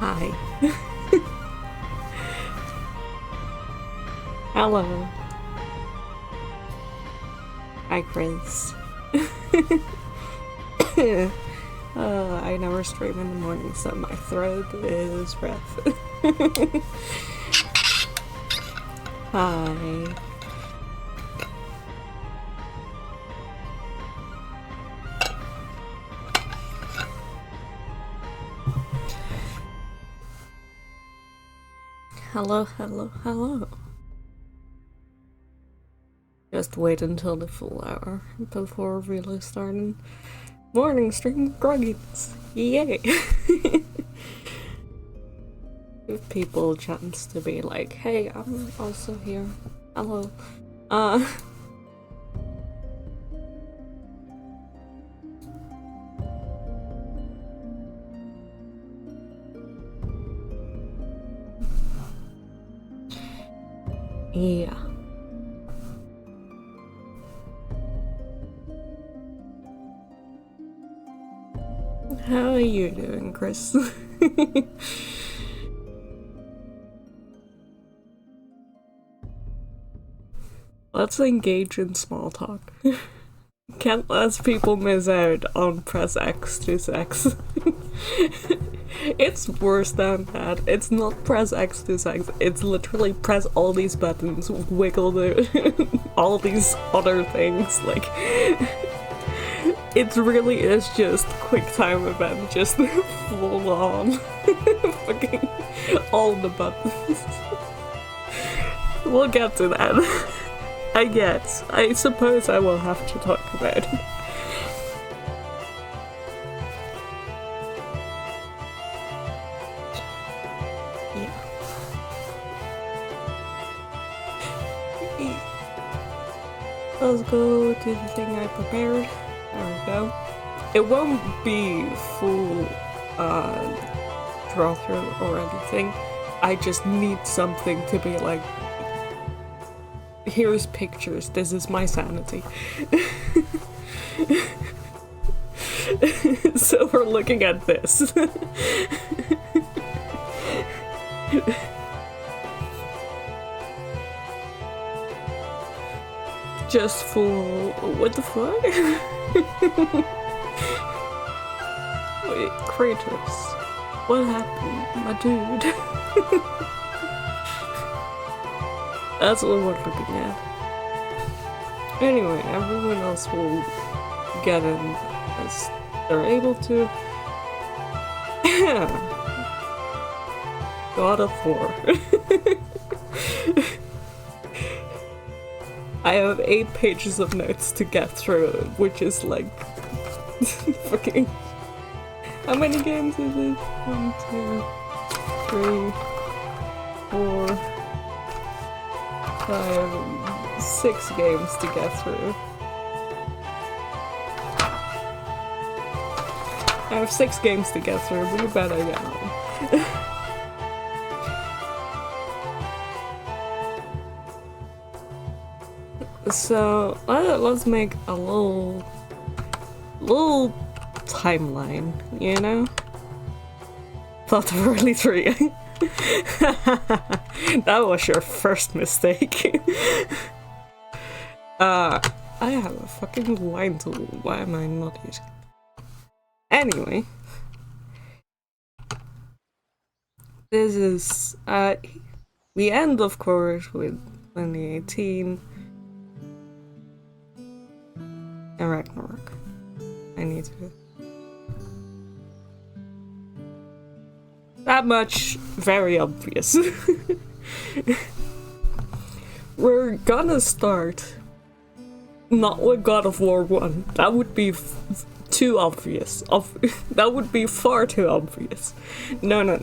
Hi. Hello. Hi, Chris. I never stream in the morning, so my throat is rough. Hi. Hello, hello, hello. Just wait until the full hour before really starting morning stream grogginess. Yay! Give people a chance to be like, hey, I'm also here. Hello. Yeah. How are you doing, Chris? Let's engage in small talk. Can't let people miss out on press X to sex. It's worse than that. It's not press X to sex. It's literally press all these buttons, wiggle all these other things. Like, it really is just quick time event, just full on. Fucking all the buttons. We'll get to that. I guess. I suppose I will have to talk about it. Let's go to the thing I prepared. There we go. It won't be full draw through or anything. I just need something to be like, here's pictures, this is my sanity. So we're looking at this. Just full. What the fuck? Wait, Kratos. What happened, my dude? That's what we're looking at. Anyway, everyone else will get in as they're able to. God of War. I have 8 pages of notes to get through, which is like fucking. How many games is it? 1, 2, 3, 4, 5, 6 games to get through. I have 6 games to get through, but you better get home. So let's make a little timeline, you know? Thought of early 3. That was your first mistake. I have a fucking line tool. Why am I not using it? Anyway. This is we end of course with 2018 and Ragnarok. I need to. That much very obvious. We're gonna start not with God of War 1. That would be too obvious. That would be far too obvious. No.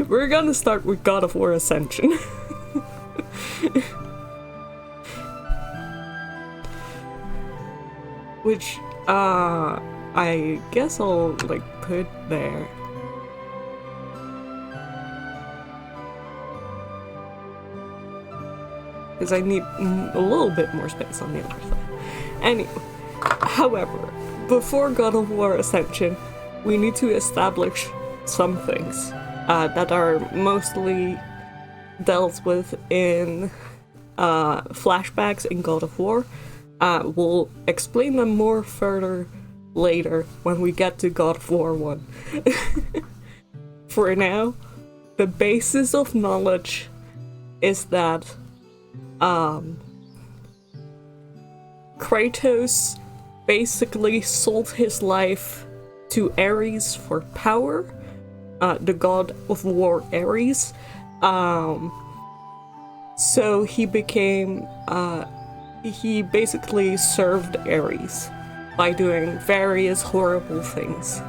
We're gonna start with God of War Ascension. Which, I guess I'll, like, put there. Because I need a little bit more space on the other side. Anyway, however, before God of War Ascension, we need to establish some things that are mostly dealt with in flashbacks in God of War. We'll explain them more further later when we get to God of War 1. For now, the basis of knowledge is that Kratos basically sold his life to Ares for power, the god of war Ares. So he became, he basically served Ares by doing various horrible things.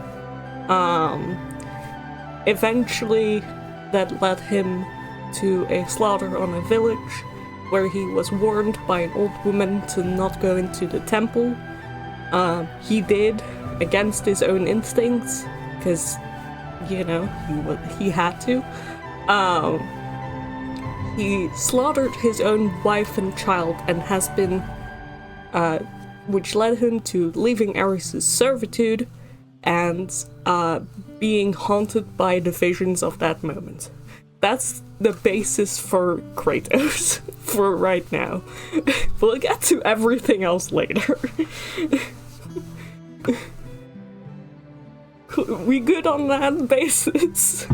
Eventually, that led him to a slaughter on a village, where he was warned by an old woman to not go into the temple. He did, against his own instincts, because, you know, he had to. He slaughtered his own wife and child and has been, which led him to leaving Ares' servitude and being haunted by the visions of that moment. That's the basis for Kratos for right now. We'll get to everything else later. We good on that basis?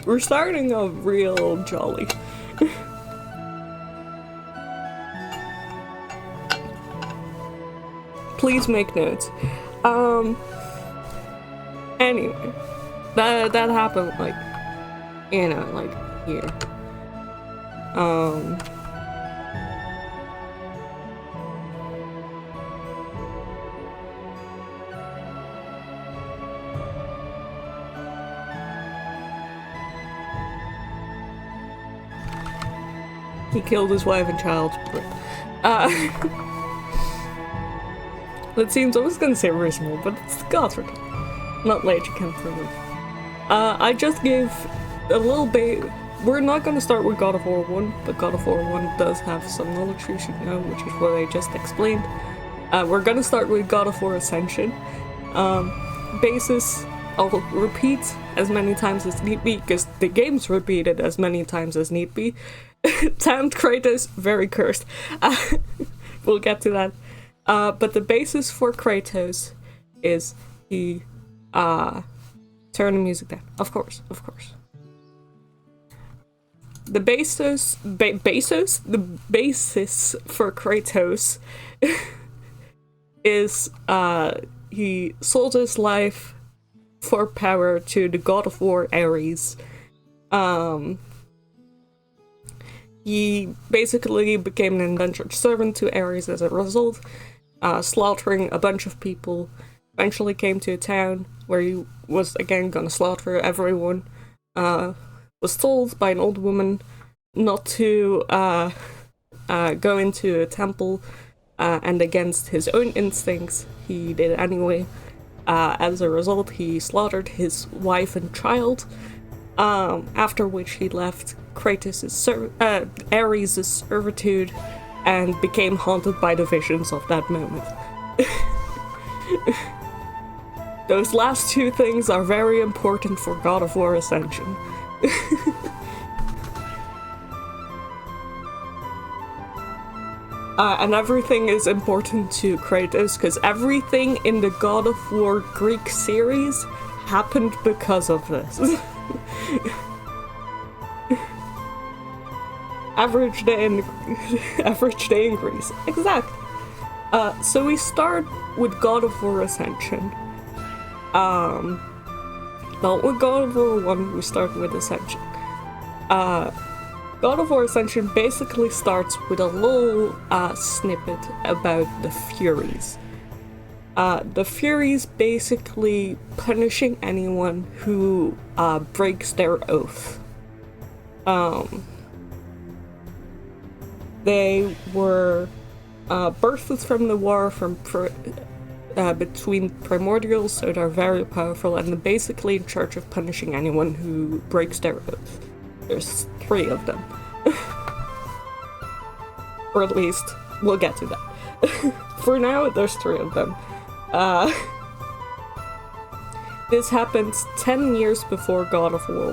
We're starting off real jolly. Please make notes. Anyway, that happened, like, you know, like here. He killed his wife and child. That seems, I was gonna say reasonable, but it's Gothard. Not late, you can prove it. I just gave a little bit. We're not gonna start with God of War 1, but God of War 1 does have some knowledge you should know, which is what I just explained. We're gonna start with God of War Ascension. Basis, I'll repeat as many times as need be, because the game's repeated as many times as need be. Damned Kratos, very cursed. We'll get to that. But the basis for Kratos is he, turn the music down. Of course. The basis for Kratos is, he sold his life for power to the god of war Ares. He basically became an indentured servant to Ares as a result, slaughtering a bunch of people. Eventually came to a town where he was again gonna slaughter everyone. Was told by an old woman not to go into a temple, and against his own instincts, he did anyway. As a result, he slaughtered his wife and child, after which he left Kratos' Ares' servitude and became haunted by the visions of that moment. Those last two things are very important for God of War Ascension. And everything is important to Kratos, because everything in the God of War Greek series happened because of this. Average day in Greece. Exactly. So we start with God of War Ascension. Not with God of War 1, we start with Ascension. God of War Ascension basically starts with a little snippet about the Furies. The Furies basically punishing anyone who breaks their oath. They were birthed from the war between primordials, so they're very powerful, and they're basically in charge of punishing anyone who breaks their oath. There's 3 of them. Or at least, we'll get to that. For now, there's 3 of them. this happens 10 years before God of War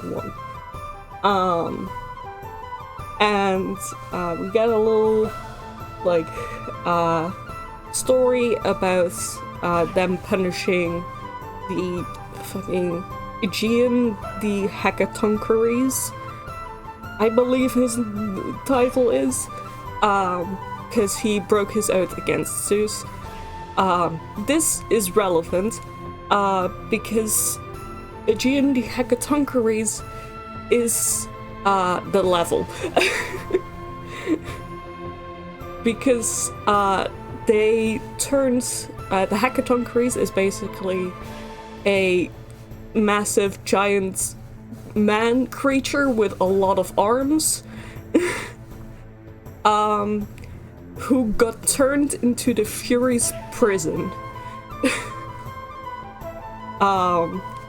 1. And we get a little, like, story about them punishing the fucking Aegean the Hecatoncheires, I believe his title is, because he broke his oath against Zeus. This is relevant because Aegean the Hecatoncheires is the level. Because they turned the Hecatoncheires is basically a massive giant man creature with a lot of arms who got turned into the Furies prison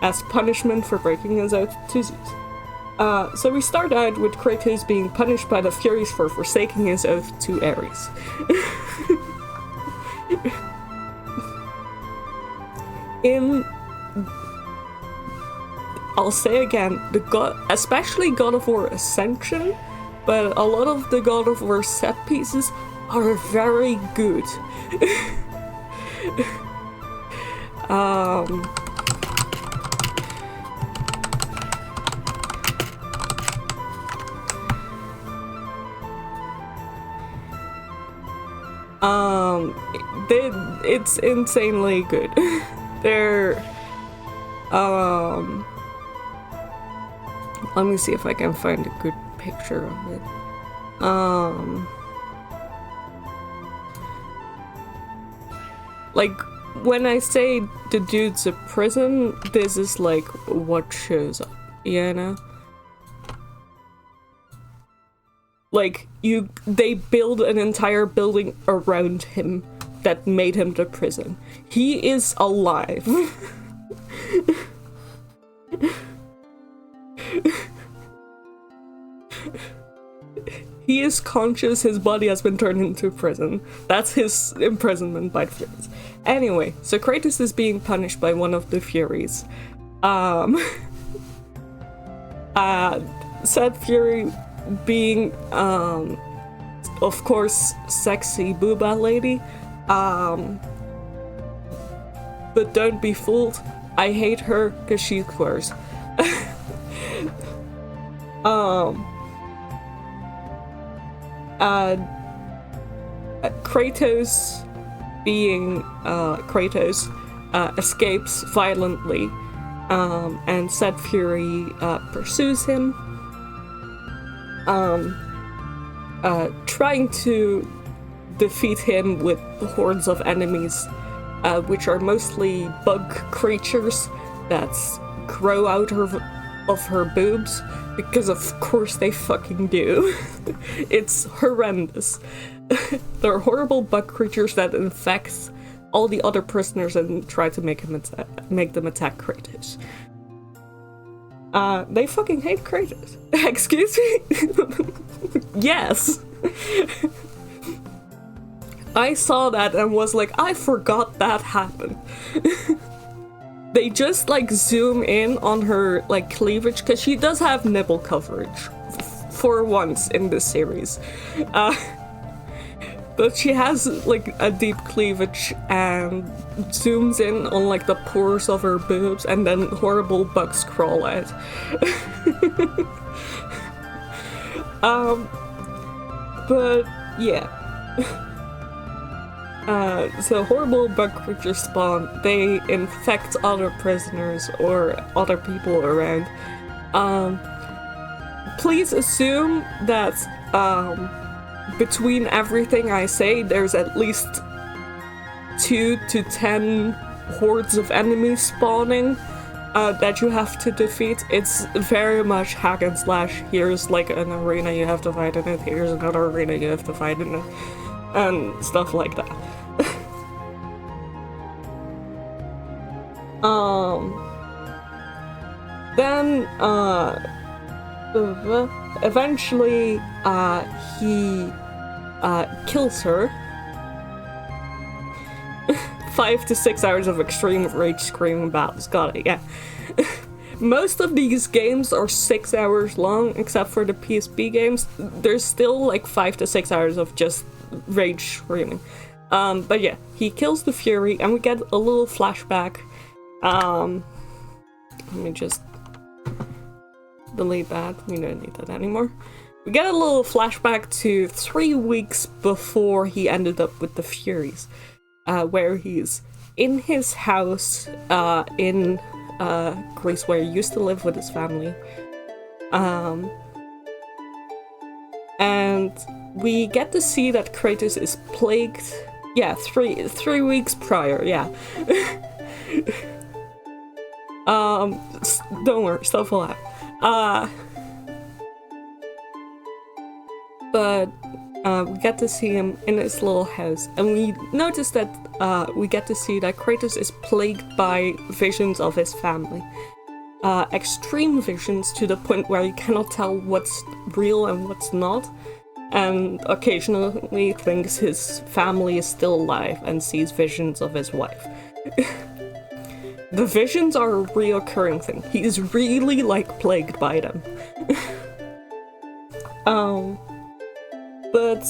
as punishment for breaking his oath to Zeus. So we start out with Kratos being punished by the Furies for forsaking his oath to Ares. I'll say again, especially God of War Ascension, but a lot of the God of War set pieces are very good. It's insanely good. They're, let me see if I can find a good picture of it. Like, when I say the dude's a prison, this is like what shows up, you know? Like, they build an entire building around him that made him the prison. He is alive. He is conscious, his body has been turned into a prison. That's his imprisonment by the Furies. Anyway, so Kratos is being punished by one of the Furies. Said Fury being, of course, sexy booba lady. But don't be fooled, I hate her because she squares. Kratos being Kratos escapes violently, and said Fury pursues him, trying to defeat him with hordes of enemies, which are mostly bug creatures that grow out of her boobs, because of course they fucking do. It's horrendous. They're horrible bug creatures that infect all the other prisoners and try to make them attack Kratos. They fucking hate Kratos. Excuse me? Yes. I saw that and was like, I forgot that happened. They just like zoom in on her like cleavage, because she does have nipple coverage for once in this series. But she has like a deep cleavage and zooms in on like the pores of her boobs, and then horrible bugs crawl out. But yeah. So horrible bug creatures spawn, they infect other prisoners or other people around. Please assume that between everything I say, there's at least 2 to 10 hordes of enemies spawning that you have to defeat. It's very much hack and slash. Here's like an arena you have to fight in it, here's another arena you have to fight in it, and stuff like that. Then, eventually, he kills her. 5 to 6 hours of extreme rage screaming battles. Got it, yeah. Most of these games are 6 hours long, except for the PSP games. There's still like 5 to 6 hours of just rage screaming. But yeah, he kills the Fury, and we get a little flashback. Let me just delete that. We don't need that anymore. We get a little flashback to 3 weeks before he ended up with the Furies, where he's in his house in Greece, where he used to live with his family. And we get to see that Kratos is plagued. Yeah, three weeks prior, yeah. Don't worry, stuff will happen. But we get to see him in his little house, and we notice that we get to see that Kratos is plagued by visions of his family. Extreme visions, to the point where he cannot tell what's real and what's not, and occasionally thinks his family is still alive and sees visions of his wife. The visions are a reoccurring thing. He is really, like, plagued by them. But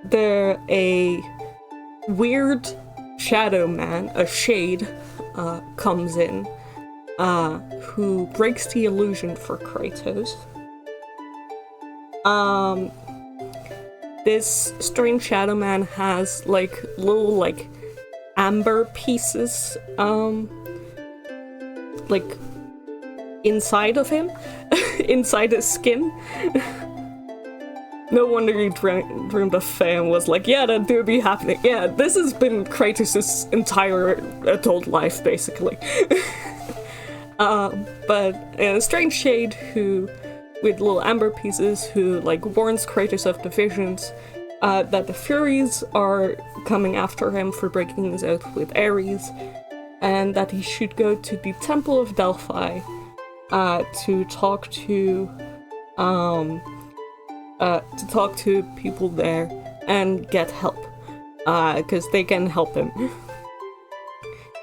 there a weird shadow man, a shade, comes in, who breaks the illusion for Kratos. This strange shadow man has like little like amber pieces like inside of him, inside his skin. No wonder he dreamed of Faye and was like, yeah, that do be happening. Yeah, this has been Kratos' entire adult life, basically. But a strange shade who, with little amber pieces, who like warns Kratos of the visions, that the Furies are coming after him for breaking his oath with Ares, and that he should go to the Temple of Delphi to talk to people there and get help, because they can help him.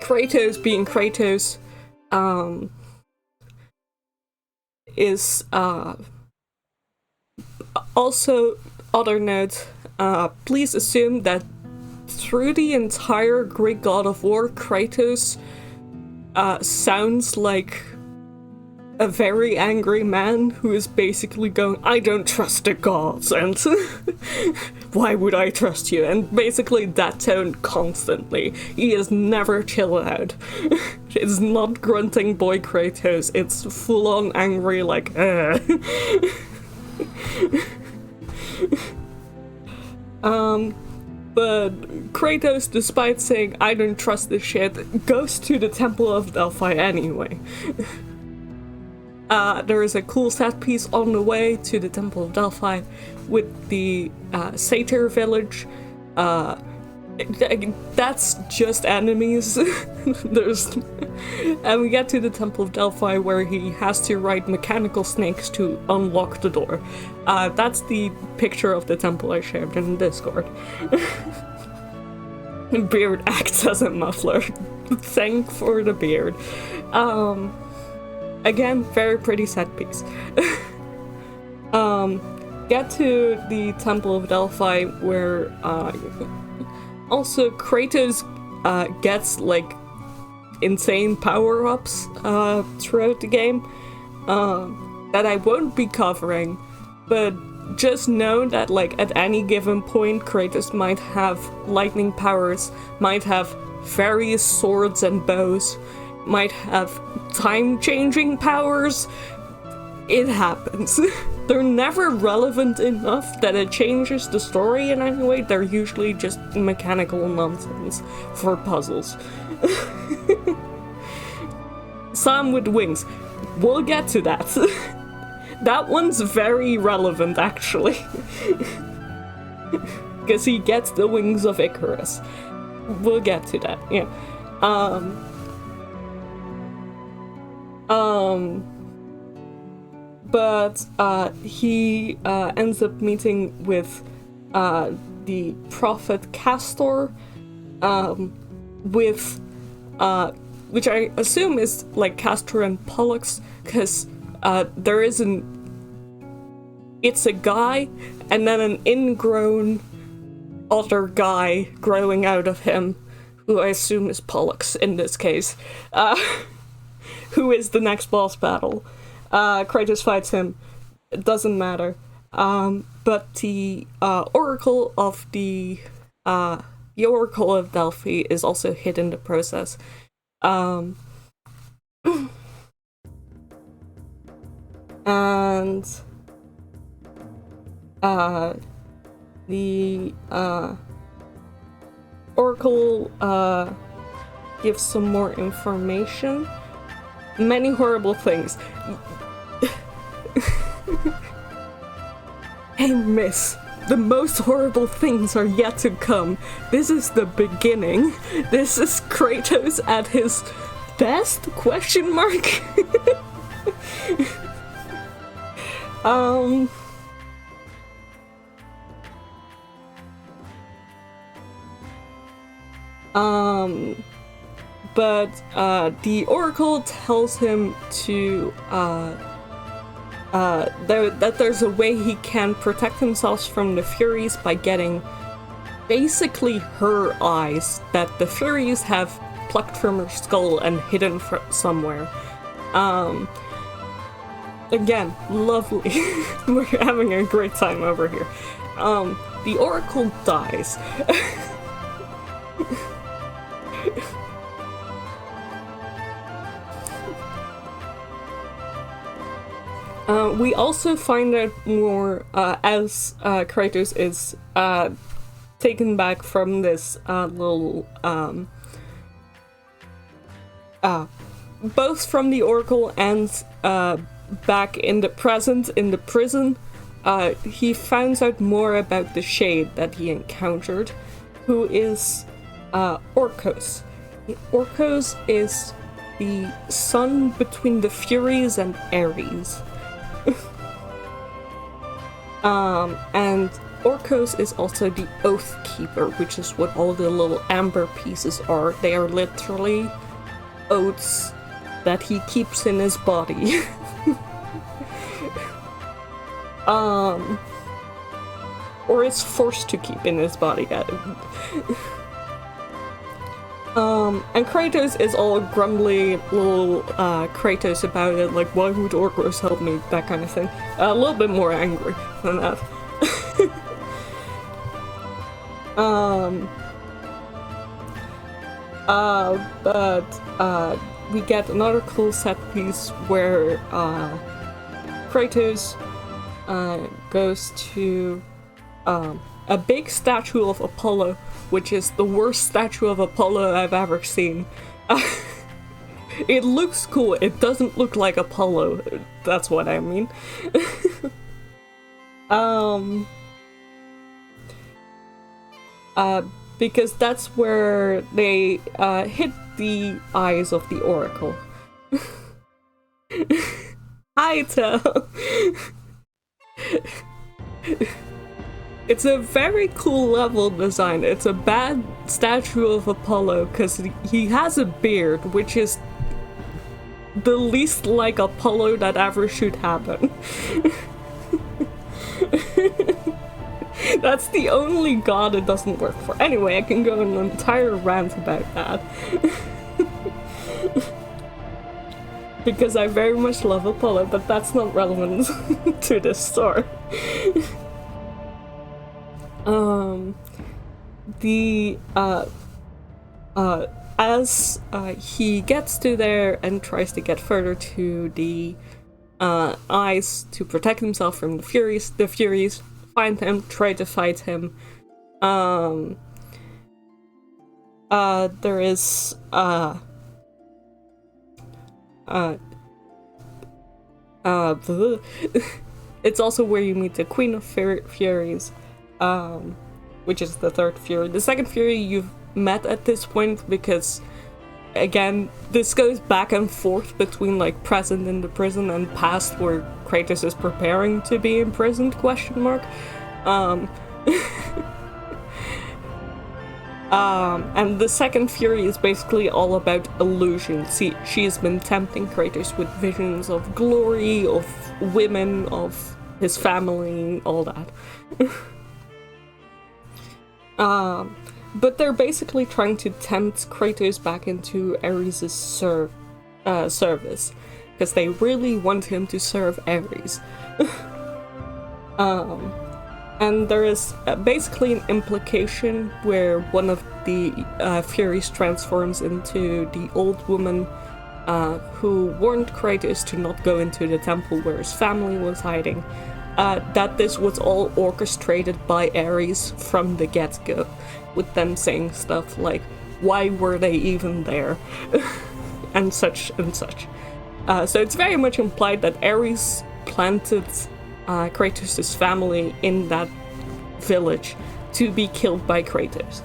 Kratos, being Kratos, is also, other note, please assume that through the entire Greek God of War, Kratos sounds like a very angry man who is basically going, I don't trust the gods, and why would I trust you? And basically that tone constantly. He is never chill out. It's not grunting boy Kratos, it's full-on angry, like, But Kratos, despite saying, I don't trust this shit, goes to the Temple of Delphi anyway. There is a cool set piece on the way to the Temple of Delphi with the satyr village. That's just enemies. And we get to the Temple of Delphi where he has to ride mechanical snakes to unlock the door. That's the picture of the temple I shared in Discord. Beard acts as a muffler. Thank for the beard. Again, very pretty set piece. Get to the Temple of Delphi where also Kratos gets like insane power-ups throughout the game that I won't be covering, but just know that like at any given point Kratos might have lightning powers, might have various swords and bows, might have time-changing powers. It happens. They're never relevant enough that it changes the story in any way. They're usually just mechanical nonsense for puzzles. Sam with wings. We'll get to that. That one's very relevant, actually. Because he gets the wings of Icarus. We'll get to that, yeah. But he ends up meeting with the prophet Castor, with which I assume is like Castor and Pollux, because there isn't. It's a guy, and then an ingrown other guy growing out of him, who I assume is Pollux in this case, who is the next boss battle. Kratos fights him. It doesn't matter. But the Oracle of the Oracle of Delphi is also hit in the process. And the Oracle gives some more information. Many horrible things. Hey, miss, the most horrible things are yet to come. This is the beginning. This is Kratos at his best? Question mark? But the Oracle tells him to that there's a way he can protect himself from the Furies by getting basically her eyes that the Furies have plucked from her skull and hidden somewhere. Again, lovely. We're having a great time over here. The Oracle dies. We also find out more as Kratos is taken back from this little both from the Oracle and back in the present in the prison. He finds out more about the Shade that he encountered, who is Orcos. Orcos is the sun between the Furies and Ares. And Orcos is also the Oath Keeper, which is what all the little amber pieces are. They are literally oaths that he keeps in his body. Or is forced to keep in his body. And Kratos is all grumbly little Kratos about it, like, why would Orcos help me, that kind of thing. A little bit more angry than that. But we get another cool set piece where Kratos goes to a big statue of Apollo, which is the worst statue of Apollo I've ever seen. It looks cool, it doesn't look like Apollo, that's what I mean. Because that's where they hit the eyes of the Oracle. Hi, Tell. It's a very cool level design. It's a bad statue of Apollo because he has a beard, which is the least like Apollo that ever should happen. That's the only god it doesn't work for. Anyway, I can go on an entire rant about that. Because I very much love Apollo, but that's not relevant to this story. As he gets to there and tries to get further to the eyes to protect himself from the Furies find him, try to fight him. There is it's also where you meet the Queen of Furies, which is the third Fury. The second Fury you've met at this point because, again, this goes back and forth between like present in the prison and past where Kratos is preparing to be imprisoned, question mark. And the second Fury is basically all about illusions. She's been tempting Kratos with visions of glory, of women, of his family, all that. But they're basically trying to tempt Kratos back into Ares' service, because they really want him to serve Ares. And there is basically an implication where one of the Furies transforms into the old woman who warned Kratos to not go into the temple where his family was hiding. That this was all orchestrated by Ares from the get-go, with them saying stuff like, why were they even there? And such and such. So it's very much implied that Ares planted Kratos' family in that village to be killed by Kratos.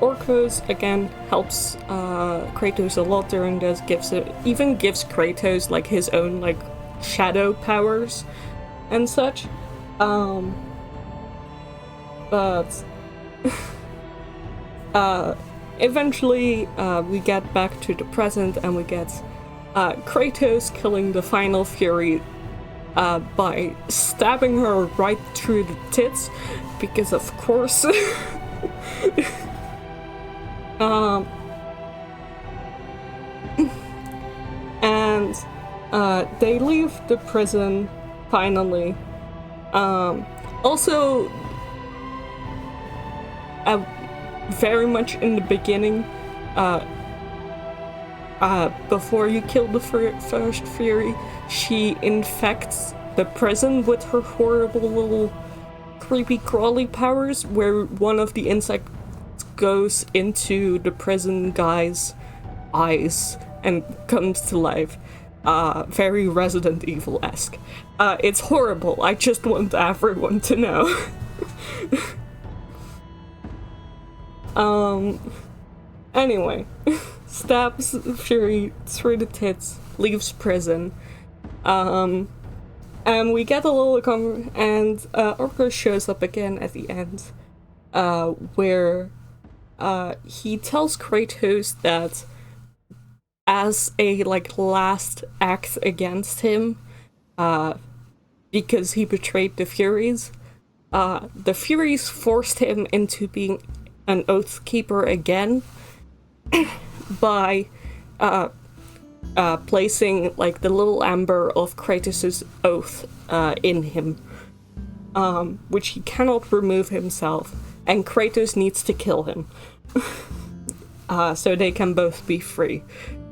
Orcos again helps Kratos a lot during this, even gives Kratos like his own like shadow powers and such. But eventually we get back to the present and we get Kratos killing the final Fury by stabbing her right through the tits, because of course. And they leave the prison finally. Also, very much in the beginning, before you kill the first Fury, she infects the prison with her horrible little creepy crawly powers, where one of the insects goes into the prison guy's eyes and comes to life. Very Resident Evil-esque. It's horrible. I just want everyone to know. Anyway, stabs Fury through the tits, leaves prison. And we get a little and Orcus shows up again at the end, where he tells Kratos that as a like last act against him, because he betrayed the Furies forced him into being an Oath Keeper again by placing like the little amber of Kratos' oath in him, which he cannot remove himself, and Kratos needs to kill him so they can both be free.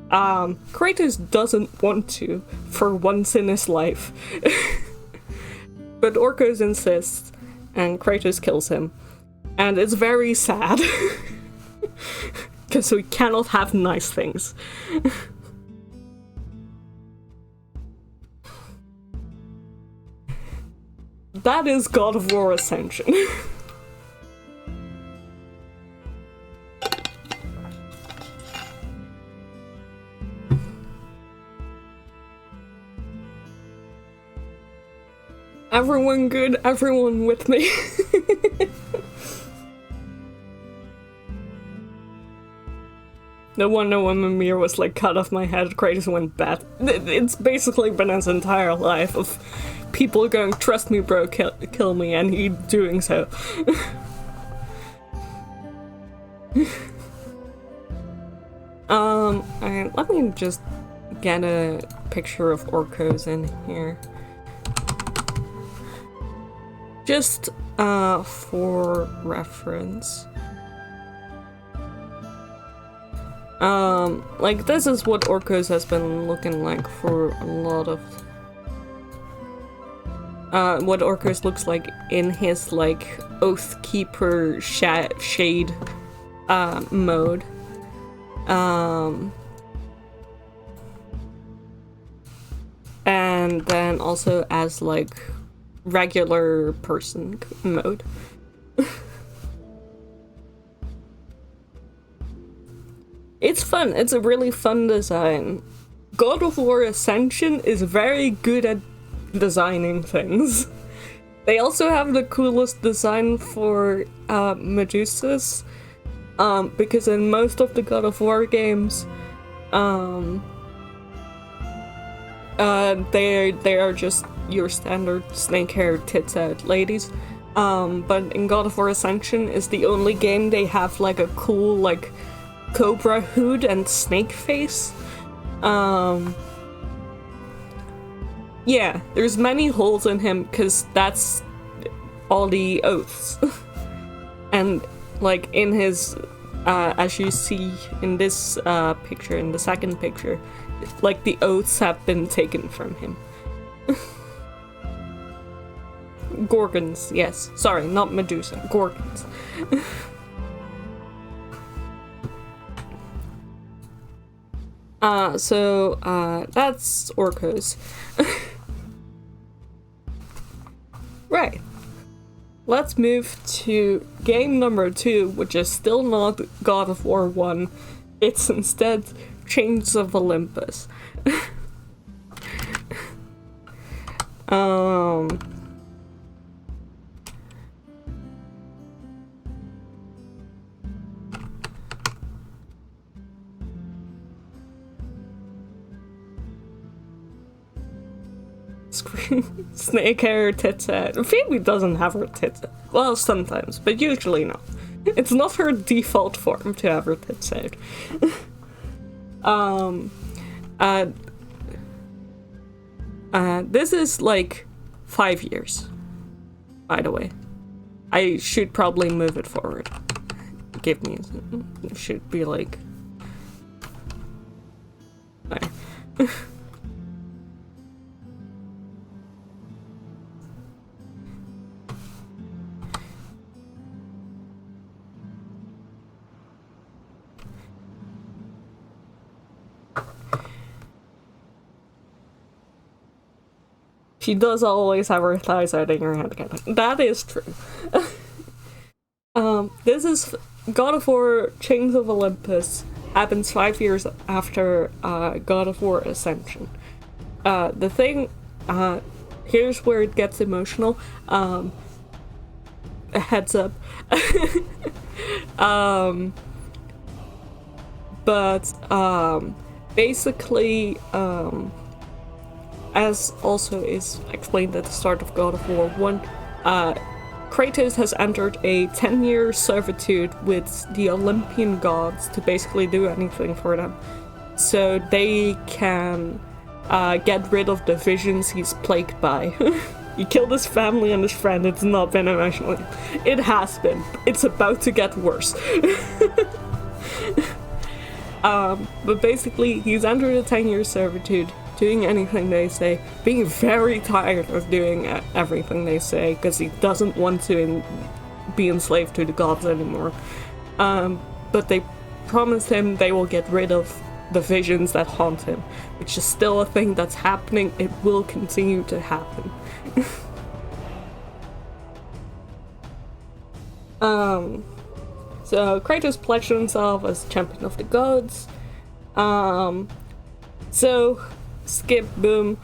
Kratos doesn't want to for once in his life, but Orcos insists, and Kratos kills him, and it's very sad because we cannot have nice things. That is God of War Ascension. Everyone good, everyone with me. No wonder when Mimir was like cut off my head, Kratos went bad. It's basically been his entire life of people going, trust me bro, kill me, and he doing so. And let me just get a picture of Orcos in here. Just for reference. Like this is what Orcos has been looking like for a lot of what Orcos looks like in his like Oath Keeper shade mode. And then also as like regular person mode. It's fun. It's a really fun design, God of War Ascension is very good at designing things. They also have the coolest design for Medusas, because in most of the God of War games, they are just your standard snake-haired tits-out ladies. But in God of War Ascension is the only game they have like a cool like cobra hood and snake face. Yeah, there's many holes in him because that's all the oaths. And like in his, as you see in this picture, in the second picture, like the oaths have been taken from him. Gorgons, yes. Sorry, not Medusa. Gorgons. That's Orcos. Right. Let's move to game number 2, which is still not God of War 1. It's instead Chains of Olympus. Snake hair, tits out. Phoebe doesn't have her tits out. Well, sometimes, but usually not. It's not her default form to have her tits out. This is like 5 years, by the way. I should probably move it forward. Give me, it should be like there. She does always have her thighs out in her hand again. That is true. This is God of War Chains of Olympus. Happens 5 years after God of War Ascension. The thing, here's where it gets emotional. A heads up. Basically, as also is explained at the start of God of War 1, Kratos has entered a 10-year servitude with the Olympian gods to basically do anything for them. So they can get rid of the visions he's plagued by. He killed his family and his friend. It's not been emotional. It has been. It's about to get worse. But basically, he's entered a 10-year servitude, doing anything they say, being very tired of doing everything they say, because he doesn't want to be enslaved to the gods anymore. But they promise him they will get rid of the visions that haunt him, which is still a thing that's happening. It will continue to happen. So Kratos pledged himself as champion of the gods. So skip boom.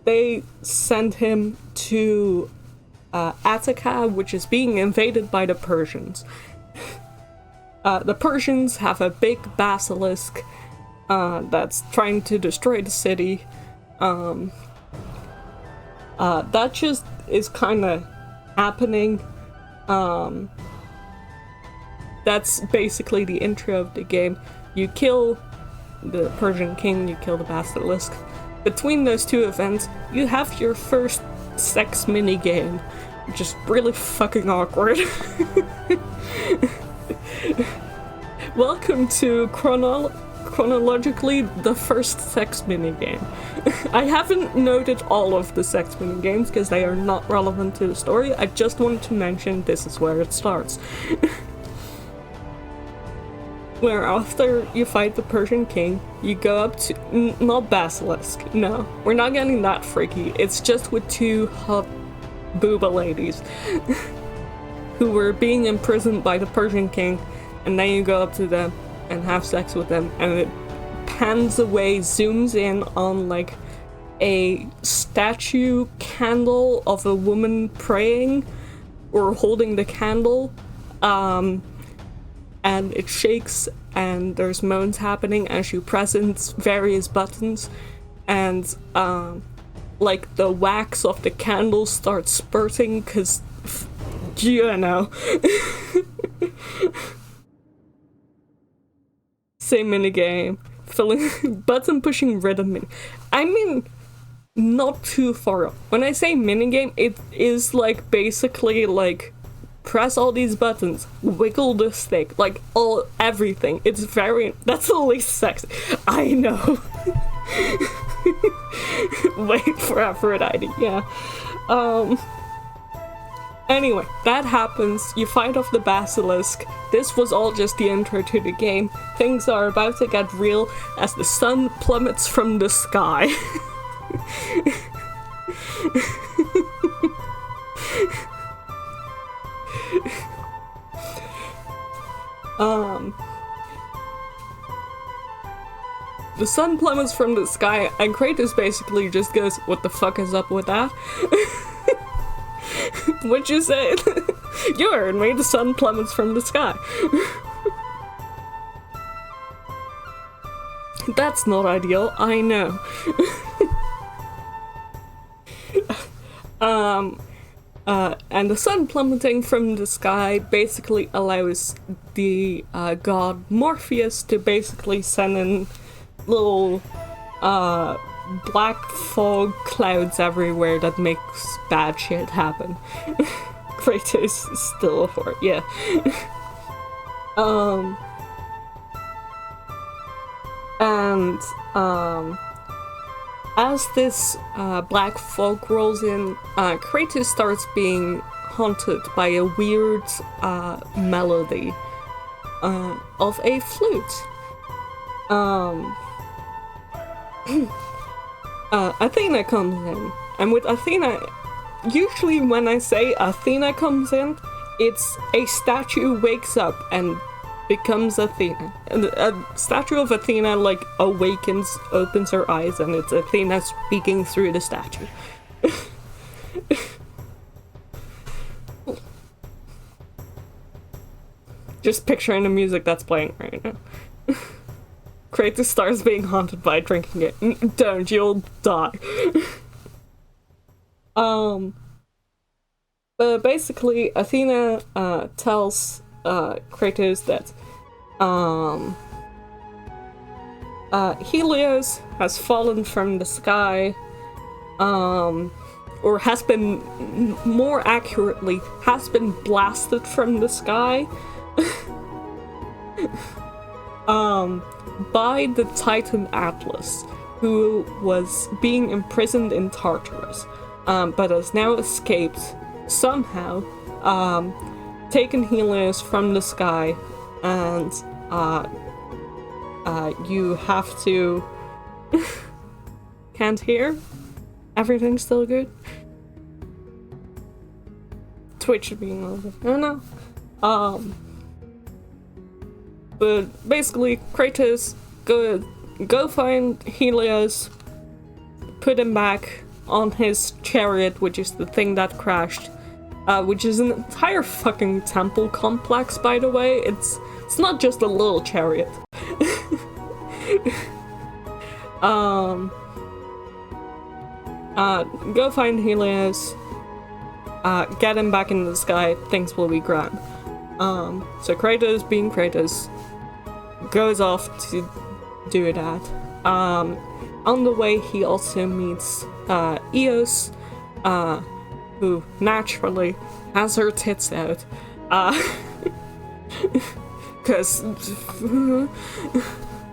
They send him to Attica, which is being invaded by the Persians. The Persians have a big basilisk that's trying to destroy the city. That just is kind of happening. That's basically the intro of the game. You kill the Persian king, you kill the basilisk. Between those two events, you have your first sex minigame, which is really fucking awkward. Welcome to chronologically the first sex minigame. I haven't noted all of the sex minigames because they are not relevant to the story. I just wanted to mention this is where it starts. Where after you fight the Persian king, you go up to... not basilisk, no. We're not getting that freaky. It's just with two hot booba ladies who were being imprisoned by the Persian king, and then you go up to them and have sex with them, and it pans away, zooms in on like a statue candle of a woman praying or holding the candle, and it shakes and there's moans happening as you press various buttons, and like the wax of the candle starts spurting because you know. Same minigame, filling button pushing rhythm mini. I mean, not too far up. When I say minigame, it is like basically like press all these buttons, wiggle the stick, like everything. It's very, that's the least sexy. I know. Wait for Aphrodite, yeah. Anyway, that happens, you fight off the basilisk. This was all just the intro to the game. Things are about to get real as the sun plummets from the sky. The sun plummets from the sky, and Kratos basically just goes, "What the fuck is up with that?" What'd you say? You heard me, the sun plummets from the sky. That's not ideal, I know. And the sun plummeting from the sky basically allows the god Morpheus to basically send in little black fog clouds everywhere that makes bad shit happen. Kratos is still a whore, yeah. As this black fog rolls in, Kratos starts being haunted by a weird melody of a flute. Athena comes in, and with Athena, usually when I say Athena comes in, it's a statue wakes up and becomes Athena. And a statue of Athena like awakens, opens her eyes, and it's Athena speaking through the statue. Just picturing the music that's playing right now. Kratos starts being haunted by drinking it. Don't, you'll die. But basically, Athena tells Kratos that Helios has fallen from the sky, or has been, more accurately, has been blasted from the sky. By the Titan Atlas, who was being imprisoned in Tartarus, but has now escaped somehow, taken Helios from the sky, and you have to... Can't hear? Everything's still good? Twitch should be in order. I don't know. But basically, Kratos, go find Helios, put him back on his chariot, which is the thing that crashed, which is an entire fucking temple complex, by the way. It's not just a little chariot. Go find Helios, get him back in the sky, things will be grand. So Kratos, being Kratos, goes off to do that. On the way, he also meets Eos, who naturally has her tits out. Because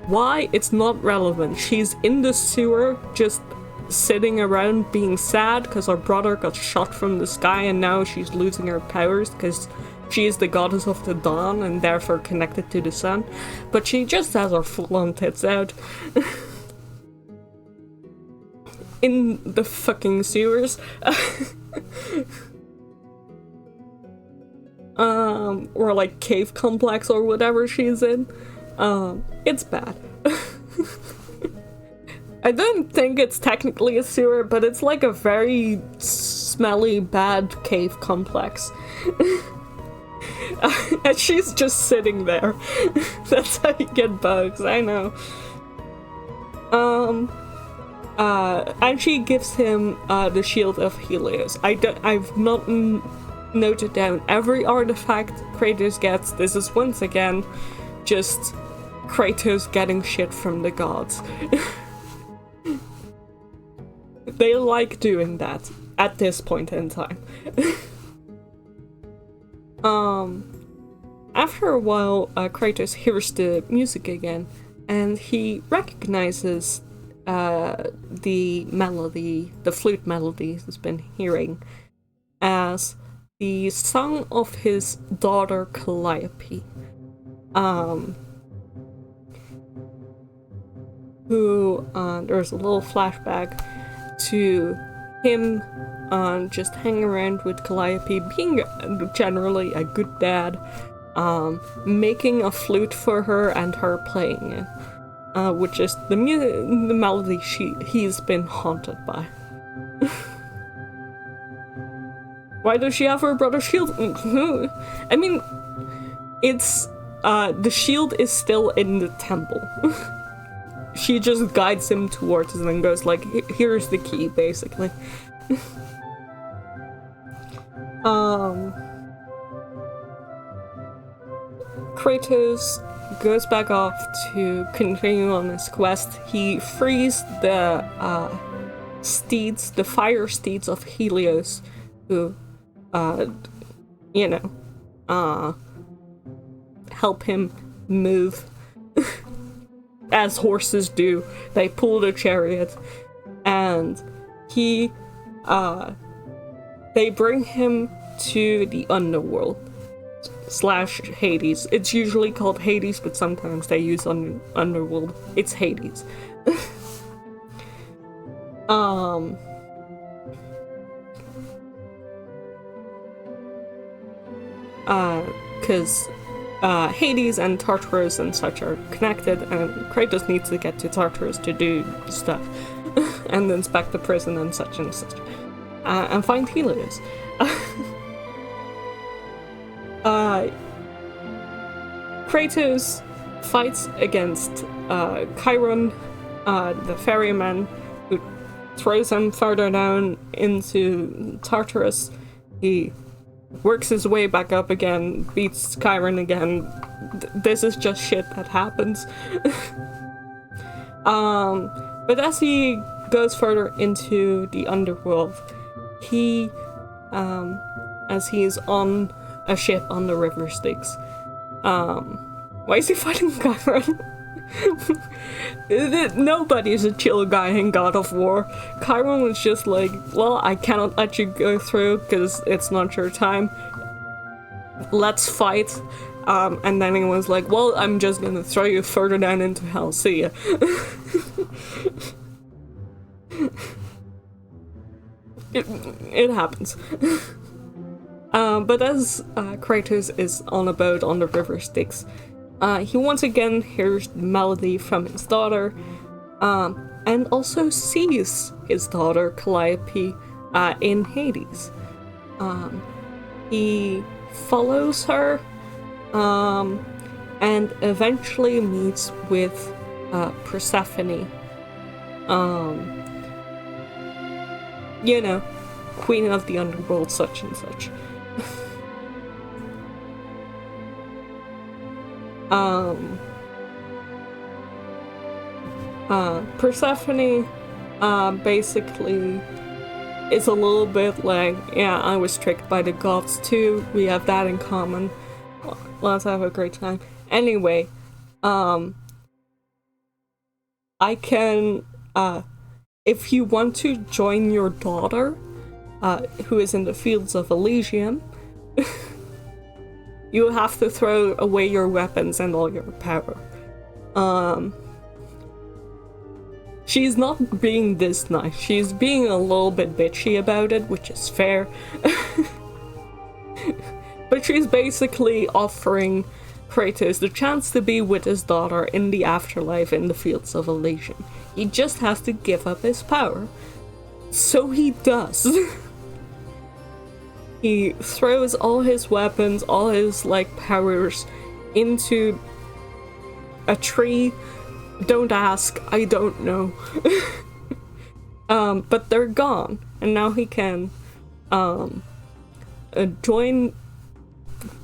why? It's not relevant. She's in the sewer, just sitting around being sad because her brother got shot from the sky and now she's losing her powers because she is the goddess of the dawn and therefore connected to the sun, but she just has her full-on tits out. In the fucking sewers. Or like cave complex or whatever she's in. It's bad. I don't think it's technically a sewer, but it's like a very smelly, bad cave complex. And she's just sitting there. That's how you get bugs, I know. And she gives him the Shield of Helios. I've not noted down every artifact Kratos gets. This is once again just Kratos getting shit from the gods. They like doing that at this point in time. After a while, Kratos hears the music again, and he recognizes the melody, the flute melody he's been hearing, as the song of his daughter Calliope. Who, there's a little flashback to him just hanging around with Calliope, being generally a good dad, making a flute for her and her playing it, which is the melody he's been haunted by. Why does she have her brother's shield? I mean, it's, the shield is still in the temple. She just guides him towards it and goes like, here's the key, basically. Kratos goes back off to continue on his quest. He frees the steeds, the fire steeds of Helios, who, help him move. As horses do. They pull the chariot, and they bring him to the underworld / Hades. It's usually called Hades, but sometimes they use underworld. It's Hades. Because Hades and Tartarus and such are connected, and Kratos needs to get to Tartarus to do stuff and inspect the prison and such, and find Helios. Kratos fights against Chiron, the ferryman, who throws him further down into Tartarus. He works his way back up again, beats Chiron again. This is just shit that happens. But as he goes further into the underworld, he, as he's on a ship on the river Styx, why is he fighting Chiron? Nobody's a chill guy in God of War. Chiron was just like, well, I cannot let you go through because it's not your time. Let's fight. And then he was like, well, I'm just gonna throw you further down into hell. See ya. It happens. But as Kratos is on a boat on the river Styx, he once again hears the melody from his daughter, and also sees his daughter Calliope in Hades. He follows her, and eventually meets with Persephone. Queen of the underworld, such and such. Persephone basically is a little bit like, yeah, I was tricked by the gods too, we have that in common, let's have a great time. Anyway, I can, if you want to join your daughter, who is in the fields of Elysium, you have to throw away your weapons and all your power. She's not being this nice. She's being a little bit bitchy about it, which is fair. But she's basically offering Kratos the chance to be with his daughter in the afterlife in the Fields of Elysium. He just has to give up his power. So he does. He throws all his weapons, all his, like, powers into a tree. Don't ask, I don't know. But they're gone, and now he can join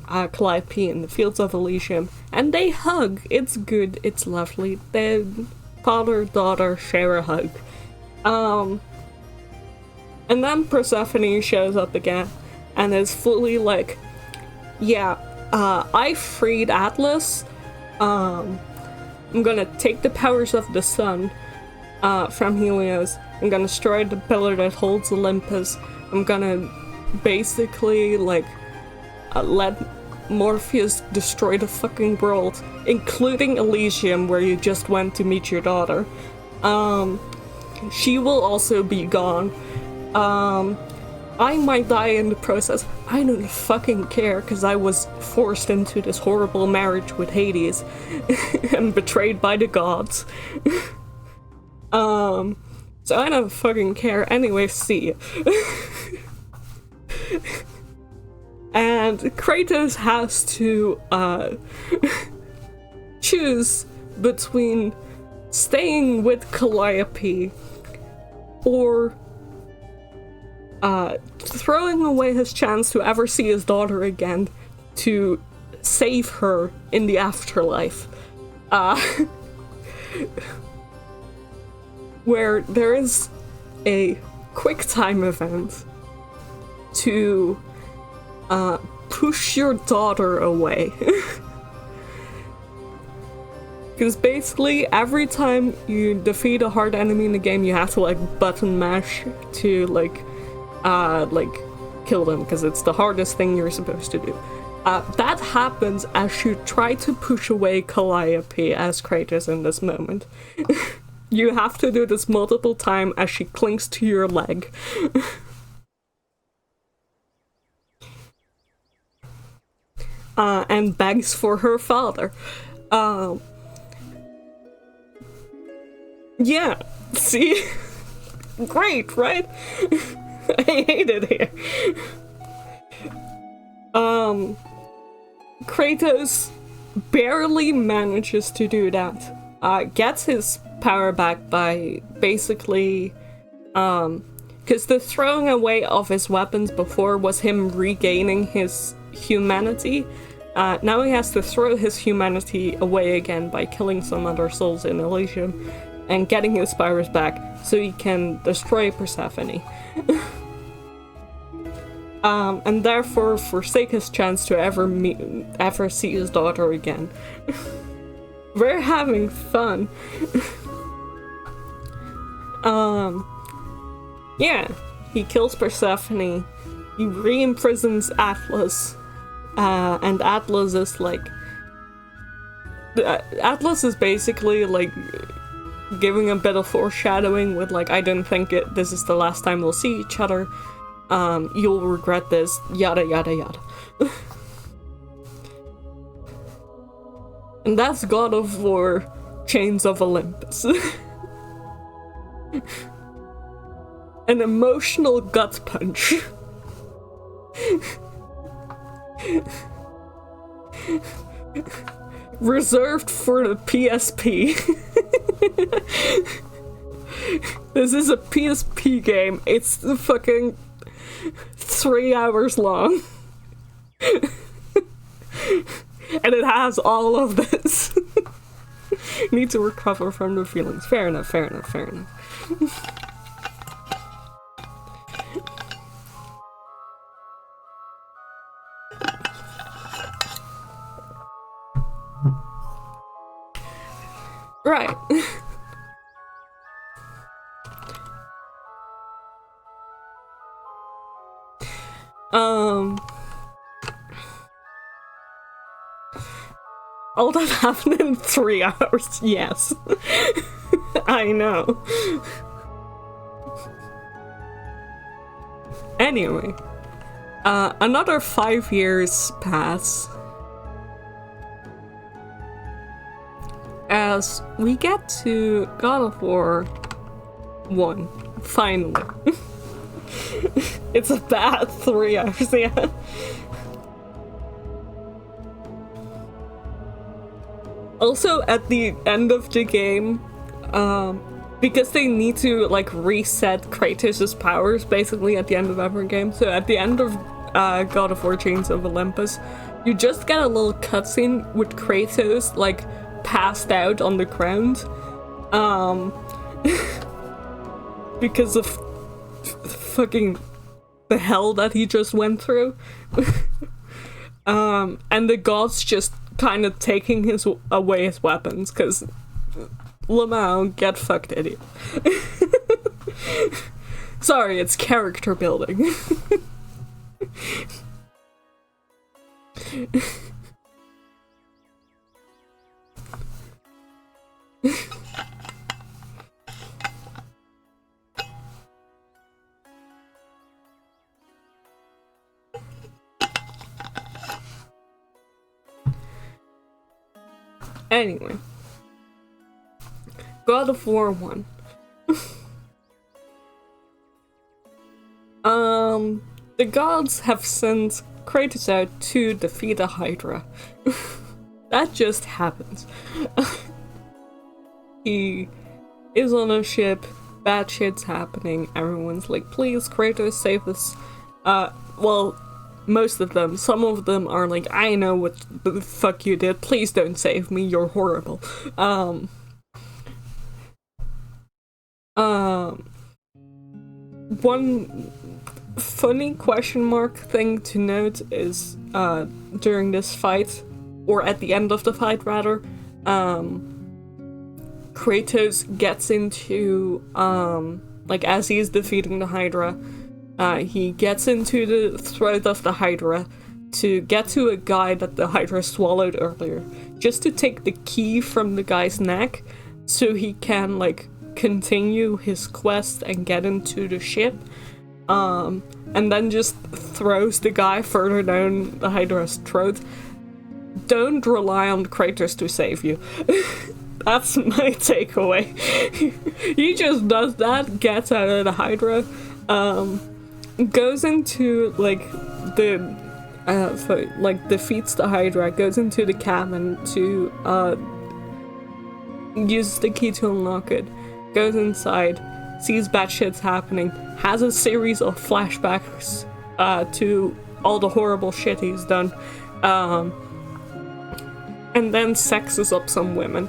Calliope in the Fields of Elysium, and they hug. It's good, it's lovely. The father-daughter share a hug. And then Persephone shows up again, and is fully like, yeah, I freed Atlas. I'm gonna take the powers of the sun from Helios. I'm gonna destroy the pillar that holds Olympus. I'm gonna basically, like, let Morpheus destroy the fucking world, including Elysium, where you just went to meet your daughter. She will also be gone. I might die in the process. I don't fucking care, because I was forced into this horrible marriage with Hades and betrayed by the gods. So I don't fucking care. Anyway, see ya. And Kratos has to choose between staying with Calliope or throwing away his chance to ever see his daughter again to save her in the afterlife. Where there is a quick time event to push your daughter away. Because basically every time you defeat a hard enemy in the game, you have to, like, button mash to, like, kill them, because it's the hardest thing you're supposed to do. That happens as you try to push away Calliope as Kratos in this moment. You have to do this multiple times as she clings to your leg. And begs for her father. Yeah, see? Great, right? I hate it here. Kratos barely manages to do that. Gets his power back by basically, because the throwing away of his weapons before was him regaining his humanity. Now he has to throw his humanity away again by killing some other souls in Elysium and getting his powers back so he can destroy Persephone. And therefore forsake his chance to ever see his daughter again. We're having fun. Yeah, he kills Persephone, he re-imprisons Atlas, and Atlas is like... Atlas is basically, like, giving a bit of foreshadowing with, like, I don't think this is the last time we'll see each other, you'll regret this, yada yada yada. And that's God of War, Chains of Olympus. An emotional gut punch. Reserved for the PSP. This is a PSP game. It's fucking 3 hours long. And it has all of this. Need to recover from the feelings. Fair enough, fair enough, fair enough. Right. All that happened in 3 hours, yes. I know. Anyway, another 5 years pass. as we get to God of War 1, finally. It's a bad 3 hours, yeah. Also, at the end of the game, because they need to like reset Kratos' powers basically at the end of every game. So at the end of God of War Chains of Olympus, you just get a little cutscene with Kratos like passed out on the ground, because of fucking the hell that he just went through. And the gods just kind of taking away his weapons, because Lamau, get fucked, idiot. Sorry, it's character building. Anyway, God of War 1. The gods have sent Kratos out to defeat a Hydra. That just happens. He is on a ship, bad shit's happening, everyone's like, please Kratos, save us. Well, most of them. Some of them are like, I know what the fuck you did, please don't save me, you're horrible. One funny question mark thing to note is, during this fight, or at the end of the fight rather, Kratos gets into, like as he's defeating the Hydra, he gets into the throat of the Hydra to get to a guy that the Hydra swallowed earlier, just to take the key from the guy's neck so he can like continue his quest and get into the ship, and then just throws the guy further down the Hydra's throat. Don't rely on Kratos to save you. That's my takeaway. He just does that, gets out of the Hydra, goes into like the defeats the Hydra, goes into the cabin to uses the key to unlock it, goes inside, sees bad shit's happening, has a series of flashbacks to all the horrible shit he's done, and then sexes up some women.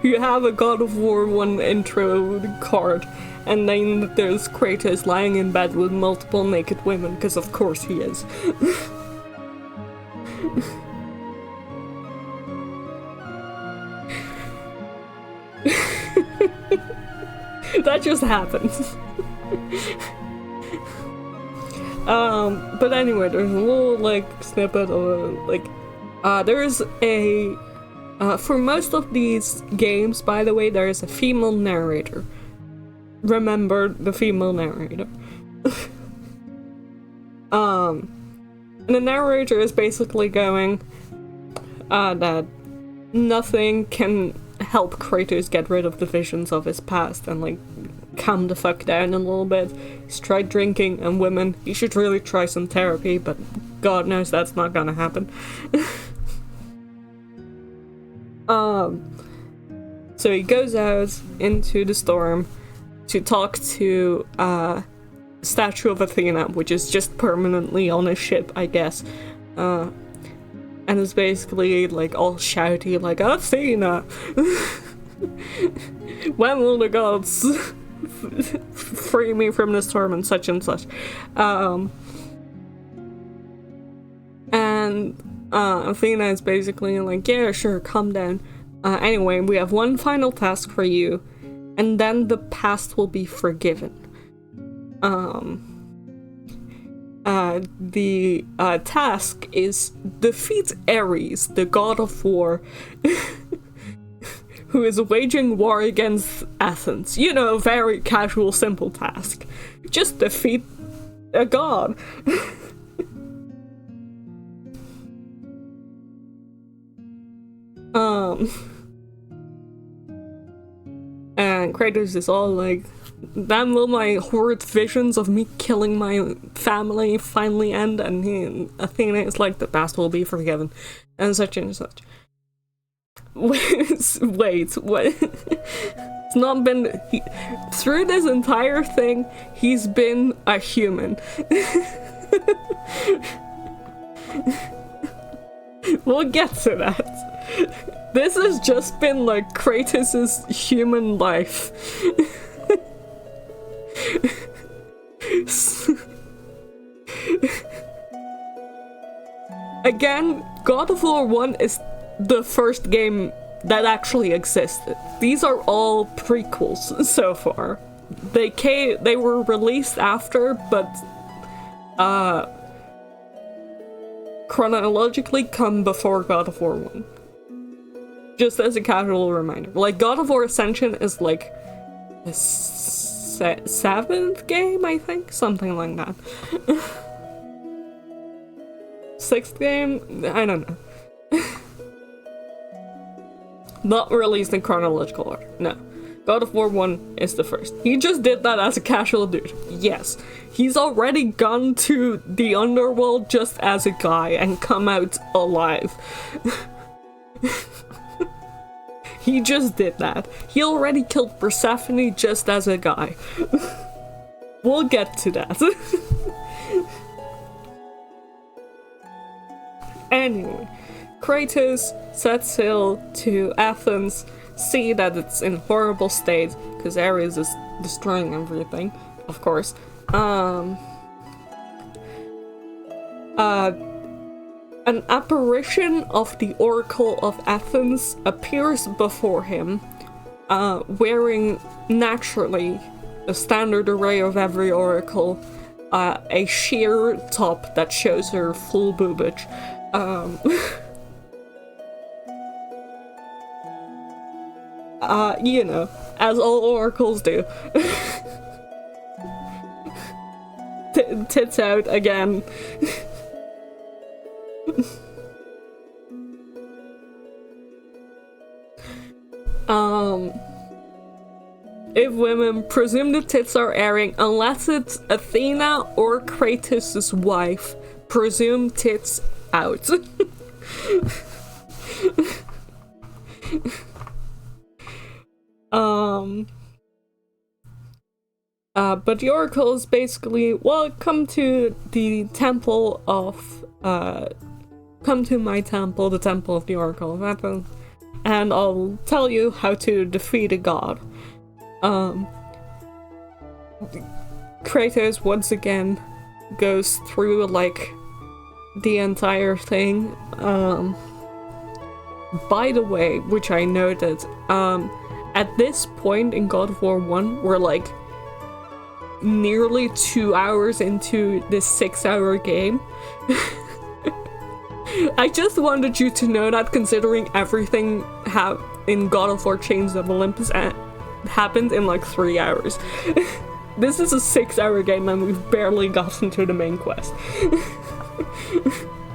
You have a God of War 1 intro card, and then there's Kratos lying in bed with multiple naked women, because of course he is. That just happens. But anyway, there's a little like snippet of there's a for most of these games, by the way, there is a female narrator. Remember the female narrator. And the narrator is basically going that nothing can help Kratos get rid of the visions of his past and like calm the fuck down a little bit. He's tried drinking and women. He should really try some therapy, but God knows that's not gonna happen. So he goes out into the storm to talk to Statue of Athena, which is just permanently on a ship, I guess. And is basically like all shouty, like, Athena! When will the gods free me from this storm and such and such? And Athena is basically like, yeah, sure, calm down. Anyway, we have one final task for you, and then the past will be forgiven. The task is defeat Ares, the god of war, who is waging war against Athens. You know, very casual, simple task. Just defeat a god. And Kratos is all like, then will my horrid visions of me killing my family finally end? And Athena is like, the past will be forgiven, and such and such. Wait, what? It's not been... through this entire thing, he's been a human. We'll get to that. This has just been like Kratos' human life. Again, God of War 1 is the first game that actually existed. These are all prequels so far. They were released after, but chronologically come before God of War 1. Just as a casual reminder. Like, God of War Ascension is like the 7th game, I think? Something like that. 6th game? I don't know. Not released in chronological order, no. God of War 1 is the first. He just did that as a casual dude. Yes. He's already gone to the underworld just as a guy and come out alive. He just did that. He already killed Persephone just as a guy. We'll get to that. Anyway, Kratos sets sail to Athens, see that it's in horrible state, because Ares is destroying everything, of course. An apparition of the Oracle of Athens appears before him, wearing, naturally, the standard array of every oracle, a sheer top that shows her full boobage. You know, as all oracles do. Tits out again. If women presume the tits are airing, unless it's Athena or Kratos' wife, presume tits out. But the oracles basically, well, come to the temple of, come to my temple, the temple of the Oracle of Athens, and I'll tell you how to defeat a god. Kratos once again goes through, like, the entire thing. By the way, which I noted, at this point in God of War 1, we're like nearly 2 hours into this 6-hour game. I just wanted you to know that, considering everything in God of War Chains of Olympus happened in like 3 hours. This is a 6-hour game and we've barely gotten to the main quest.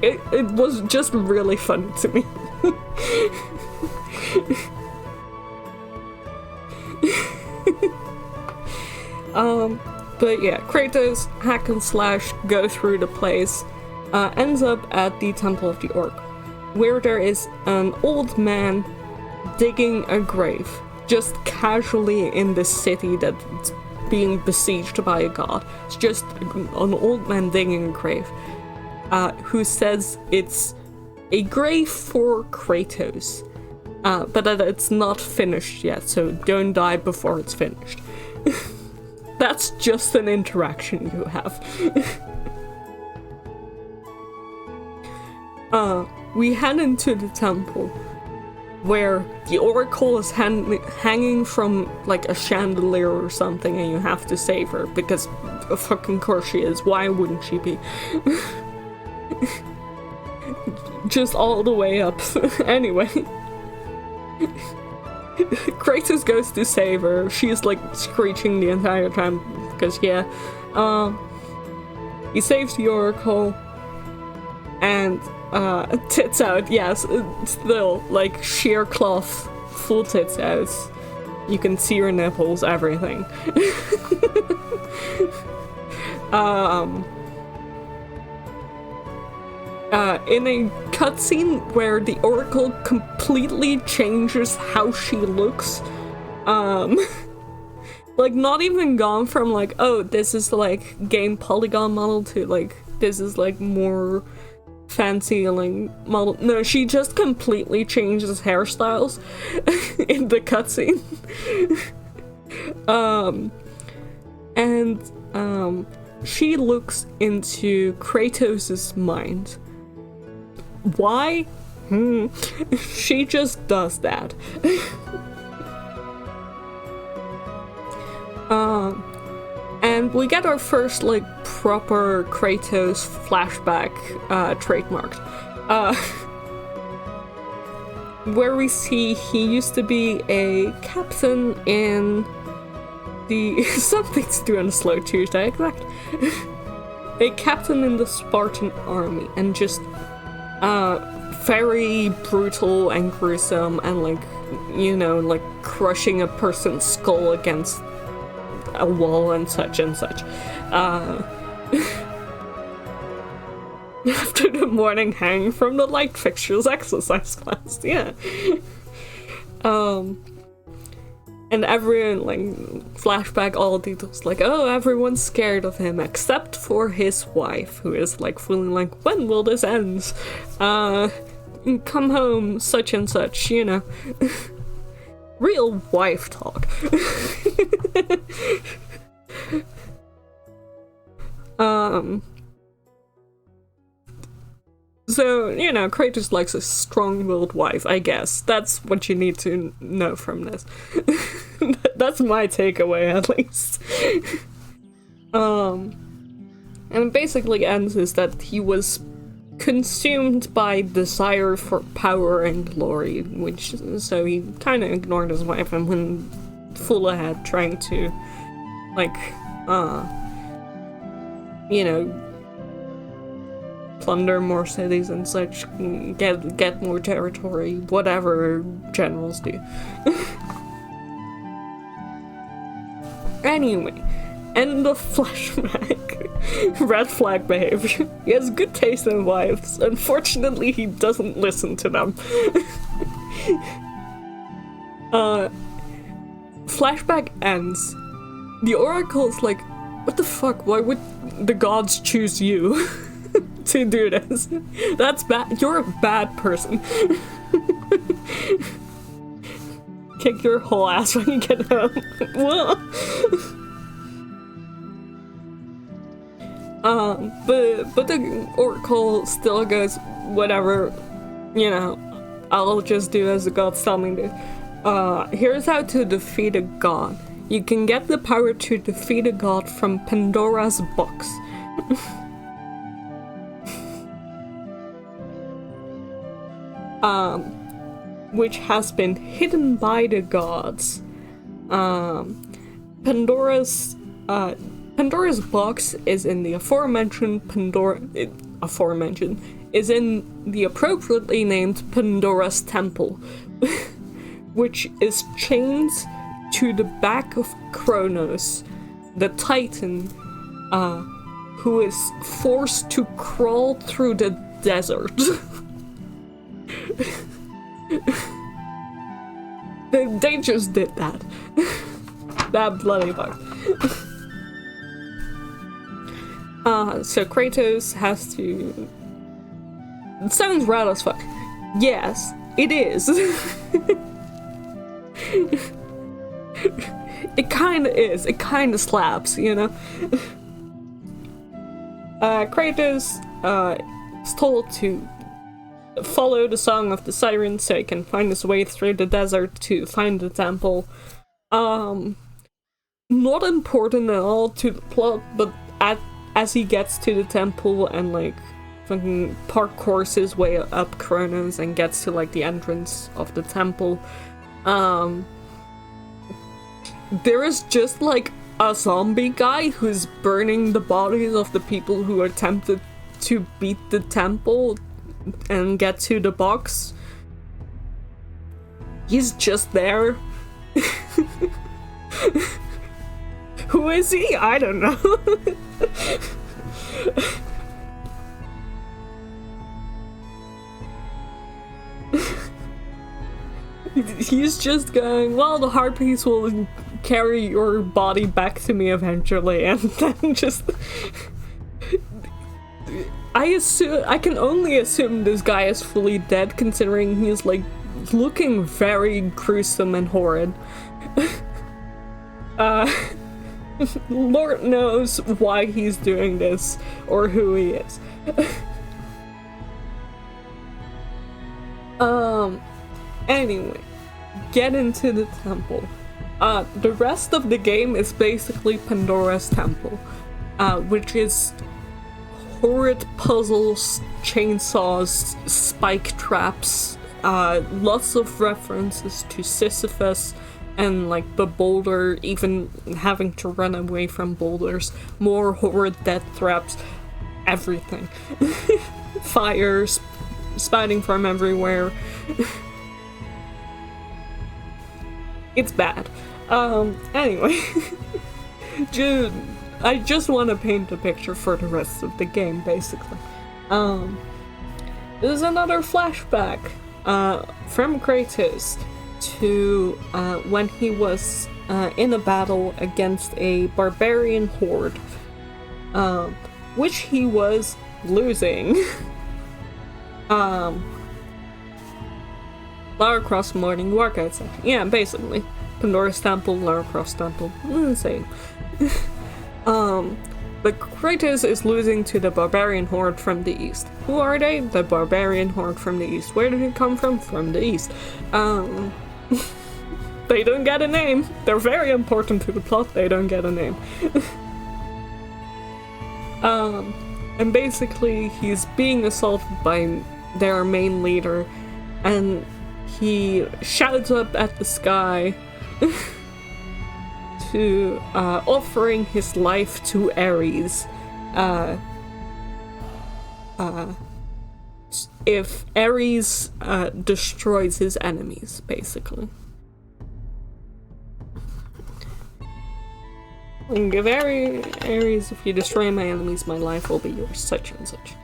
It was just really funny to me. But yeah, Kratos hack and slash go through the place, ends up at the Temple of the Orc, where there is an old man digging a grave, just casually in this city that's being besieged by a god. It's just an old man digging a grave, who says it's a grave for Kratos, but that it's not finished yet, so don't die before it's finished. That's just an interaction you have. We head into the temple, where the oracle is hanging from like a chandelier or something, and you have to save her, because of fucking course she is. Why wouldn't she be? Just all the way up. Anyway. Kratos goes to save her. She's like screeching the entire time, because yeah. He saves the oracle, and Tits out, yes, still, like, sheer cloth, full tits out. You can see your nipples, everything. In a cutscene where the Oracle completely changes how she looks, like, not even gone from, like, oh, this is, like, game polygon model to, like, this is, like, more fancy, like, model. No, she just completely changes hairstyles in the cutscene. She looks into Kratos' mind. Why? She just does that. And we get our first, like, proper Kratos flashback, trademarked. Where we see he used to be a captain in the... Something's doing a slow Tuesday, exactly. A captain in the Spartan army, and just, very brutal and gruesome, and, like, you know, like, crushing a person's skull against a wall and such and such. After the morning hang from the light fixtures exercise class, yeah. And everyone, like, flashback all details, like, oh, everyone's scared of him except for his wife, who is, like, feeling like, when will this end? Come home, such and such, you know. Real wife talk. So, you know, Kratos likes a strong-willed wife, I guess. That's what you need to know from this. That's my takeaway, at least. And it basically ends is that he was consumed by desire for power and glory, which, so he kind of ignored his wife and went full ahead trying to, like, you know, plunder more cities and such, get more territory, whatever generals do. Anyway, end of flashback. Red flag behavior. He has good taste in wives. Unfortunately, he doesn't listen to them. Flashback ends. The Oracle's like, what the fuck? Why would the gods choose you to do this? That's bad. You're a bad person. Kick your whole ass when you get home. But the Oracle still goes, whatever, you know, I'll just do as the gods tell me to. Here's how to defeat a god. You can get the power to defeat a god from Pandora's box. Which has been hidden by the gods. Pandora's box is in the is in the appropriately named Pandora's temple, which is chained to the back of Kronos, the Titan, who is forced to crawl through the desert. They just did that. That bloody bug. So Kratos has to... It sounds rad as fuck. Yes, it is. It kinda is. It kinda slaps, you know? Kratos is told to follow the Song of the Sirens so he can find his way through the desert to find the temple. Not important at all to the plot, but as he gets to the temple and, like, fucking parkours his way up Kronos and gets to, like, the entrance of the temple, there is just, like, a zombie guy who's burning the bodies of the people who attempted to beat the temple and get to the box, he's just there. Who is he? I don't know. He's just going, well, the heart piece will carry your body back to me eventually, and then just... I can only assume this guy is fully dead, considering he's, like, looking very gruesome and horrid. Lord knows why he's doing this, or who he is. Anyway, get into the temple. The rest of the game is basically Pandora's Temple, which is horrid puzzles, chainsaws, spike traps, lots of references to Sisyphus and like the boulder, even having to run away from boulders, more horrid death traps, everything. Fires spouting from everywhere. It's bad. Anyway. I just want to paint a picture for the rest of the game, basically. There's another flashback from Kratos to when he was in a battle against a barbarian horde, which he was losing. Lara Croft Morning Workout Session. Yeah, basically. Pandora's Temple, Lara Croft's Temple. Same. But Kratos is losing to the barbarian horde from the east. Who are they? The barbarian horde from the east. Where did it come from? From the east. They don't get a name. They're very important to the plot. They don't get a name. And basically he's being assaulted by their main leader, and he shouts up at the sky to offering his life to Ares if Ares destroys his enemies, basically. And give Ares, if you destroy my enemies, my life will be yours, such and such.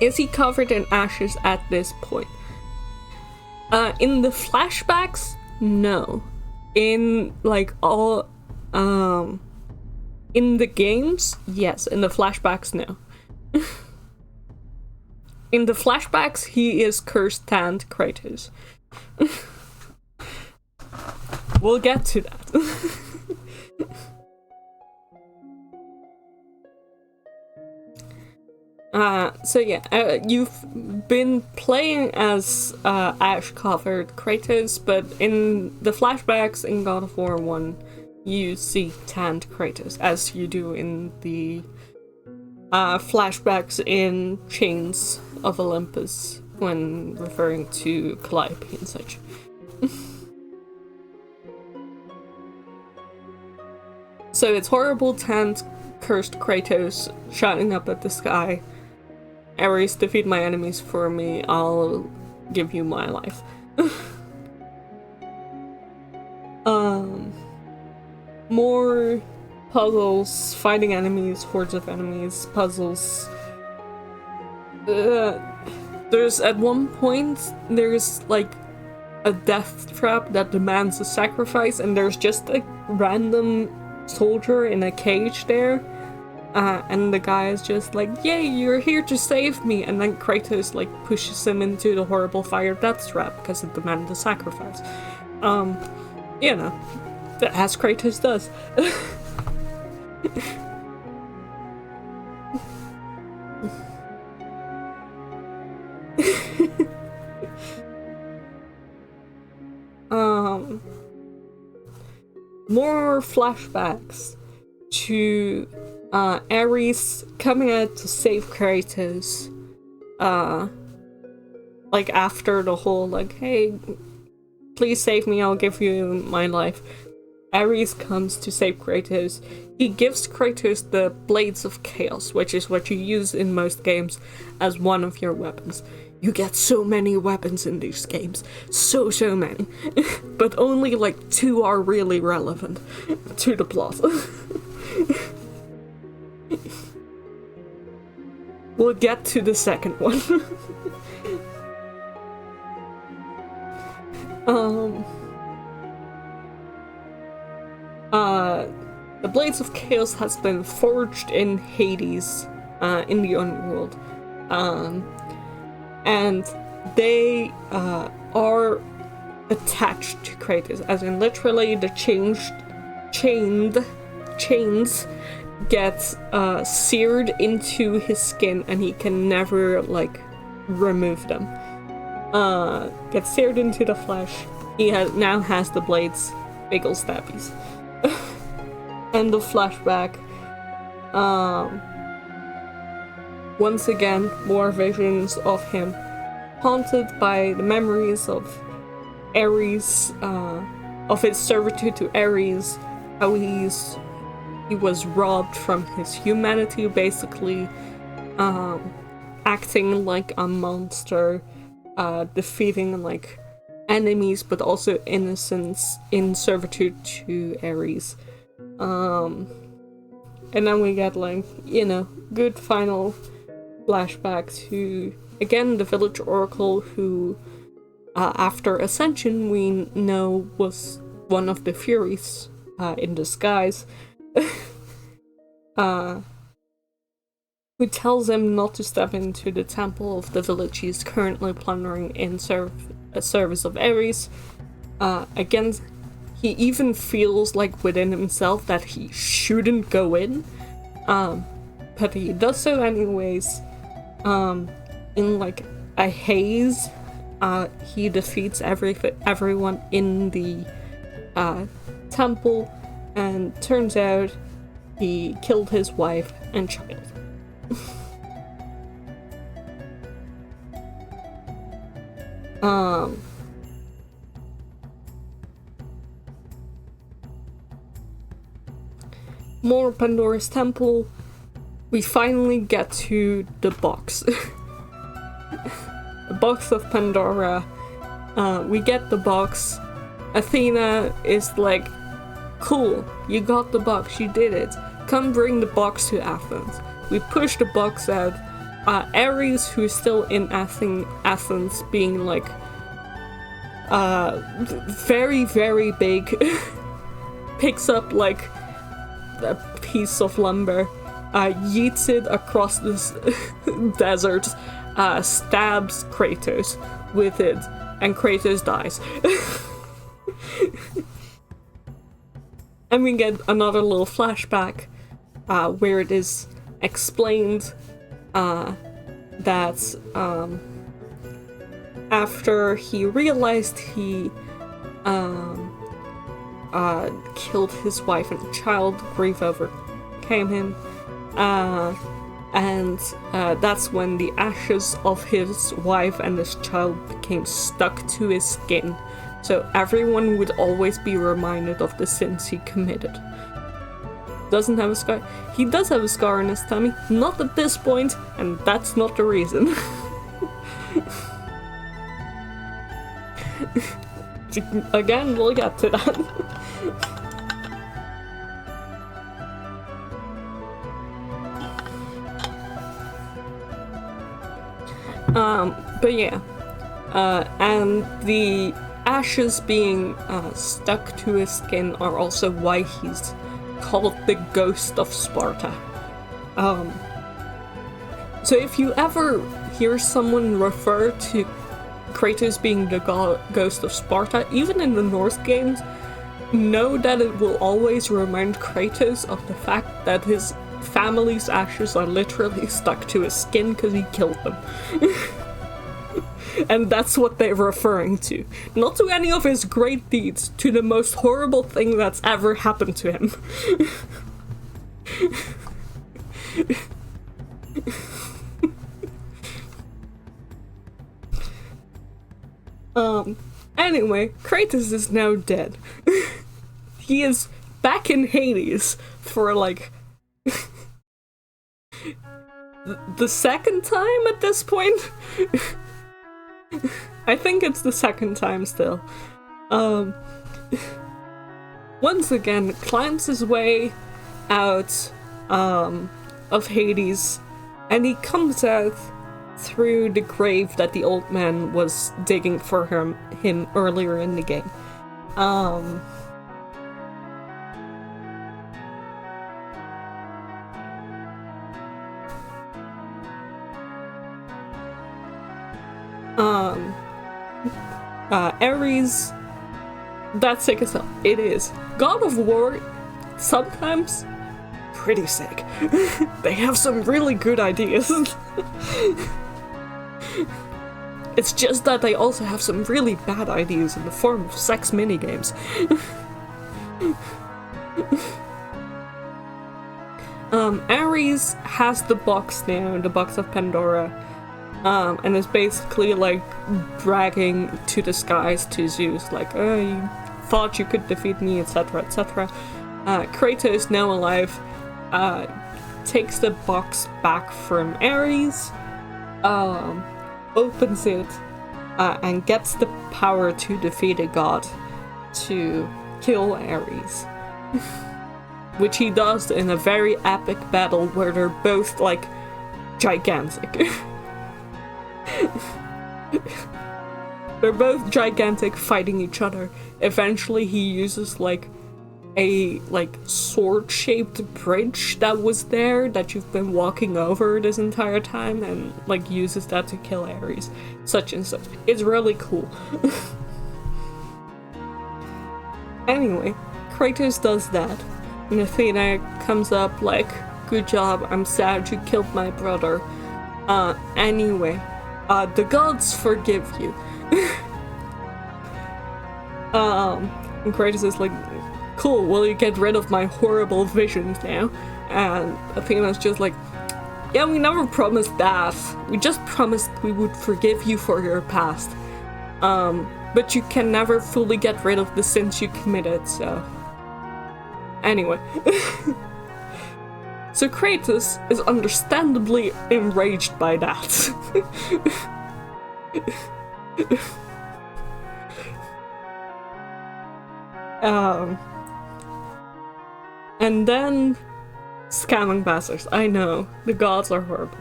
Is he covered in ashes at this point? In the flashbacks, no. In like all in the games, yes. In the flashbacks, no. In the flashbacks, he is cursed tanned Kratos. We'll get to that. So yeah, you've been playing as ash-covered Kratos, but in the flashbacks in God of War 1, you see tanned Kratos, as you do in the flashbacks in Chains of Olympus, when referring to Calliope and such. So it's horrible, tanned, cursed Kratos shouting up at the sky, Ares, defeat my enemies for me, I'll give you my life. More puzzles, fighting enemies, hordes of enemies, puzzles. There's at one point, there's like a death trap that demands a sacrifice, and there's just a random soldier in a cage there. And the guy is just like, yay, you're here to save me, and then Kratos like pushes him into the horrible fire death trap because it demanded a sacrifice. You know, as Kratos does. More flashbacks to Ares coming out to save Kratos, like after the whole like, hey, please save me, I'll give you my life. Ares comes to save Kratos. He gives Kratos the Blades of Chaos, which is what you use in most games as one of your weapons. You get so many weapons in these games. So many. But only like 2 are really relevant to the plot. We'll get to the second one. The Blades of Chaos has been forged in Hades, in the underworld. And they are attached to Kratos, as in literally the chains get seared into his skin, and he can never like remove them. Get seared into the flesh. He now has the blades, big ol' stabbies. And the flashback. Once again, more visions of him, haunted by the memories of Ares, of his servitude to Ares, how he was robbed from his humanity, basically, acting like a monster, defeating like enemies, but also innocents in servitude to Ares. And then we get like, good final flashback to, again, the village oracle who, after Ascension, we know was one of the Furies in disguise, who tells him not to step into the temple of the village he's currently plundering in service of Ares. Again, he even feels like within himself that he shouldn't go in, but he does so anyways. In like a haze, he defeats everyone in the temple, and turns out he killed his wife and child. More Pandora's Temple. We finally get to the box. The box of Pandora. We get the box. Athena is like, cool, you got the box, you did it. Come bring the box to Athens. We push the box out. Ares, who's still in Athens, being like very, very big, picks up like a piece of lumber, yeets it across this desert, stabs Kratos with it, and Kratos dies. And we get another little flashback where it is explained that after he realized he killed his wife and child, grief overcame him, and that's when the ashes of his wife and his child became stuck to his skin, so everyone would always be reminded of the sins he committed. Doesn't have a scar. He does have a scar on his tummy, not at this point, and that's not the reason. Again, we'll get to that. But yeah, and the ashes being stuck to his skin are also why he's called the Ghost of Sparta. So if you ever hear someone refer to Kratos being the Ghost of Sparta, even in the Norse games, know that it will always remind Kratos of the fact that his family's ashes are literally stuck to his skin because he killed them. And that's what they're referring to. Not to any of his great deeds, to the most horrible thing that's ever happened to him. Anyway, Kratos is now dead. he is back in Hades for like the second time at this point. I think it's the second time still. Once again, climbs his way out of Hades, and he comes out through the grave that the old man was digging for him earlier in the game. Ares, that's sick as hell. It is. God of War, sometimes pretty sick. They have some really good ideas. It's just that they also have some really bad ideas in the form of sex minigames. Ares has the box now, the box of Pandora, and is basically like bragging to the skies to Zeus, like, oh, you thought you could defeat me, etc., etc. Kratos, now alive, takes the box back from Ares, opens it, and gets the power to defeat a god, to kill Ares. Which he does in a very epic battle where they're both, like, gigantic. They're both gigantic, fighting each other. Eventually he uses, like, a, like, sword-shaped bridge that was there that you've been walking over this entire time, and, like, uses that to kill Ares. Such and such. It's really cool. Anyway, Kratos does that. And Athena comes up like, good job, I'm sad you killed my brother. Anyway, the gods forgive you. And Kratos is like, cool, will you get rid of my horrible visions now? And Athena's just like, yeah, we never promised that. We just promised we would forgive you for your past. But you can never fully get rid of the sins you committed, so... Anyway. So Kratos is understandably enraged by that. And then... Scamming bastards. I know. The gods are horrible.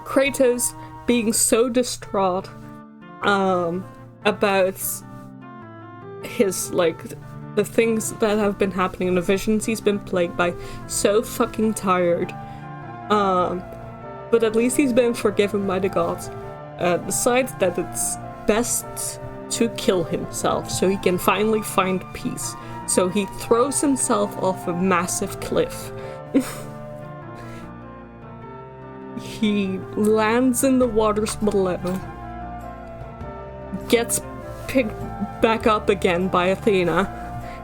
Kratos being so distraught about his, like, the things that have been happening in the visions he's been plagued by, so fucking tired. But at least he's been forgiven by the gods. Decides that it's best to kill himself so he can finally find peace. So he throws himself off a massive cliff. He lands in the waters below, gets picked back up again by Athena,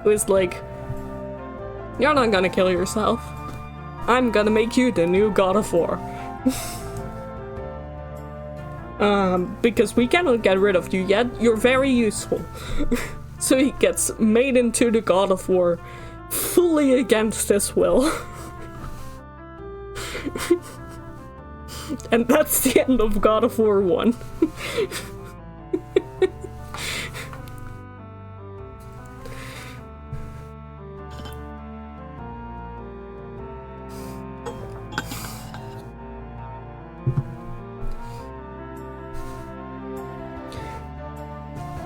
who is like, you're not gonna kill yourself. I'm gonna make you the new God of War. Because we cannot get rid of you yet, you're very useful. So he gets made into the God of War, fully against his will. And that's the end of God of War 1.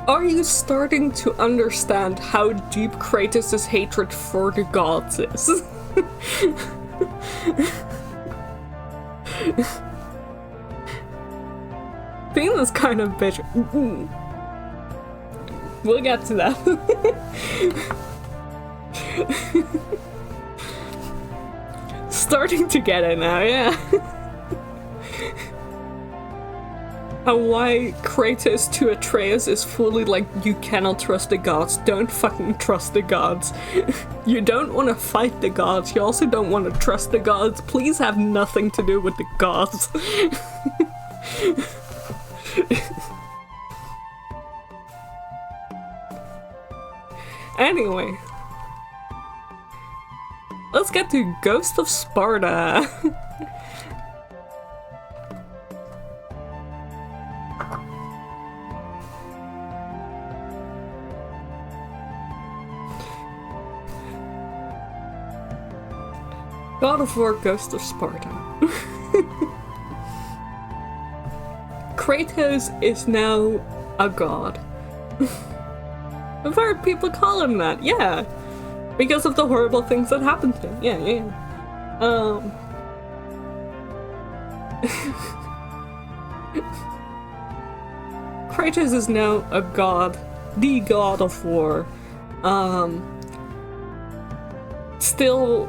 Are you starting to understand how deep Kratos' hatred for the gods is? Athena's kind of bitter. We'll get to that. Starting to get it now, yeah. And why Kratos to Atreus is fully like, you cannot trust the gods, don't fucking trust the gods. You don't want to fight the gods, you also don't want to trust the gods, please have nothing to do with the gods. Anyway. Let's get to Ghost of Sparta. God of War Ghost of Sparta. Kratos is now a god. I've heard people call him that, yeah. Because of the horrible things that happened to him. Yeah. Kratos is now a god. The god of war. Still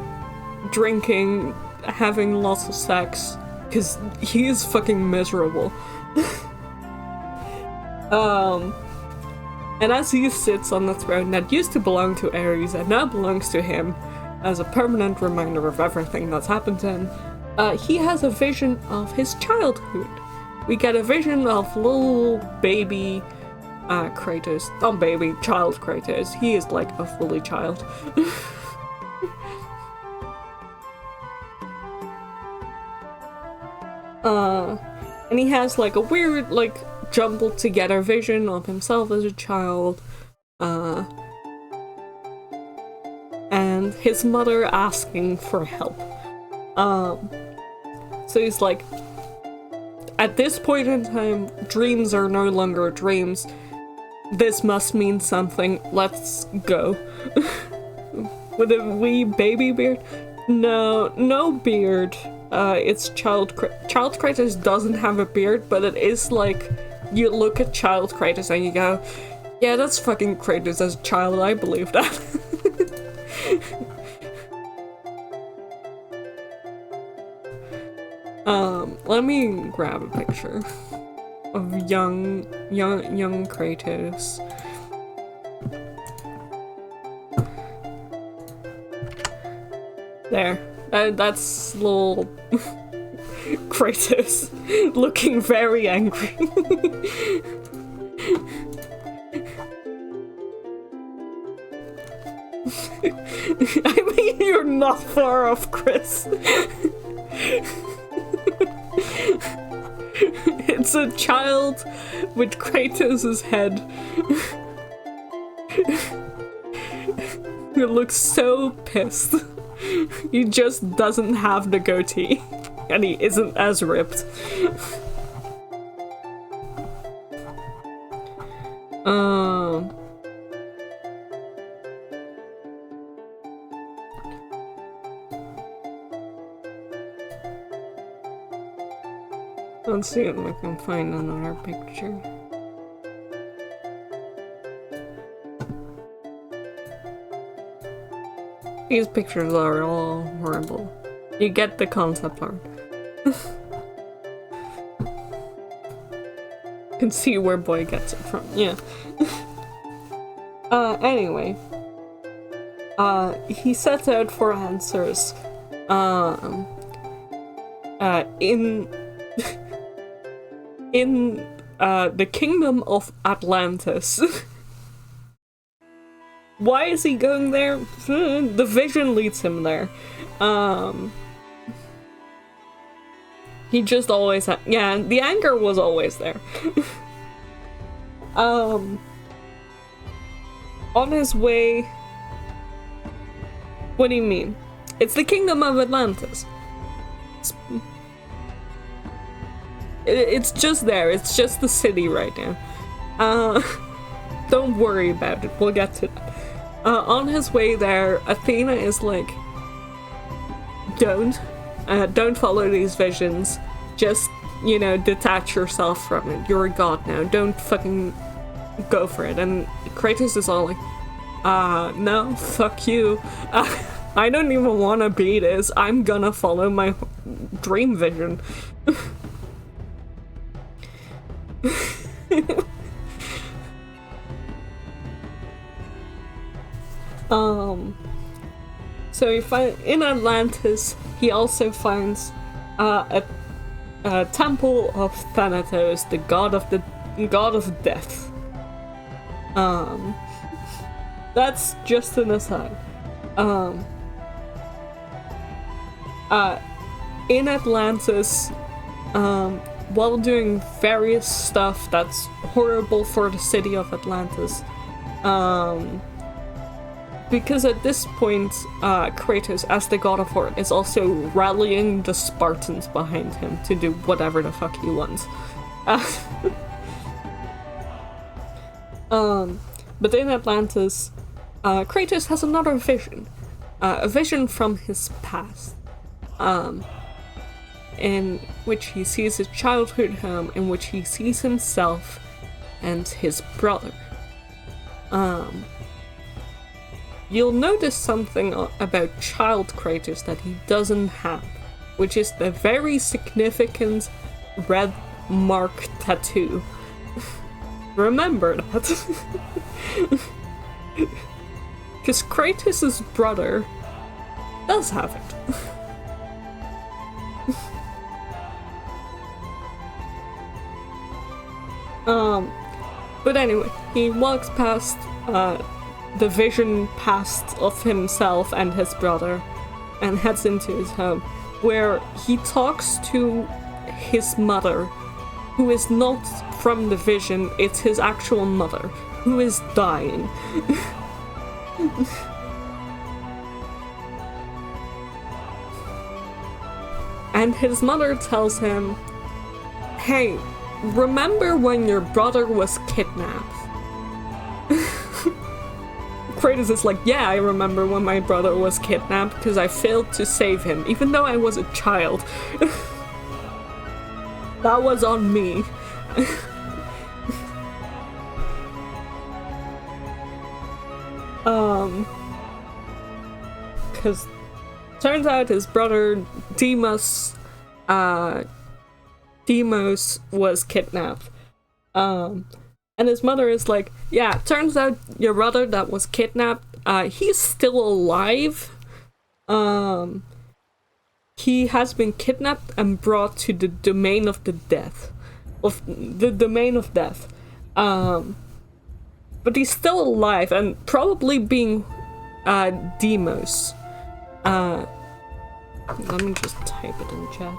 drinking, having lots of sex, because he is fucking miserable. And as he sits on the throne that used to belong to Ares and now belongs to him, as a permanent reminder of everything that's happened to him, he has a vision of his childhood. We get a vision of little baby Kratos. Not baby, child Kratos. He is like a fully child. And he has like a weird, like, jumbled together vision of himself as a child, and his mother asking for help. So he's like, at this point in time, dreams are no longer dreams. This must mean something. Let's go. With a wee baby beard? No beard. It's Child Kratos doesn't have a beard, but it is like, you look at Child Kratos and you go, yeah, that's fucking Kratos as a child, I believe that. Let me grab a picture of young Kratos. There. That's little Kratos looking very angry. I mean, you're not far off, Chris. It's a child with Kratos' head. Who looks so pissed. He just doesn't have the goatee, and he isn't as ripped. Let's see if we can find another picture. These pictures are all horrible. You get the concept art. You can see where boy gets it from, yeah. Anyway. He sets out for answers. In the kingdom of Atlantis. Why is he going there? The vision leads him there. He just always had, yeah, the anger was always there. On his way. What do you mean? It's the kingdom of Atlantis. It's just there. It's just the city right now. Don't worry about it. We'll get to that. On his way there, Athena is like, don't follow these visions. Just, you know, detach yourself from it. You're a god now. Don't fucking go for it. And Kratos is all like, no, fuck you. I don't even want to be this. I'm gonna follow my dream vision. So in Atlantis, he also finds a temple of Thanatos, the god of death. That's just an aside. In Atlantis, while doing various stuff that's horrible for the city of Atlantis, because at this point, Kratos, as the god of war, is also rallying the Spartans behind him to do whatever the fuck he wants. But in Atlantis, Kratos has another vision. A vision from his past. In which he sees his childhood home, in which he sees himself and his brother. You'll notice something about child Kratos that he doesn't have, which is the very significant red mark tattoo. Remember that. Because Kratos' brother does have it. But anyway, he walks past the vision past of himself and his brother and heads into his home, where he talks to his mother, who is not from the vision, it's his actual mother, who is dying. And his mother tells him, hey, remember when your brother was kidnapped? Kratos is like, yeah, I remember when my brother was kidnapped because I failed to save him, even though I was a child. That was on me. Because turns out his brother Deimos was kidnapped. And his mother is like, yeah, turns out your brother that was kidnapped, he's still alive. He has been kidnapped and brought to the domain of the death. But he's still alive and probably being Deimos. Let me just type it in chat.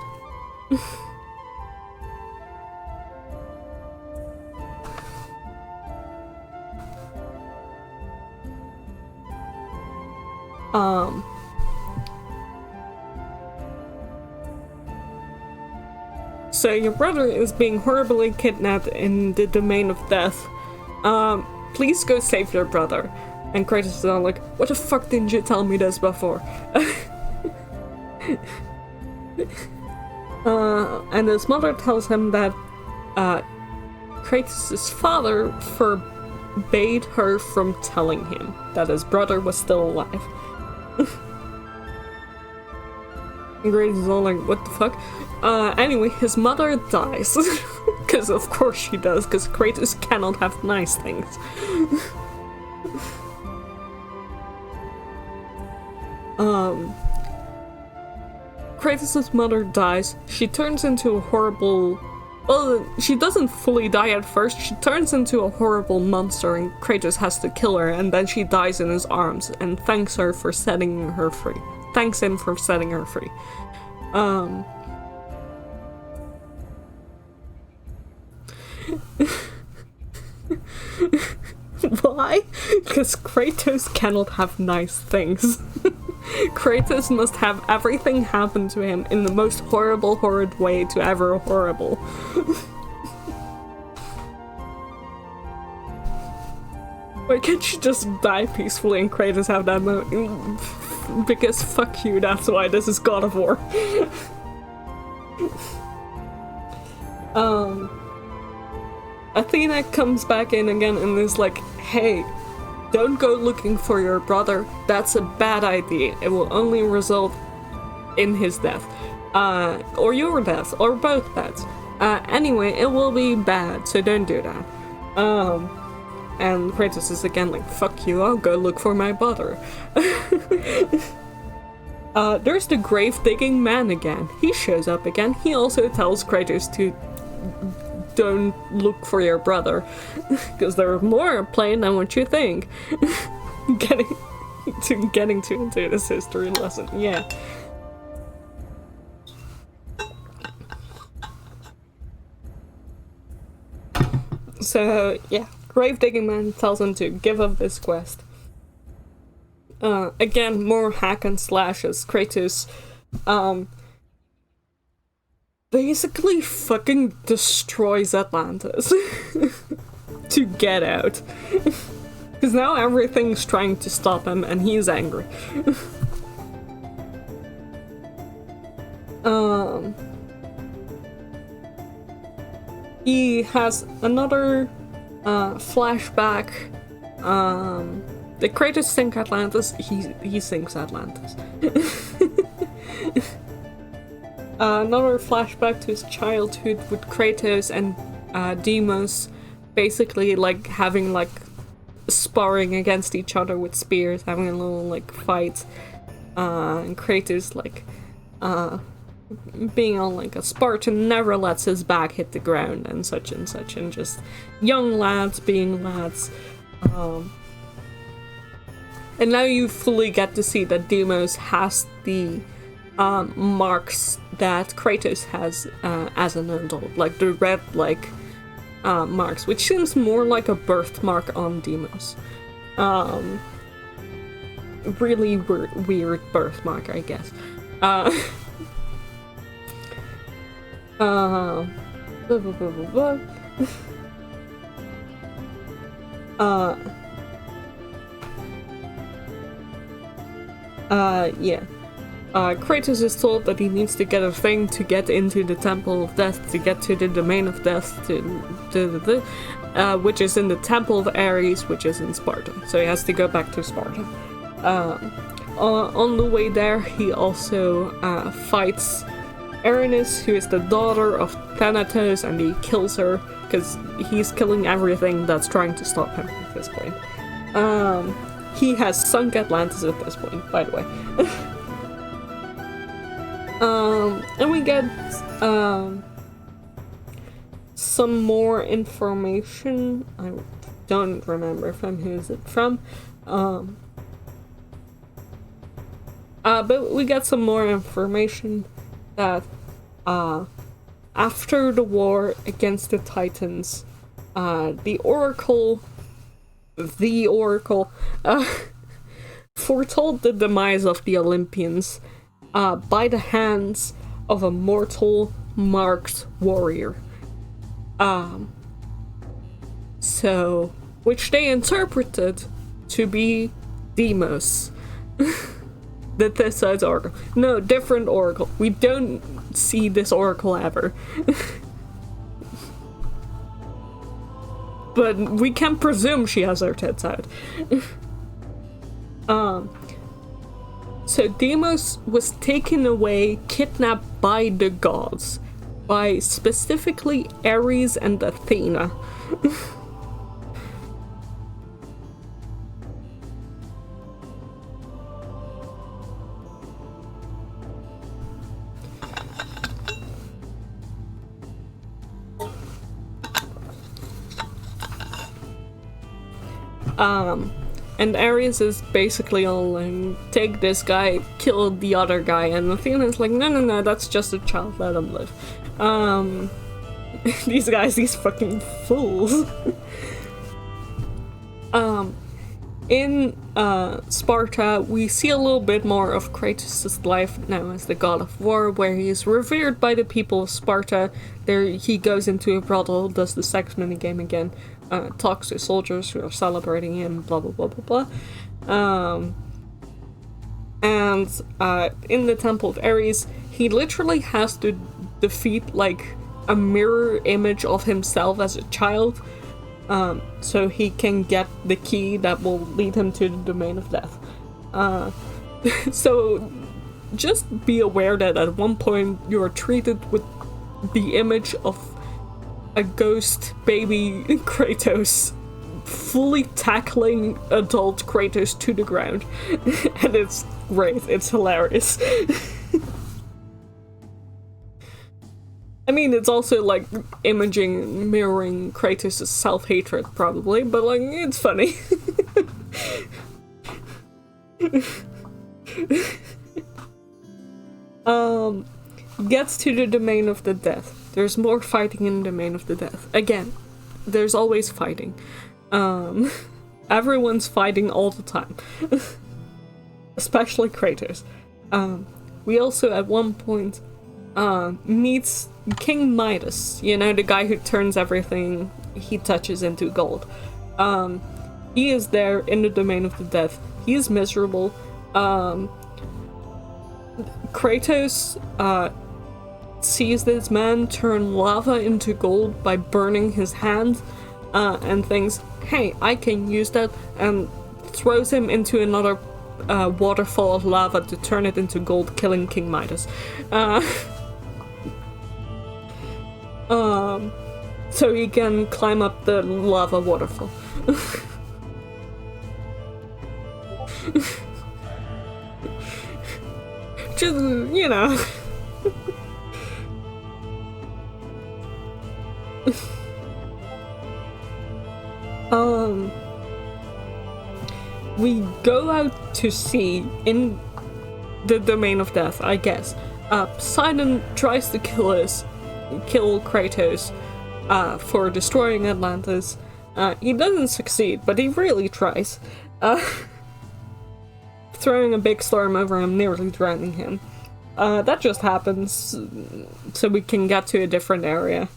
So your brother is being horribly kidnapped in the domain of death. Please go save your brother. And Kratos is all like, what the fuck didn't you tell me this before? And his mother tells him that Kratos' father forbade her from telling him that his brother was still alive. And Kratos is all like, what the fuck? Anyway, his mother dies. Because of course she does, because Kratos cannot have nice things. Kratos' mother dies. She turns into a horrible... Well, she doesn't fully die at first. She turns into a horrible monster and Kratos has to kill her, and then she dies in his arms and thanks her for setting her free. Thanks him for setting her free. Why? Because Kratos cannot have nice things. Kratos must have everything happen to him in the most horrible, horrid way to ever horrible. Why can't you just die peacefully and Kratos have that moment? Because fuck you, that's why this is God of War. Athena comes back in again and is like, hey, don't go looking for your brother. That's a bad idea. It will only result in his death. Or your death, or both deaths. Anyway, it will be bad, so don't do that. And Kratos is again like, fuck you, I'll go look for my brother. There's the grave-digging man again. He shows up again. He also tells Kratos to don't look for your brother, because there are more at play than what you think. getting to into this history lesson. Yeah. So yeah, Gravedigging Man tells him to give up this quest. Again, more hack and slashes. Kratos, basically fucking destroys Atlantis to get out. Because now everything's trying to stop him and he's angry. He has another flashback. The Kratos sink Atlantis, he sinks Atlantis. Another flashback to his childhood with Kratos and Deimos basically like having like sparring against each other with spears, having a little like fight, and Kratos like being on like a Spartan, never lets his back hit the ground and such, and just young lads being lads. And now you fully get to see that Deimos has the marks that Kratos has as an adult, like the red like marks, which seems more like a birthmark on Deimos. Really weird birthmark, I guess. Blah, blah, blah, blah, blah. Yeah. Kratos is told that he needs to get a thing to get into the Temple of Death, to get to the Domain of Death, which is in the Temple of Ares, which is in Sparta. So he has to go back to Sparta. On the way there, he also fights Erinis, who is the daughter of Thanatos, and he kills her, because he's killing everything that's trying to stop him at this point. He has sunk Atlantis at this point, by the way. And we get some more information. I don't remember from who's it from. But we get some more information that after the war against the Titans, the Oracle foretold the demise of the Olympians by the hands of a mortal marked warrior. So, which they interpreted to be Deimos. The Theseus Oracle. No, different Oracle. We don't see this Oracle ever. But we can presume she has her tits out. So Deimos was taken away, kidnapped by the gods. By specifically Ares and Athena. And Ares is basically all like, take this guy, kill the other guy, and Athena's like, no, that's just a child, let him live. These guys, these fucking fools. In Sparta, we see a little bit more of Kratos' life now as the god of war, where he's revered by the people of Sparta. There he goes into a brothel, does the sex minigame again, talks to soldiers who are celebrating him, blah blah blah blah blah. And in the Temple of Ares, he literally has to defeat like a mirror image of himself as a child, so he can get the key that will lead him to the Domain of Death. So just be aware that at one point you are treated with the image of a ghost baby Kratos fully tackling adult Kratos to the ground. And it's great, it's hilarious. I mean, it's also like mirroring Kratos' self-hatred probably, but like, it's funny. Gets to the domain of the death. There's more fighting in the domain of the death. Again, there's always fighting. Everyone's fighting all the time. Especially Kratos. We also at one point meets King Midas, you know, the guy who turns everything he touches into gold. He is there in the domain of the death. He is miserable. Kratos sees this man turn lava into gold by burning his hand, and thinks, hey, I can use that, and throws him into another waterfall of lava to turn it into gold, killing King Midas. So he can climb up the lava waterfall. Just, you know. We go out to sea in the domain of death, I guess. Poseidon tries to kill Kratos for destroying Atlantis. He doesn't succeed, but he really tries. Throwing a big storm over him, nearly drowning him. That just happens so we can get to a different area.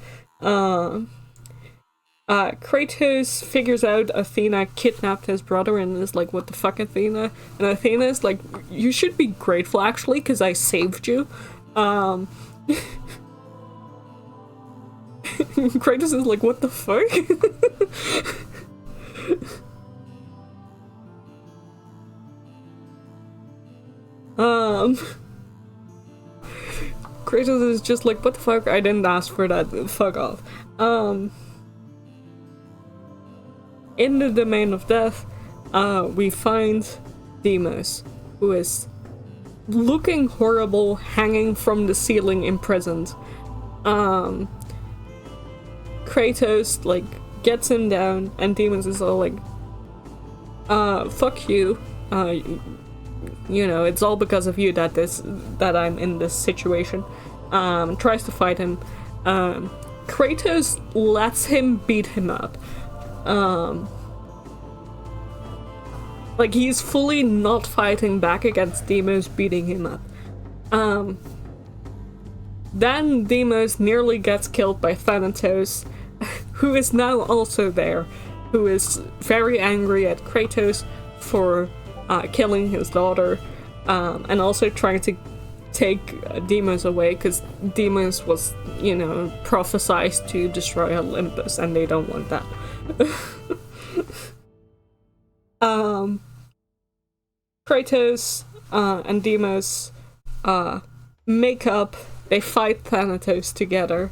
Kratos figures out Athena kidnapped his brother and is like, what the fuck, Athena? And Athena is like, you should be grateful actually, because I saved you. Kratos is like, what the fuck? Kratos is just like, what the fuck? I didn't ask for that. Fuck off. In the domain of death, we find Deimos, who is looking horrible, hanging from the ceiling, imprisoned. Kratos, like, gets him down, and Deimos is all like, fuck you. You know, it's all because of you that I'm in this situation. Tries to fight him. Kratos lets him beat him up. Like, he's fully not fighting back against Deimos beating him up. Then Deimos nearly gets killed by Thanatos, who is now also there, who is very angry at Kratos for killing his daughter, and also trying to take Deimos away, because Deimos was, you know, prophesied to destroy Olympus, and they don't want that. Kratos and Deimos make up, they fight Thanatos together.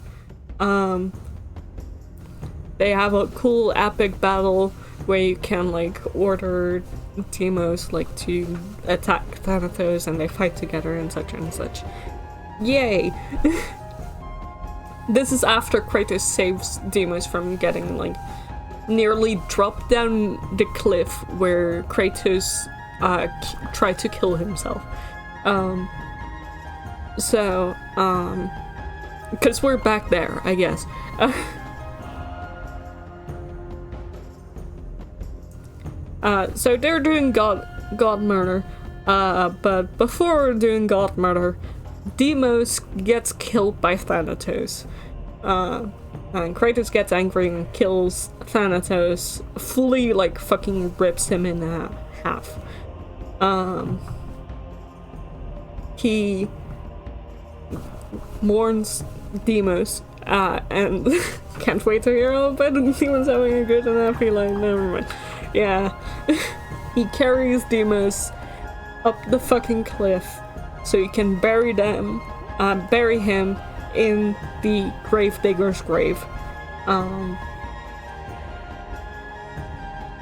They have a cool epic battle where you can, like, order Deimos, like, to attack Thanatos, and they fight together and such and such. Yay! This is after Kratos saves Deimos from getting, like, nearly dropped down the cliff where Kratos tried to kill himself. Because we're back there, I guess. So they're doing god murder, but before doing god murder, Deimos gets killed by Thanatos. And Kratos gets angry and kills Thanatos, fully, like, fucking rips him in half. He mourns Deimos, and can't wait to hear all about it. Deimos having a good and happy life, never mind. Yeah. He carries Deimos up the fucking cliff so he can bury him in the gravedigger's grave.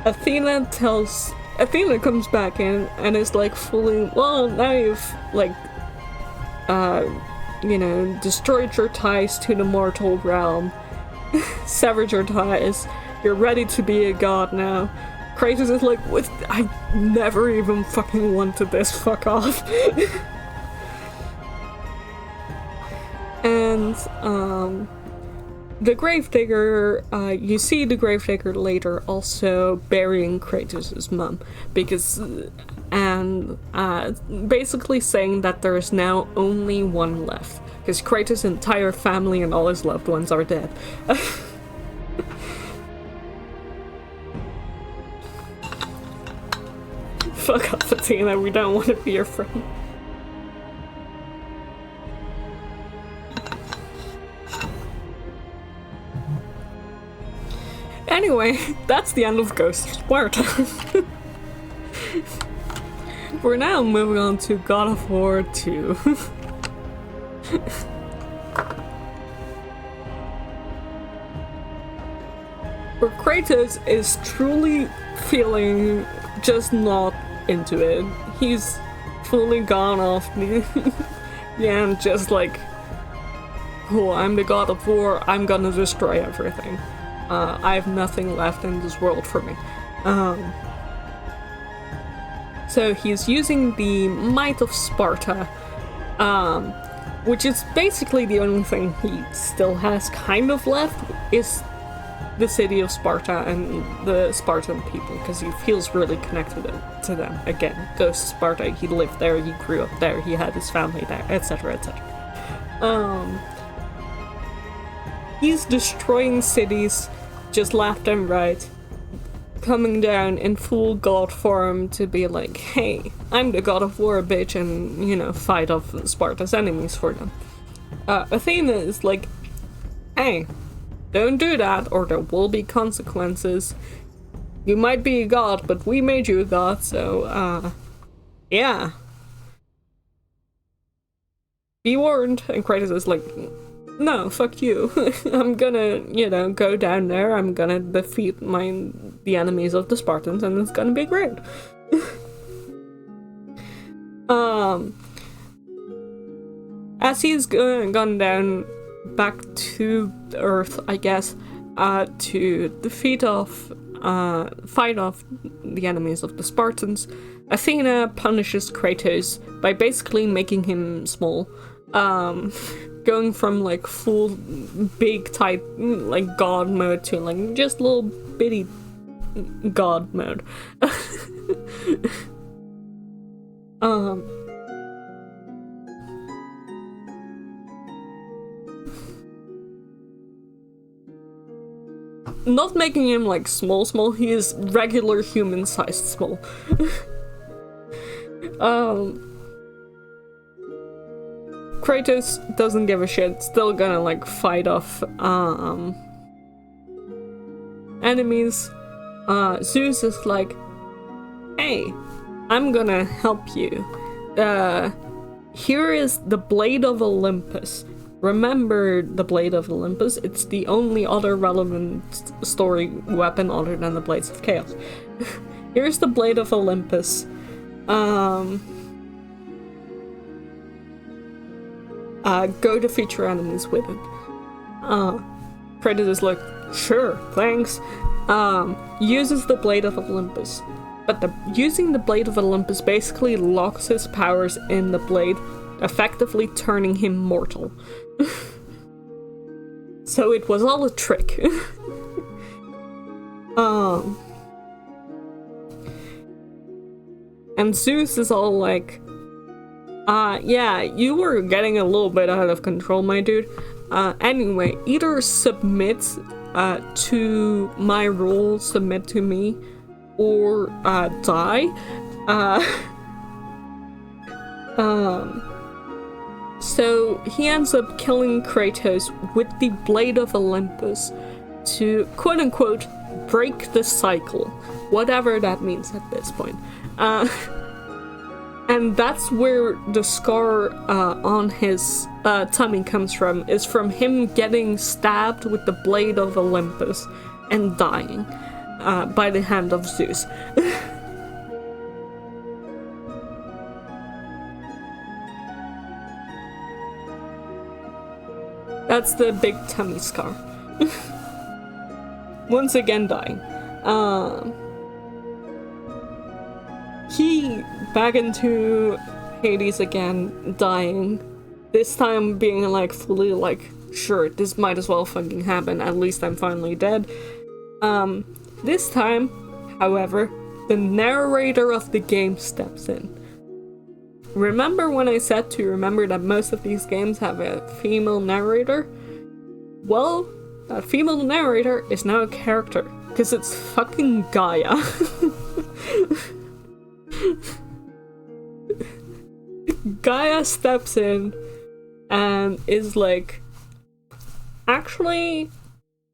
Athena comes back in and is like fully, well, now you've, like, you know, destroyed your ties to the mortal realm, severed your ties, you're ready to be a god now. Kratos is like, what? I never even fucking wanted this, fuck off. And, the Gravedigger, you see the Gravedigger later also burying Kratos' mum, because, and basically saying that there is now only one left, because Kratos' entire family and all his loved ones are dead. Fuck off, Athena, we don't want to be your friend. Anyway, that's the end of Ghost of Sparta. We're now moving on to God of War 2. Where Kratos is truly feeling just not into it. He's fully gone off yeah, and just like, oh, I'm the God of War, I'm gonna destroy everything. I have nothing left in this world for me. So he's using the Might of Sparta, which is basically the only thing he still has kind of left, is the city of Sparta and the Spartan people, because he feels really connected to them. Again, goes to Sparta, he lived there, he grew up there, he had his family there, etc, etc. He's destroying cities just left and right, coming down in full god form to be like, hey, I'm the God of War, bitch, and, you know, fight off Sparta's enemies for them. Athena is like, hey, don't do that, or there will be consequences. You might be a god, but we made you a god, so, yeah. Be warned. And Kratos is like, no, fuck you. I'm gonna, you know, go down there, I'm gonna defeat the enemies of the Spartans, and it's gonna be great. As he's gone down back to Earth, I guess, to defeat off, fight off the enemies of the Spartans, Athena punishes Kratos by basically making him small. Going from like full big type like god mode to like just little bitty god mode. Not making him like small, he is regular human sized small. Kratos doesn't give a shit, still gonna like fight off enemies. Zeus is like, hey, I'm gonna help you. Here is the Blade of Olympus. Remember the Blade of Olympus? It's the only other relevant story weapon other than the Blades of Chaos. Here's the Blade of Olympus. Go defeat your enemies with it. Kratos is like, sure, thanks. Uses the Blade of Olympus. But using the Blade of Olympus basically locks his powers in the blade, effectively turning him mortal. So it was all a trick. And Zeus is all like, yeah, you were getting a little bit out of control, my dude. Anyway, either submit to my rule, submit to me, or die. So he ends up killing Kratos with the Blade of Olympus to, quote-unquote, break the cycle. Whatever that means at this point. And that's where the scar on his tummy comes from, is from him getting stabbed with the Blade of Olympus and dying by the hand of Zeus. That's the big tummy scar. Once again dying. he back into Hades again, dying. This time being like fully like, sure, this might as well fucking happen, at least I'm finally dead. This time, however, the narrator of the game steps in. Remember when I said to remember that most of these games have a female narrator? Well, that female narrator is now a character, because it's fucking Gaia. Gaia steps in and is like, actually,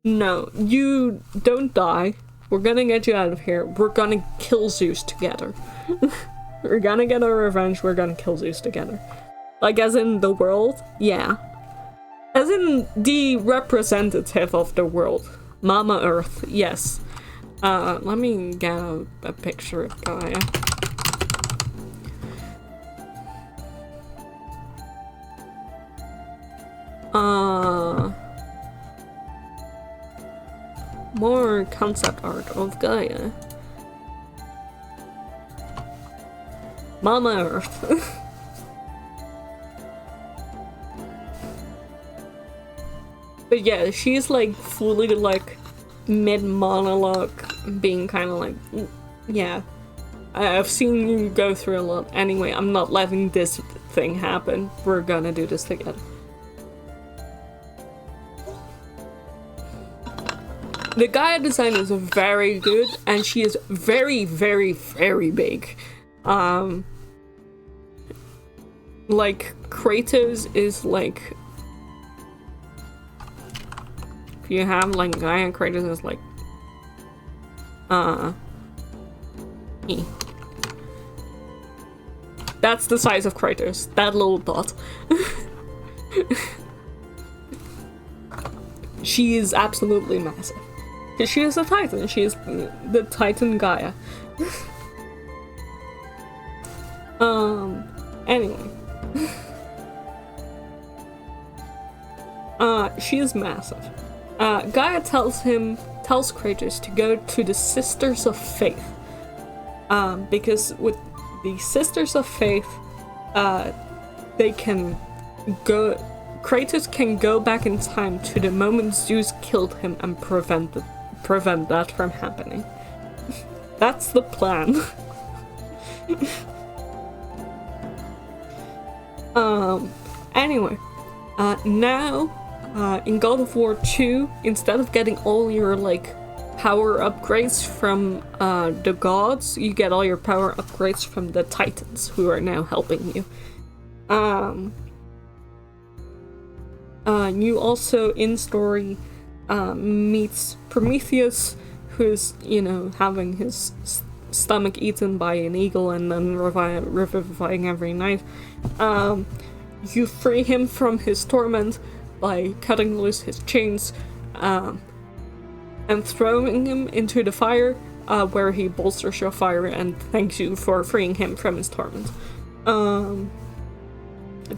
no, you don't die. We're gonna get you out of here. We're gonna kill Zeus together. We're gonna get our revenge. We're gonna kill Zeus together. Like, as in the world? Yeah. As in the representative of the world. Mama Earth, yes. Let me get a picture of Gaia. More concept art of Gaia. Mama Earth. But yeah, she's like fully like mid-monologue, being kind of like, yeah, I've seen you go through a lot. Anyway, I'm not letting this thing happen. We're gonna do this together. The Gaia design is very good, and she is very, very, very big. Like, Kratos is like, if you have like Gaia, Kratos is like, that's the size of Kratos, that little dot. She is absolutely massive. Because she is a Titan. She is the Titan Gaia. Anyway. She is massive. Gaia tells Kratos to go to the Sisters of Faith. Because with the Sisters of Faith, they can go... Kratos can go back in time to the moment Zeus killed him and prevent that from happening. That's the plan. Anyway, now, in God of War 2, instead of getting all your, like, power upgrades from, the gods, you get all your power upgrades from the Titans, who are now helping you. You also, in story, meets Prometheus, who's, you know, having his stomach eaten by an eagle and then reviving every night. You free him from his torment by cutting loose his chains, and throwing him into the fire, where he bolsters your fire and thanks you for freeing him from his torment. I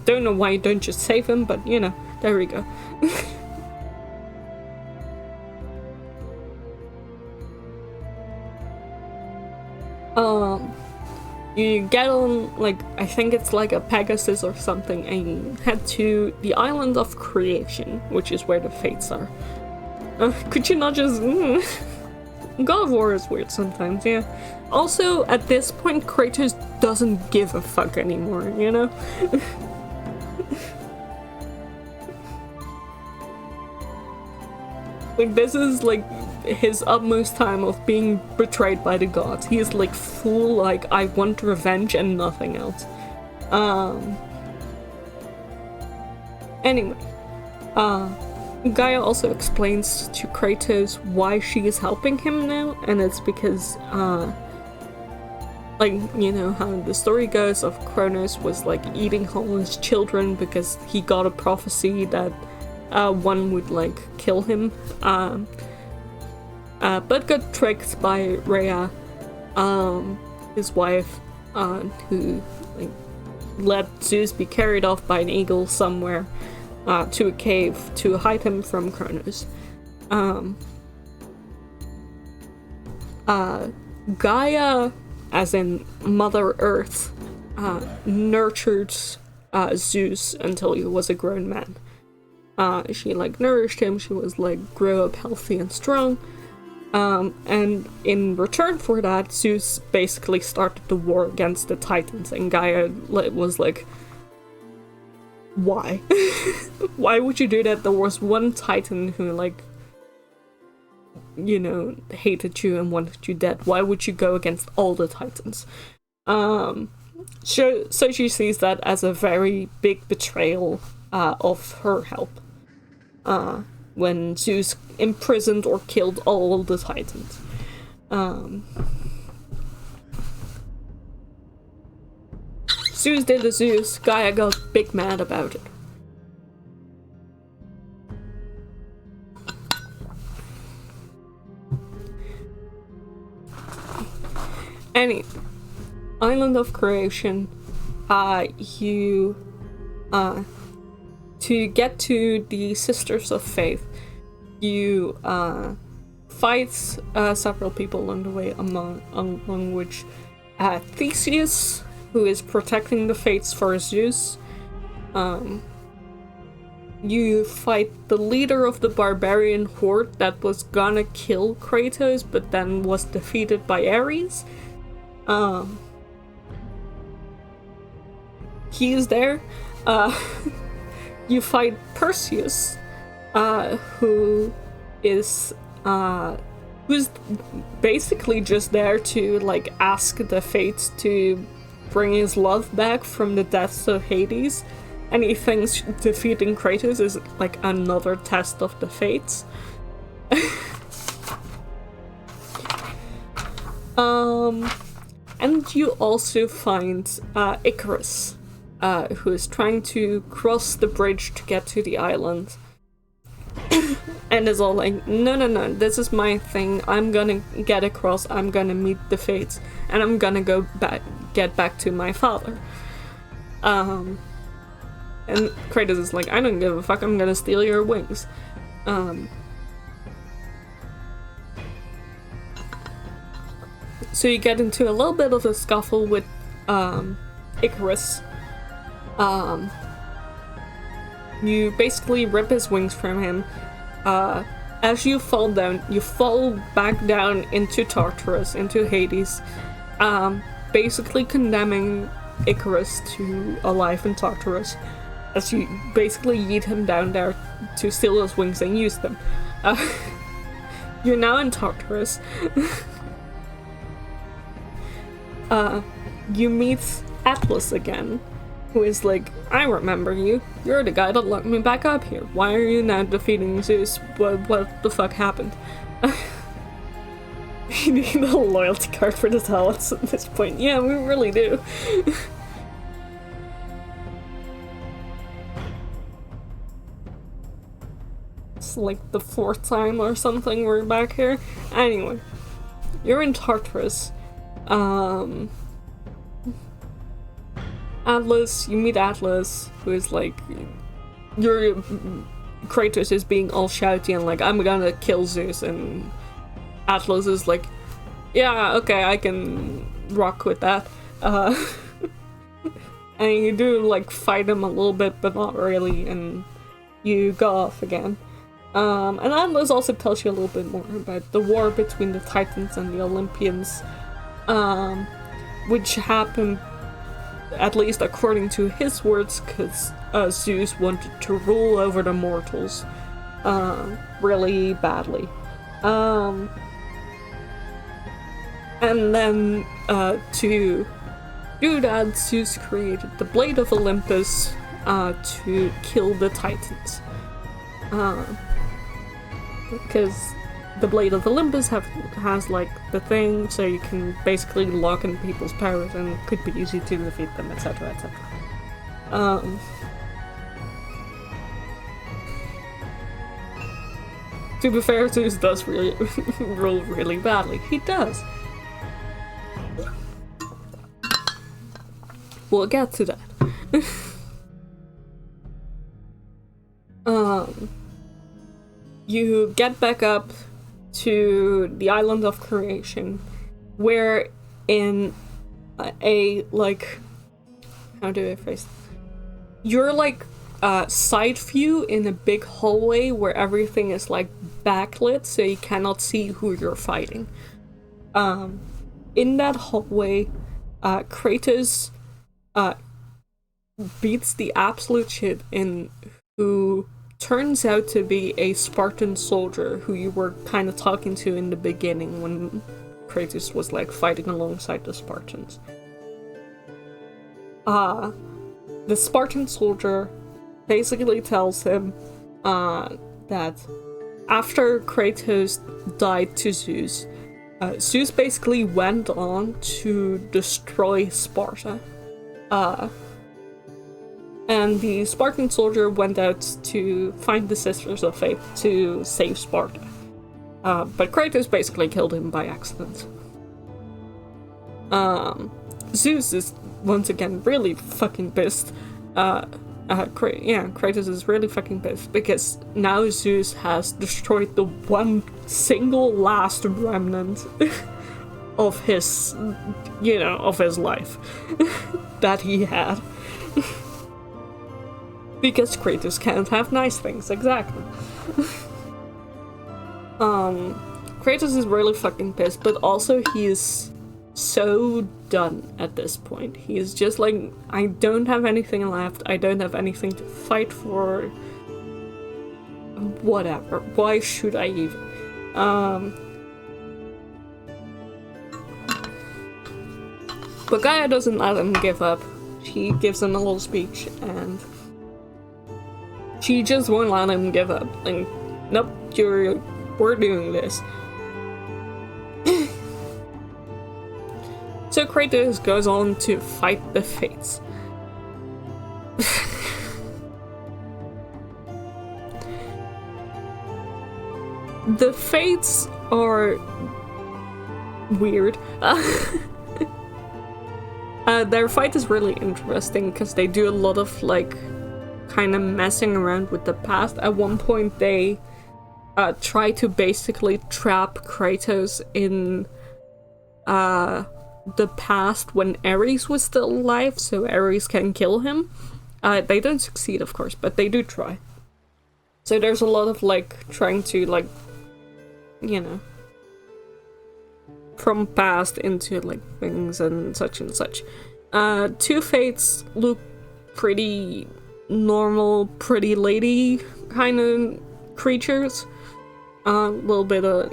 don't know why you don't just save him, but, you know, there we go. You get on, like, I think it's like a Pegasus or something, and you head to the Island of Creation, which is where the Fates are. Could you not just... God of War is weird sometimes, yeah. Also, at this point, Kratos doesn't give a fuck anymore, you know? Like, this is, like, his utmost time of being betrayed by the gods. He is, like, full, like, I want revenge and nothing else. Anyway. Gaia also explains to Kratos why she is helping him now, and it's because, like, you know, how the story goes of Kronos was, like, eating whole his children because he got a prophecy that one would, like, kill him, but got tricked by Rhea, his wife, who, like, let Zeus be carried off by an eagle somewhere, to a cave to hide him from Kronos. Gaia as in Mother Earth, nurtured Zeus until he was a grown man. She like nourished him. She was like, grow up healthy and strong. And in return for that, Zeus basically started the war against the Titans, and Gaia was like, why? Why would you do that? There was one Titan who, like, you know, hated you and wanted you dead. Why would you go against all the Titans? So she sees that as a very big betrayal of her help. When Zeus imprisoned or killed all the Titans. Zeus did the Zeus, Gaia got big mad about it. Anyway, Island of Creation, to get to the Sisters of Faith, you fight several people along the way, among which Theseus, who is protecting the fates for Zeus. You fight the leader of the barbarian horde that was gonna kill Kratos, but then was defeated by Ares. He is there. You fight Perseus, who is who's basically just there to like ask the fates to bring his love back from the depths of Hades, and he thinks defeating Kratos is like another test of the fates. And you also find Icarus, who is trying to cross the bridge to get to the island. And is all like, no, this is my thing, I'm gonna get across, I'm gonna meet the fates, and I'm gonna get back to my father. And Kratos is like, I don't give a fuck, I'm gonna steal your wings. So you get into a little bit of a scuffle with Icarus. You basically rip his wings from him. As you fall down, you fall back down into Tartarus, into Hades, basically condemning Icarus to a life in Tartarus, as you basically yeet him down there to steal his wings and use them. You're now in Tartarus. You meet Atlas again, who is like, I remember you. You're the guy that locked me back up here. Why are you now defeating Zeus? What the fuck happened? You need a loyalty card for the talents at this point. Yeah, we really do. It's like the 4th time or something we're back here. Anyway, you're in Tartarus. Atlas, you meet Atlas, who is like, Kratos is being all shouty and like, I'm gonna kill Zeus, and Atlas is like, yeah, okay, I can rock with that. And you do like fight him a little bit, but not really, and you go off again. And Atlas also tells you a little bit more about the war between the Titans and the Olympians, which happened, at least according to his words, because Zeus wanted to rule over the mortals really badly. And then to do that, Zeus created the Blade of Olympus to kill the Titans. Because the Blade of Olympus has like the thing, so you can basically lock in people's powers and it could be easy to defeat them, etc, etc. To be fair, Zeus does really rule really badly. He does. We'll get to that. You get back up to the Island of Creation, where in a like, how do I phrase it? You're like side view in a big hallway where everything is like backlit, so you cannot see who you're fighting. In that hallway, Kratos beats the absolute shit in who turns out to be a Spartan soldier who you were kind of talking to in the beginning when Kratos was like fighting alongside the Spartans. The Spartan soldier basically tells him that after Kratos died to Zeus, Zeus basically went on to destroy Sparta. And the Spartan soldier went out to find the Sisters of Fate to save Sparta. But Kratos basically killed him by accident. Zeus is once again really fucking pissed. Kratos is really fucking pissed because now Zeus has destroyed the one single last remnant of his, of his life that he had. Because Kratos can't have nice things, exactly. Kratos is really fucking pissed, but also he is so done at this point. He is just like, I don't have anything left, I don't have anything to fight for. Whatever. Why should I even? But Gaia doesn't let him give up. She gives him a little speech and she just won't let him give up. Like, nope, we're doing this. So Kratos goes on to fight the Fates. The Fates are weird. Their fight is really interesting because they do a lot of like kind of messing around with the past. At one point they try to basically trap Kratos in the past when Ares was still alive, so Ares can kill him. They don't succeed, of course, but they do try. So there's a lot of like trying to like, from past into like things and such and such. Two Fates look pretty normal, pretty lady kind of creatures. A little bit of,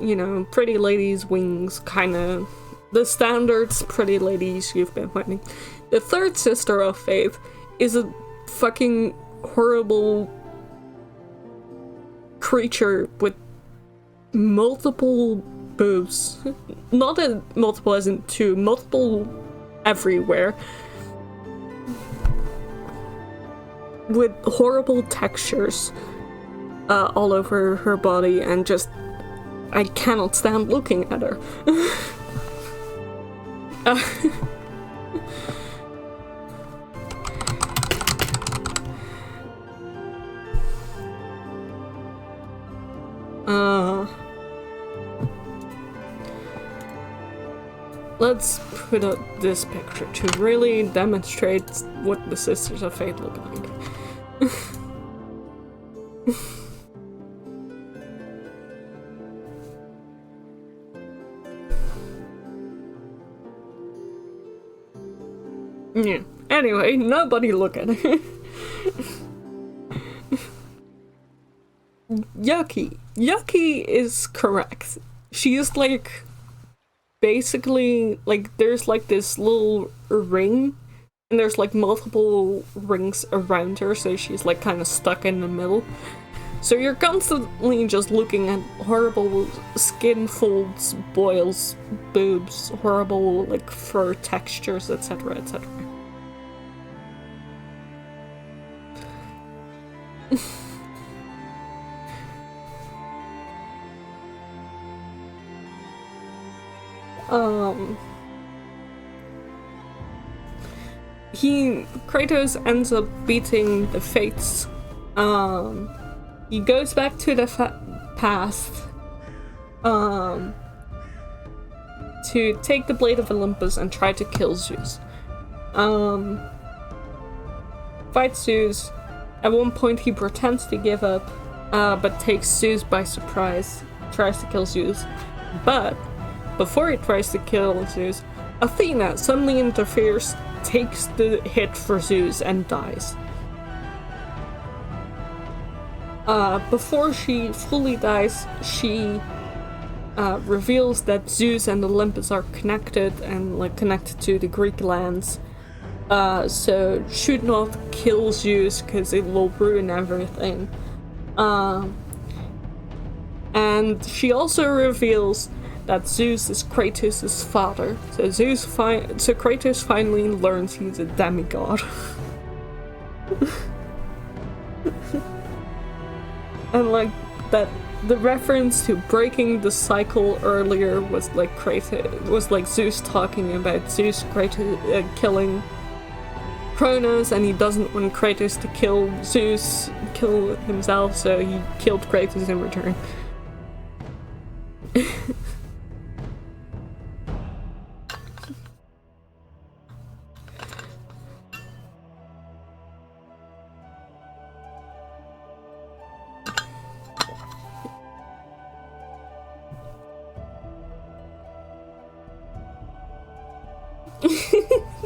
pretty ladies' wings, kind of the standards pretty ladies you've been finding. The third Sister of Fate is a fucking horrible creature with multiple boobs. Not multiple as in two, multiple everywhere. With horrible textures all over her body, and just I cannot stand looking at her. Let's put up this picture to really demonstrate what the Sisters of Fate look like. Yeah. Anyway, nobody look at it. Yucky. Yucky is correct. She is like basically like there's like this little ring and there's like multiple rings around her, so she's like kind of stuck in the middle. So you're constantly just looking at horrible skin folds, boils, boobs, horrible like fur textures, etc., etc. Kratos ends up beating the Fates. He goes back to the past to take the Blade of Olympus and try to kill Zeus. Fights Zeus. At one point he pretends to give up, but takes Zeus by surprise, tries to kill Zeus. But before he tries to kill Zeus, Athena suddenly interferes, takes the hit for Zeus, and dies. Before she fully dies, she reveals that Zeus and Olympus are connected and like connected to the Greek lands. So should not kill Zeus because it will ruin everything. And she also reveals that Zeus is Kratos' father. So Kratos finally learns he's a demigod. And like that, the reference to breaking the cycle earlier was like Zeus talking about Kratos killing Kronos, and he doesn't want Kratos to kill himself, so he killed Kratos in return.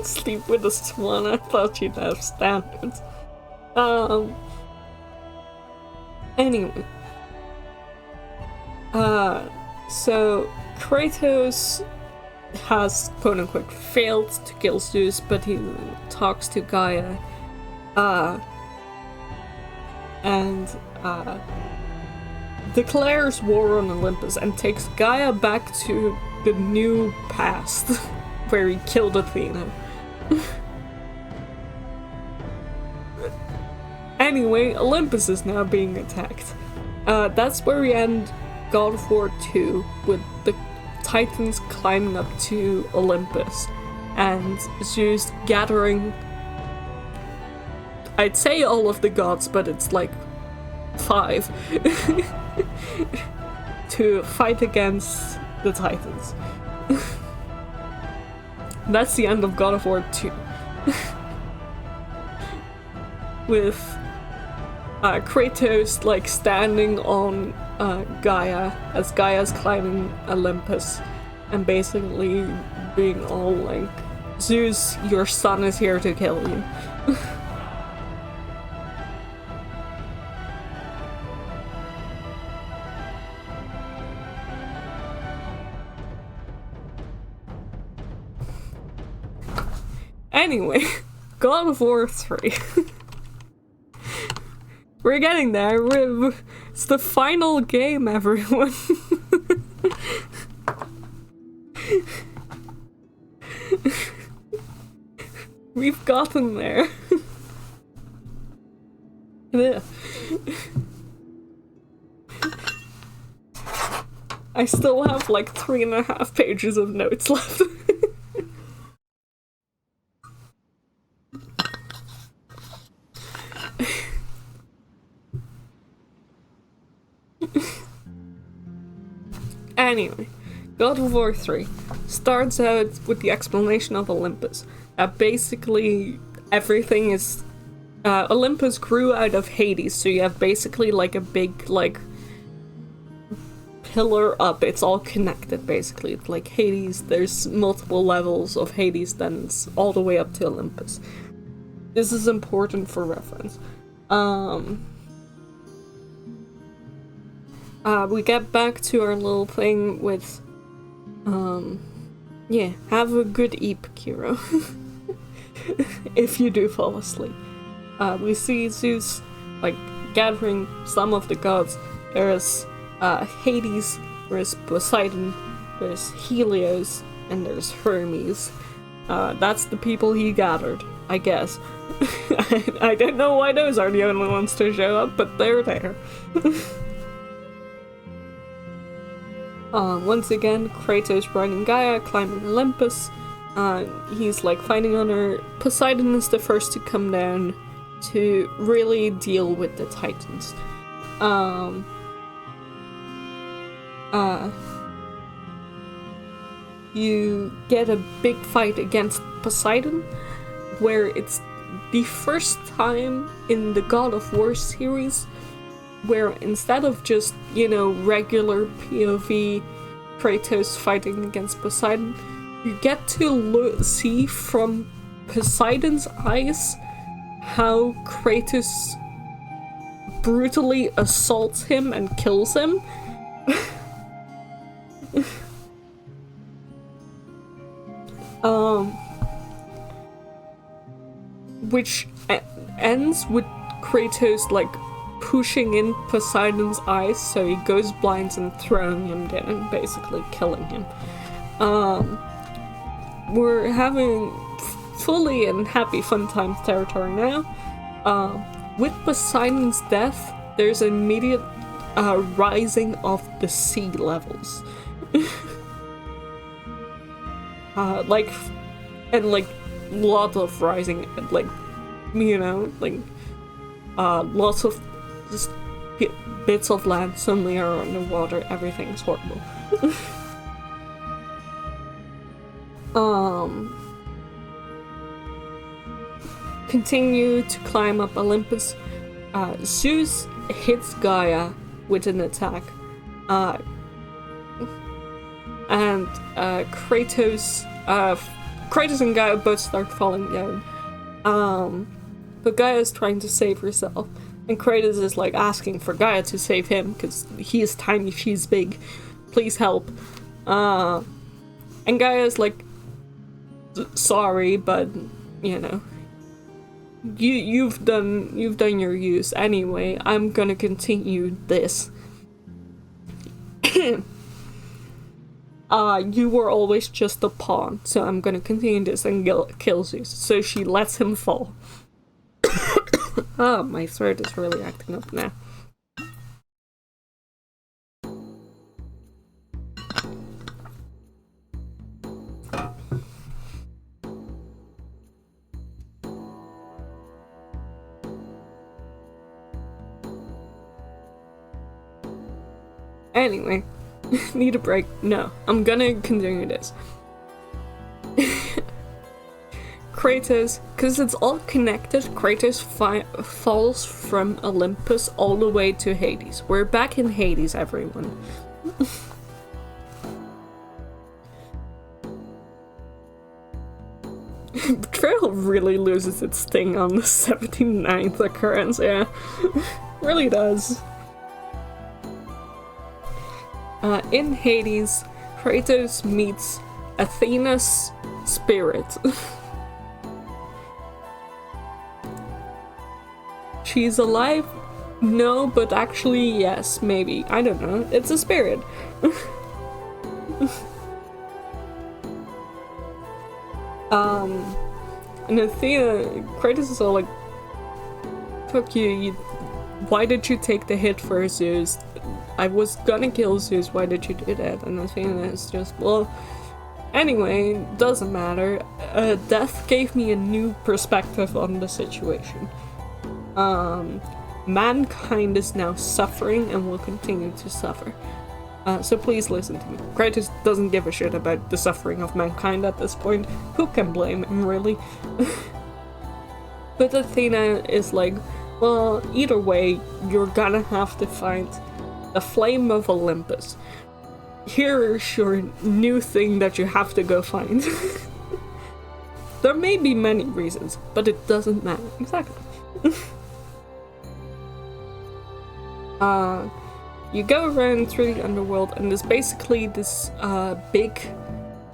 Sleep with a swan. I thought you'd have standards. Anyway. So Kratos has quote-unquote failed to kill Zeus, but he talks to Gaia. And declares war on Olympus and takes Gaia back to the new past, where he killed Athena. Anyway, Olympus is now being attacked. That's where we end God of War 2, with the Titans climbing up to Olympus, and Zeus gathering, I'd say all of the gods, but it's like 5, to fight against the Titans. That's the end of God of War 2. With Kratos like standing on Gaia as Gaia's climbing Olympus, and basically being all like, Zeus, your son is here to kill you. Anyway, God of War 3. We're getting there. It's the final game, everyone. We've gotten there. I still have like 3.5 pages of notes left. Anyway, God of War 3 starts out with the explanation of Olympus. That basically everything is... Olympus grew out of Hades, so you have basically like a big, like, pillar up. It's all connected, basically. It's like Hades, there's multiple levels of Hades, then it's all the way up to Olympus. This is important for reference. We get back to our little thing with, yeah, have a good eep, Kiro. If you do fall asleep. We see Zeus, like, gathering some of the gods. There's, Hades, there's Poseidon, there's Helios, and there's Hermes. That's the people he gathered, I guess. I don't know why those are the only ones to show up, but they're there. Once again, Kratos riding Gaia, climbing Olympus. He's like fighting on her. Poseidon is the first to come down to really deal with the Titans. you get a big fight against Poseidon, where it's the first time in the God of War series where instead of just, regular POV Kratos fighting against Poseidon, you get to see from Poseidon's eyes how Kratos brutally assaults him and kills him. Which ends with Kratos, pushing in Poseidon's eyes so he goes blind and throwing him down, basically killing him. We're having fully in happy fun times territory now. With Poseidon's death, there's an immediate rising of the sea levels. Lot of rising, lots of just bits of land suddenly are underwater. Everything's horrible. Continue to climb up Olympus. Zeus hits Gaia with an attack. And Kratos and Gaia both start falling down. But Gaia's trying to save herself. And Kratos is asking for Gaia to save him because he is tiny, she's big. Please help. And Gaia's sorry, but you've done your use anyway. I'm gonna continue this. You were always just a pawn, so I'm gonna continue this and kill Zeus. So she lets him fall. Oh, my throat is really acting up now. Anyway, need a break? No, I'm gonna continue this. Kratos, because it's all connected, Kratos falls from Olympus all the way to Hades. We're back in Hades, everyone. Betrayal really loses its sting on the 79th occurrence, yeah. Really does. In Hades, Kratos meets Athena's spirit. She's alive? No, but actually yes, maybe. I don't know. It's a spirit. And Athena, Kratos is all fuck you, why did you take the hit for Zeus? I was gonna kill Zeus, why did you do that? And Athena is just, well, anyway, doesn't matter. Death gave me a new perspective on the situation. Mankind is now suffering and will continue to suffer. So please listen to me. Kratos doesn't give a shit about the suffering of mankind at this point. Who can blame him, really? But Athena is well, either way, you're gonna have to find the Flame of Olympus. Here's your new thing that you have to go find. There may be many reasons, but it doesn't matter. Exactly. You go around through the underworld, and there's basically this big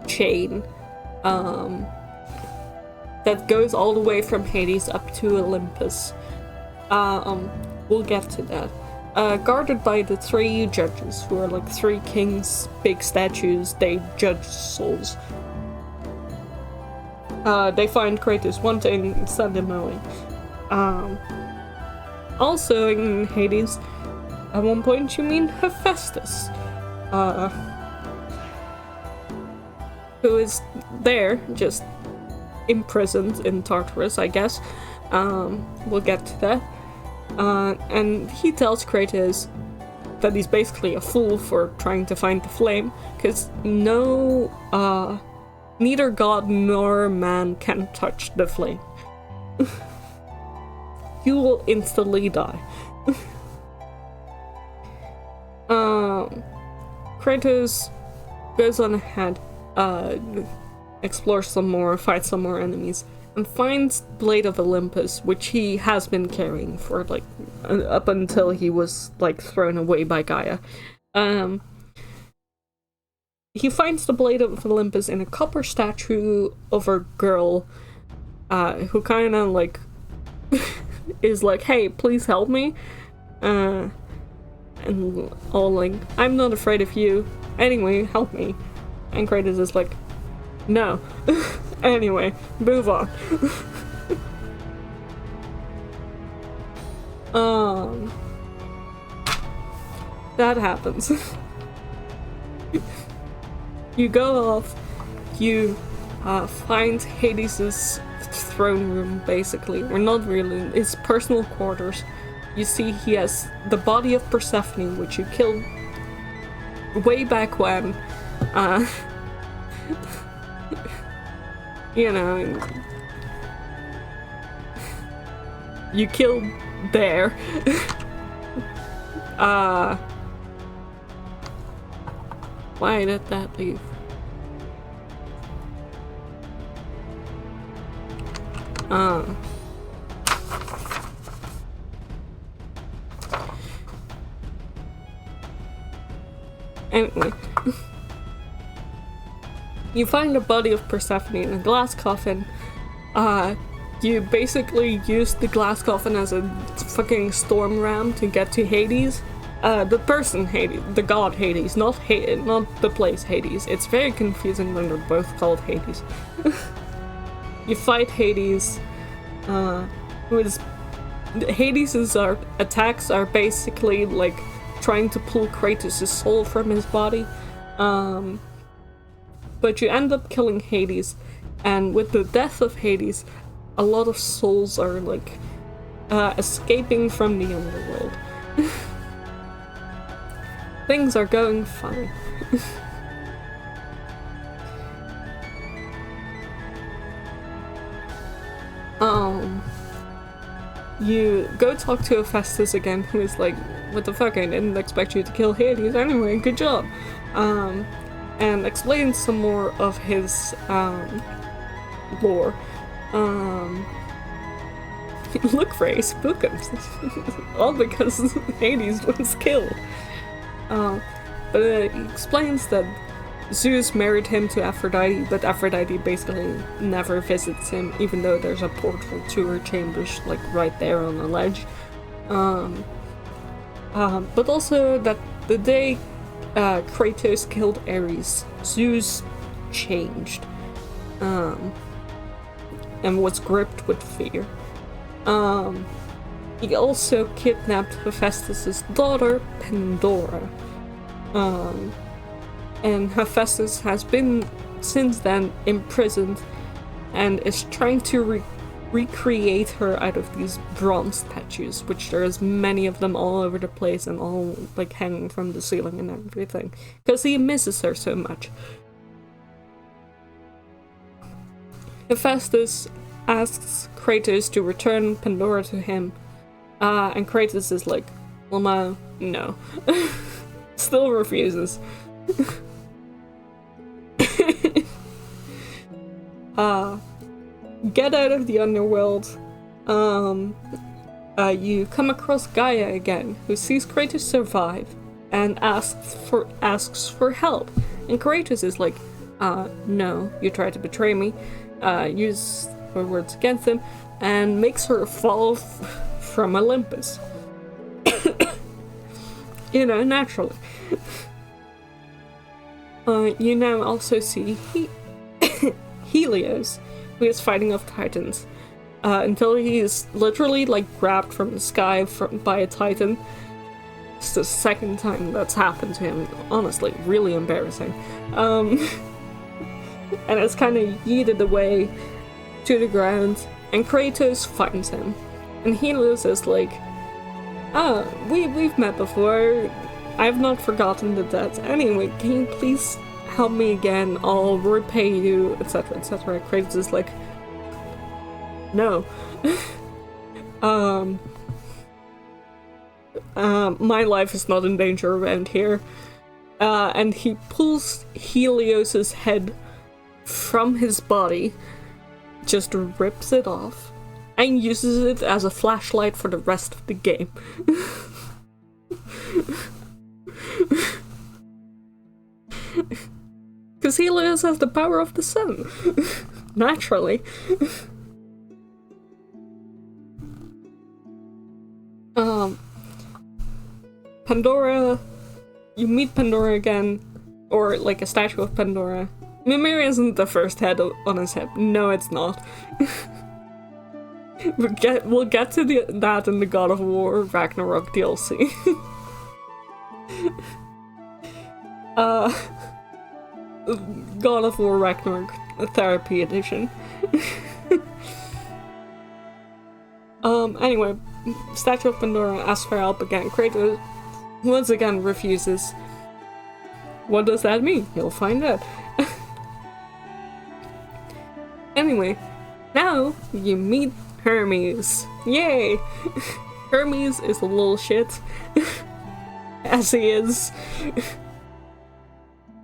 chain that goes all the way from Hades up to Olympus. We'll get to that. Guarded by the three judges, who are three kings, big statues. They judge souls. They find Kratos wanting and send him away. Also in Hades, at one point you meet Hephaestus, who is there, just imprisoned in Tartarus, I guess. We'll get to that. And he tells Kratos, that he's basically a fool for trying to find the flame, because neither god nor man can touch the flame. You will instantly die. Kratos goes on ahead, explores some more, fights some more enemies, and finds Blade of Olympus, which he has been carrying for like up until he was like thrown away by Gaia. He finds the Blade of Olympus in a copper statue of a girl who kind of like is like, hey, please help me. And all like, I'm not afraid of you. Anyway, help me. And Kratos is like, no. Anyway, move on. That happens. You go off, you find Hades' throne room, basically. Or not really, his personal quarters. You see he has the body of Persephone, which you killed way back when. You know, you killed there. Why did that leave? Anyway. You find the body of Persephone in a glass coffin. You basically use the glass coffin as a fucking storm ram to get to Hades. The person Hades, the god Hades, not the place Hades. It's very confusing when they're both called Hades. You fight Hades, who is... Hades' attacks are basically like trying to pull Kratos' soul from his body. But you end up killing Hades, and with the death of Hades, a lot of souls are like escaping from the underworld. Things are going fine. You go talk to Hephaestus again, who is like, what the fuck, I didn't expect you to kill Hades anyway, good job. And explain some more of his lore. Look for his spookums. All because Hades was killed. But it explains that Zeus married him to Aphrodite, but Aphrodite basically never visits him, even though there's a portal to her chambers, like right there on the ledge. But also that the day Kratos killed Ares, Zeus changed, and was gripped with fear. He also kidnapped Hephaestus' daughter, Pandora. And Hephaestus has been, since then, imprisoned and is trying to recreate her out of these bronze statues, which there's many of them all over the place and all like hanging from the ceiling and everything, because he misses her so much. Hephaestus asks Kratos to return Pandora to him, and Kratos is like, well, no. Still refuses. Get out of the underworld. You come across Gaia again, who sees Kratos survive and asks for help. And Kratos is like, no, you tried to betray me. Use her words against him, and makes her fall from Olympus. You know, naturally. You now also see Helios, who is fighting off Titans, until he is literally like grabbed from the sky by a Titan. It's the second time that's happened to him. Honestly, really embarrassing. And it's kind of yeeted away to the ground, and Kratos finds him. And Helios is like, we've met before. I've not forgotten the debt. Anyway, can you please help me again? I'll repay you, etc., etc. Kratos is like, no. My life is not in danger around here. And he pulls Helios's head from his body, just rips it off, and uses it as a flashlight for the rest of the game. Because Helios has the power of the sun. Naturally. Pandora, you meet Pandora again, or like a statue of Pandora. Mimir isn't the first head on his hip. No, it's not. We'll get to that in the God of War Ragnarok DLC. God of War Ragnarok Therapy Edition. Anyway, statue of Pandora asks for help again. Kratos once again refuses. What does that mean? You'll find out. Anyway, now you meet Hermes. Yay! Hermes is a little shit. As he is.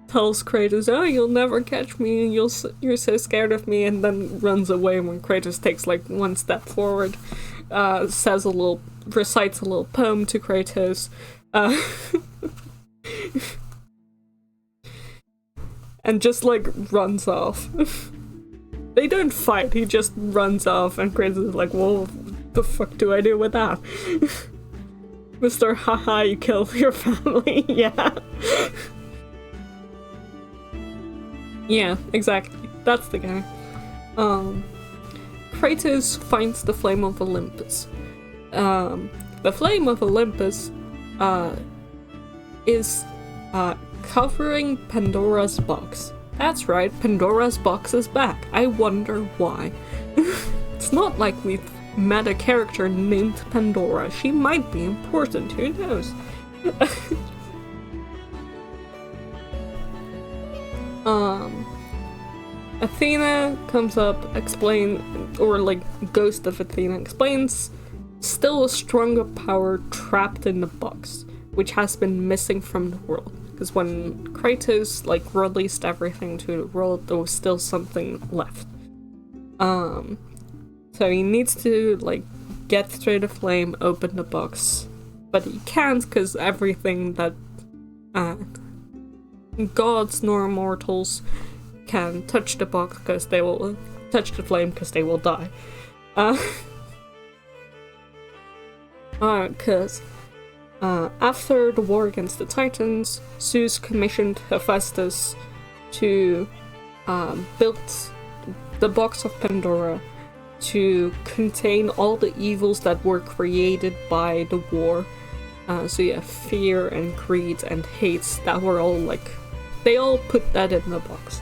Tells Kratos, oh, you'll never catch me, you're so scared of me, and then runs away when Kratos takes like one step forward. Recites a little poem to Kratos. And just like runs off. They don't fight, he just runs off, and Kratos is like, well, what the fuck do I do with that? Mr. Haha, you killed your family, yeah. Yeah, exactly. That's the guy. Kratos finds the Flame of Olympus. The Flame of Olympus is covering Pandora's box. That's right, Pandora's box is back. I wonder why. It's not like we've met a character named Pandora. She might be important, who knows? Athena comes up, Ghost of Athena explains, still a stronger power trapped in the box, which has been missing from the world. Because when Kratos, released everything to the world, there was still something left. So he needs to, get through the flame, open the box. But he can't, because everything that gods nor mortals can touch the box, because they will touch the flame, because they will die. Because after the war against the Titans, Zeus commissioned Hephaestus to build the box of Pandora to contain all the evils that were created by the war. So you have fear and greed and hates that were all they all put that in the box.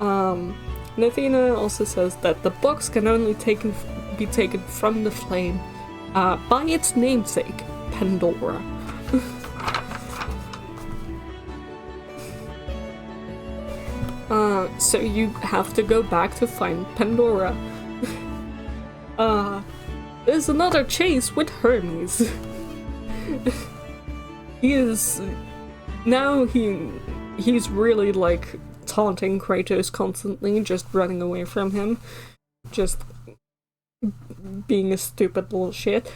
And Athena also says that the box can only be taken from the flame by its namesake, Pandora. So you have to go back to find Pandora. There's another chase with Hermes. He's really taunting Kratos constantly, just running away from him, just being a stupid little shit.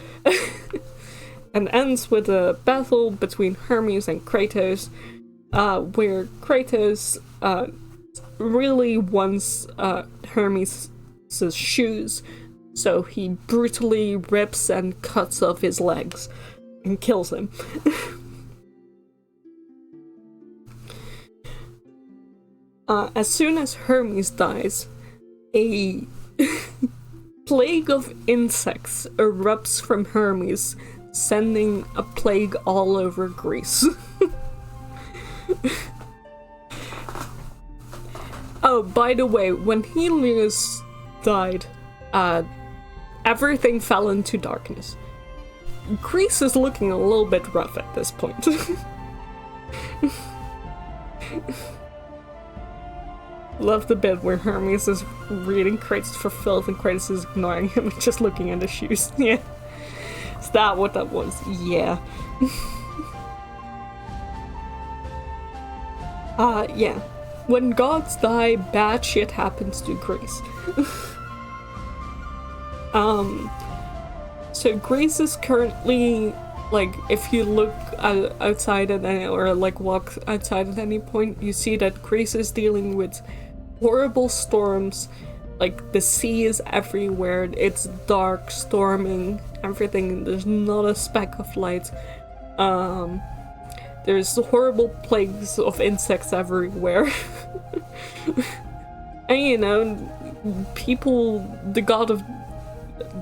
And ends with a battle between Hermes and Kratos, where Kratos really wants Hermes' shoes, so he brutally rips and cuts off his legs and kills him. As soon as Hermes dies, a plague of insects erupts from Hermes, sending a plague all over Greece. Oh, by the way, when Helios died, everything fell into darkness. Greece is looking a little bit rough at this point. Love the bit where Hermes is reading Kratos for filth and Kratos is ignoring him and just looking at his shoes. Yeah. Is that what that was? Yeah. Yeah. When gods die, bad shit happens to Greece. So Greece is currently, like, if you look outside at any, or like walk outside at any point, you see that Greece is dealing with horrible storms. Like, the sea is everywhere, it's dark, storming, everything, there's not a speck of light. There's horrible plagues of insects everywhere. And you know, people, the god of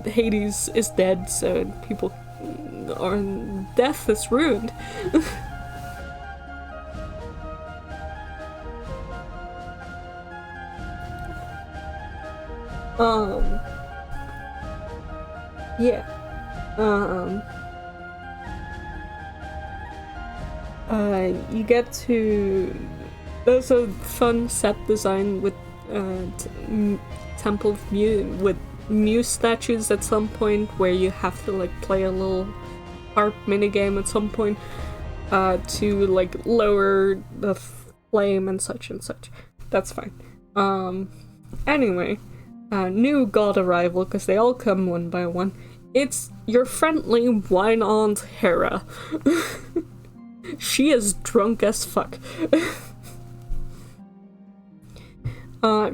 Hades is dead, so people are, death is ruined. Yeah. You get to... There's a fun set design with Temple of Muse, with Muse statues at some point, where you have to like play a little harp minigame at some point to like lower the flame and such and such. That's fine. Anyway, new god arrival, because they all come one by one. It's your friendly wine aunt Hera. She is drunk as fuck.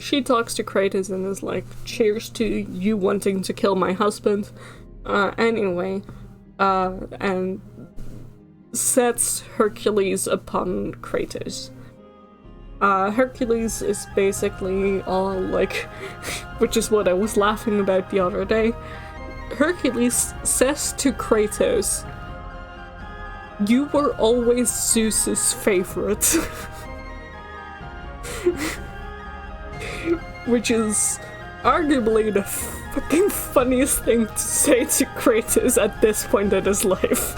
She talks to Kratos and is like, cheers to you wanting to kill my husband. Anyway, and sets Hercules upon Kratos. Hercules is basically all like, which is what I was laughing about the other day. Hercules says to Kratos, "You were always Zeus's favorite." Which is arguably the fucking funniest thing to say to Kratos at this point in his life.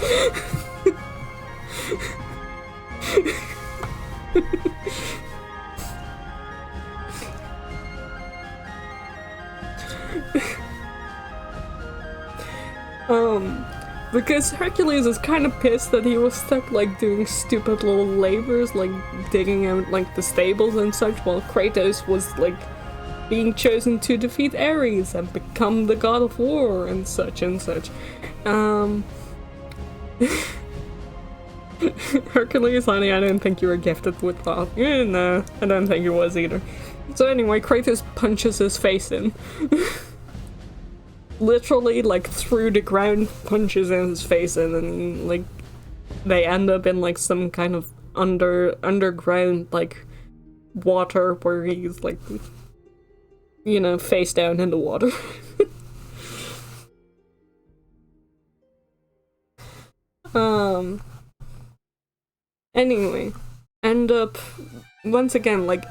Because Hercules is kind of pissed that he was stuck like doing stupid little labors, like digging out like the stables and such, while Kratos was like being chosen to defeat Ares and become the god of war and such and such. Hercules, honey, I didn't think you were gifted with that. Yeah, no, I don't think he was either. So anyway, Kratos punches his face in. Literally, like, through the ground, punches in his face in, and, like, they end up in, like, some kind of underground, like, water where he's, like, you know, face down in the water. Anyway, end up, once again, like,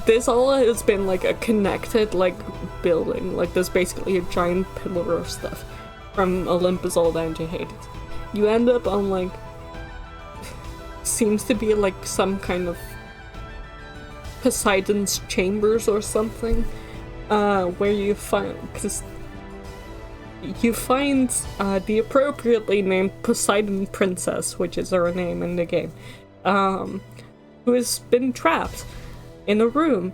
this all has been, like, a connected, like, building. Like, there's basically a giant pillar of stuff from Olympus all down to Hades. You end up on, like, seems to be, like, some kind of Poseidon's chambers or something, where you find, because you find the appropriately named Poseidon Princess, which is her name in the game, who has been trapped in a room.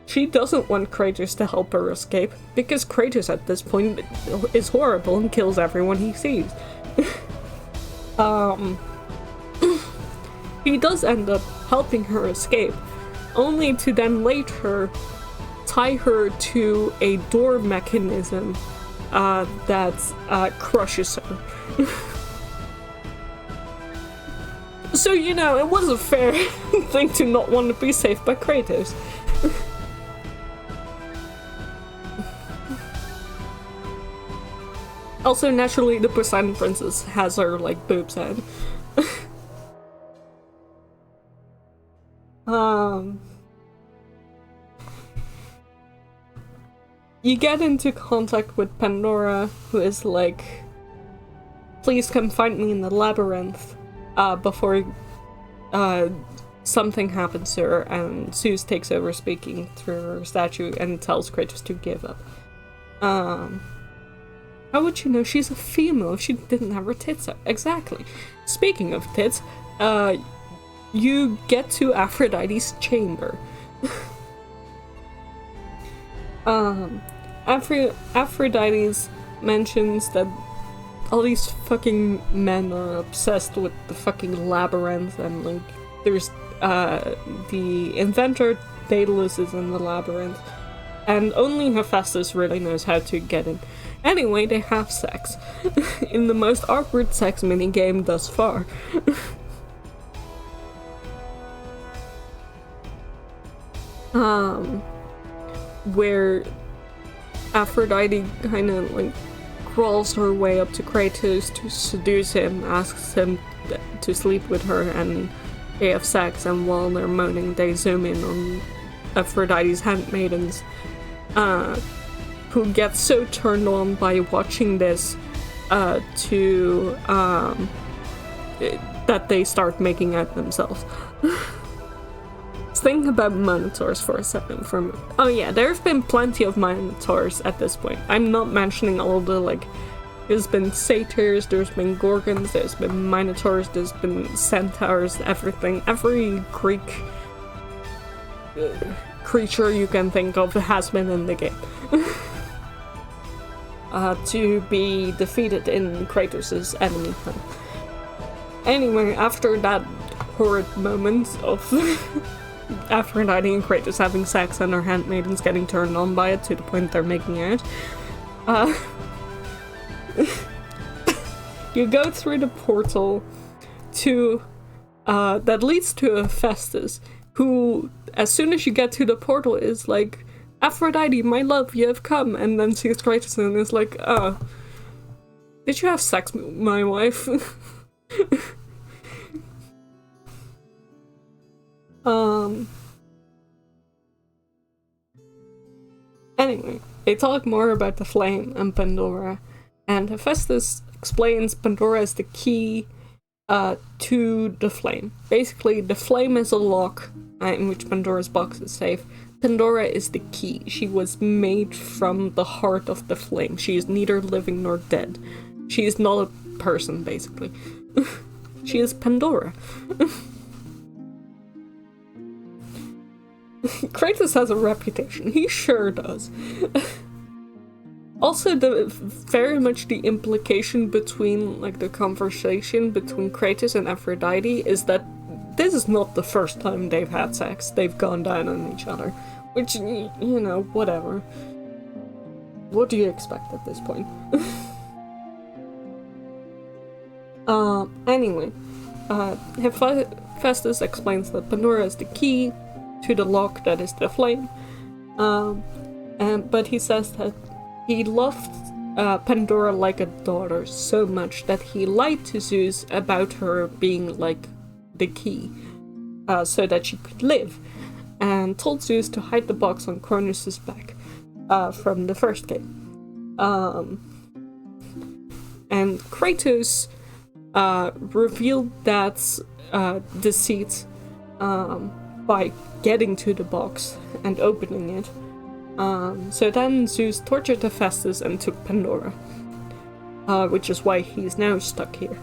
She doesn't want Kratos to help her escape, because Kratos at this point is horrible and kills everyone he sees. He does end up helping her escape, only to then later tie her to a door mechanism that crushes her. So, you know, it was a fair thing to not want to be saved by Kratos. Also, naturally, the Poseidon Princess has her, like, boobs out. You get into contact with Pandora, who is like, please come find me in the labyrinth before something happens to her, and Zeus takes over speaking through her statue and tells Kratos to give up. How would you know she's a female if she didn't have her tits out? Exactly. Speaking of tits, you get to Aphrodite's chamber. Aphrodite's mentions that all these fucking men are obsessed with the fucking labyrinth, and like there's the inventor Daedalus is in the labyrinth, and only Hephaestus really knows how to get in. Anyway, they have sex in the most awkward sex minigame thus far. Where Aphrodite kind of like crawls her way up to Kratos to seduce him, asks him to sleep with her, and they have sex, and while they're moaning they zoom in on Aphrodite's handmaidens, who get so turned on by watching this that they start making out themselves. Think about Minotaurs for a second. Oh yeah, there have been plenty of Minotaurs at this point. I'm not mentioning all the, like, there's been satyrs, there's been gorgons, there's been minotaurs, there's been centaurs, everything. Every Greek creature you can think of has been in the game. To be defeated in Kratos' enemy hunt. Anyway, after that horrid moment of Aphrodite and Kratos having sex and her handmaidens getting turned on by it to the point they're making out, you go through the portal to that leads to Hephaestus, who, as soon as you get to the portal, is like, Aphrodite, my love, you have come, and then sees Kratos and is like, did you have sex with my wife? Anyway, they talk more about the flame and Pandora, and Hephaestus explains Pandora is the key to the flame. Basically, the flame is a lock in which Pandora's box is safe. Pandora is the key. She was made from the heart of the flame. She is neither living nor dead. She is not a person, basically. She is Pandora. Kratos has a reputation. He sure does. Also, very much the implication between, like, the conversation between Kratos and Aphrodite is that this is not the first time they've had sex. They've gone down on each other. Which, you know, whatever. What do you expect at this point? Anyway, Hephaestus explains that Pandora is the key to the lock that is the flame. But he says that he loved Pandora like a daughter so much that he lied to Zeus about her being like the key, so that she could live, and told Zeus to hide the box on Cronus' back from the first game. And Kratos revealed that deceit by getting to the box and opening it. So then Zeus tortured Hephaestus and took Pandora, which is why he's now stuck here.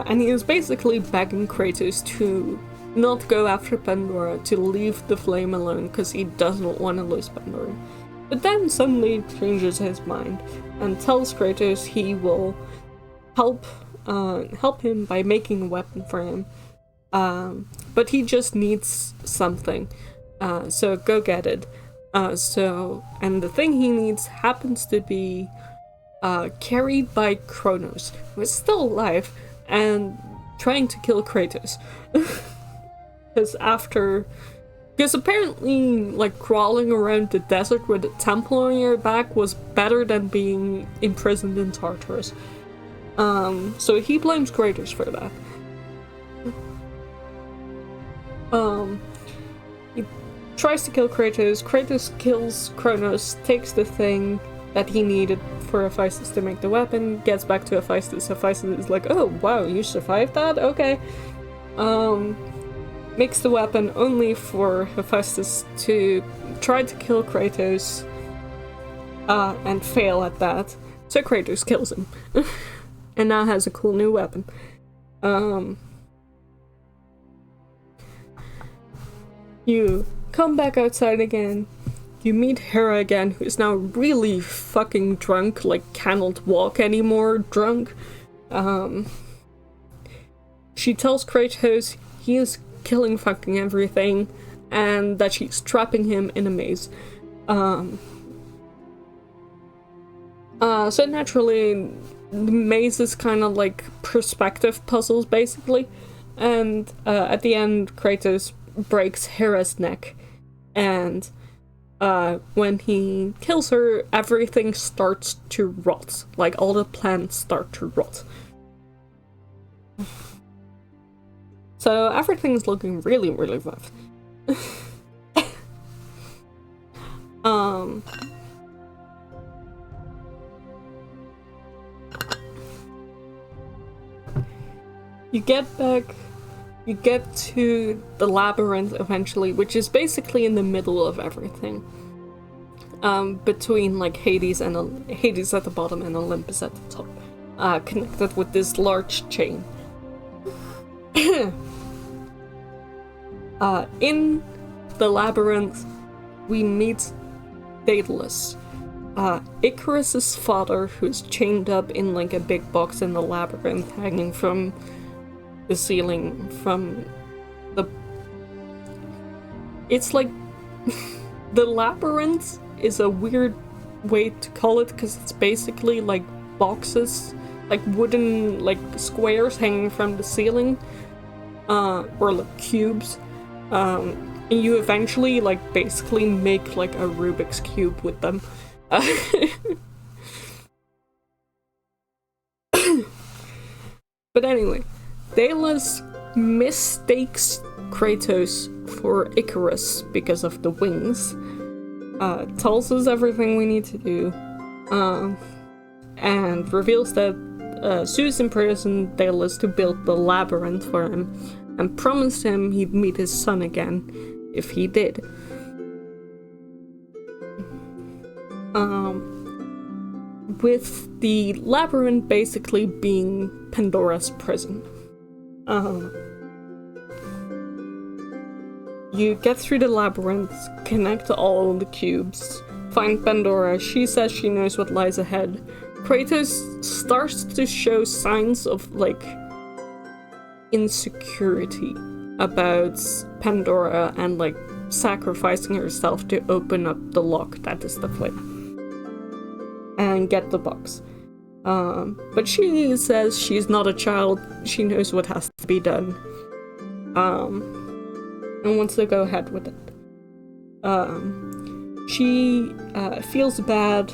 And he was basically begging Kratos to not go after Pandora, to leave the flame alone, because he doesn't want to lose Pandora. But then suddenly changes his mind and tells Kratos he will help him by making a weapon for him. But he just needs something. So go get it. And the thing he needs happens to be carried by Kronos, who is still alive and trying to kill Kratos. Because apparently, like, crawling around the desert with a temple on your back was better than being imprisoned in Tartarus. So he blames Kratos for that. tries to kill Kratos. Kratos kills Kronos, takes the thing that he needed for Hephaestus to make the weapon, gets back to Hephaestus. Hephaestus is like, oh wow, you survived that? Okay. Makes the weapon only for Hephaestus to try to kill Kratos and fail at that. So Kratos kills him. And now has a cool new weapon. You come back outside again. You meet Hera again, who is now really fucking drunk, like cannot walk anymore drunk. She tells Kratos he is killing fucking everything, and that she's trapping him in a maze. So naturally, the maze is kind of like perspective puzzles, basically. And at the end, Kratos breaks Hera's neck, and when he kills her, everything starts to rot. Like, all the plants start to rot. So everything's looking really, really rough. You get to the labyrinth eventually, which is basically in the middle of everything. Between like Hades at the bottom and Olympus at the top. Connected with this large chain. In the labyrinth, we meet Daedalus, Icarus's father, who's chained up in like a big box in the labyrinth, hanging from the ceiling from the... It's like... The labyrinth is a weird way to call it, because it's basically like boxes, like wooden, like squares hanging from the ceiling, or like cubes, and you eventually like basically make like a Rubik's Cube with them. But anyway, Daedalus mistakes Kratos for Icarus because of the wings, tells us everything we need to do, and reveals that Zeus imprisoned Daedalus to build the labyrinth for him, and promised him he'd meet his son again if he did. With the labyrinth basically being Pandora's prison. You get through the labyrinth, connect to all the cubes, find Pandora. She says she knows what lies ahead. Kratos starts to show signs of, like, insecurity about Pandora and, like, sacrificing herself to open up the lock that is the flip. And get the box. But she says she's not a child, she knows what has to be done. And wants to go ahead with it. She feels bad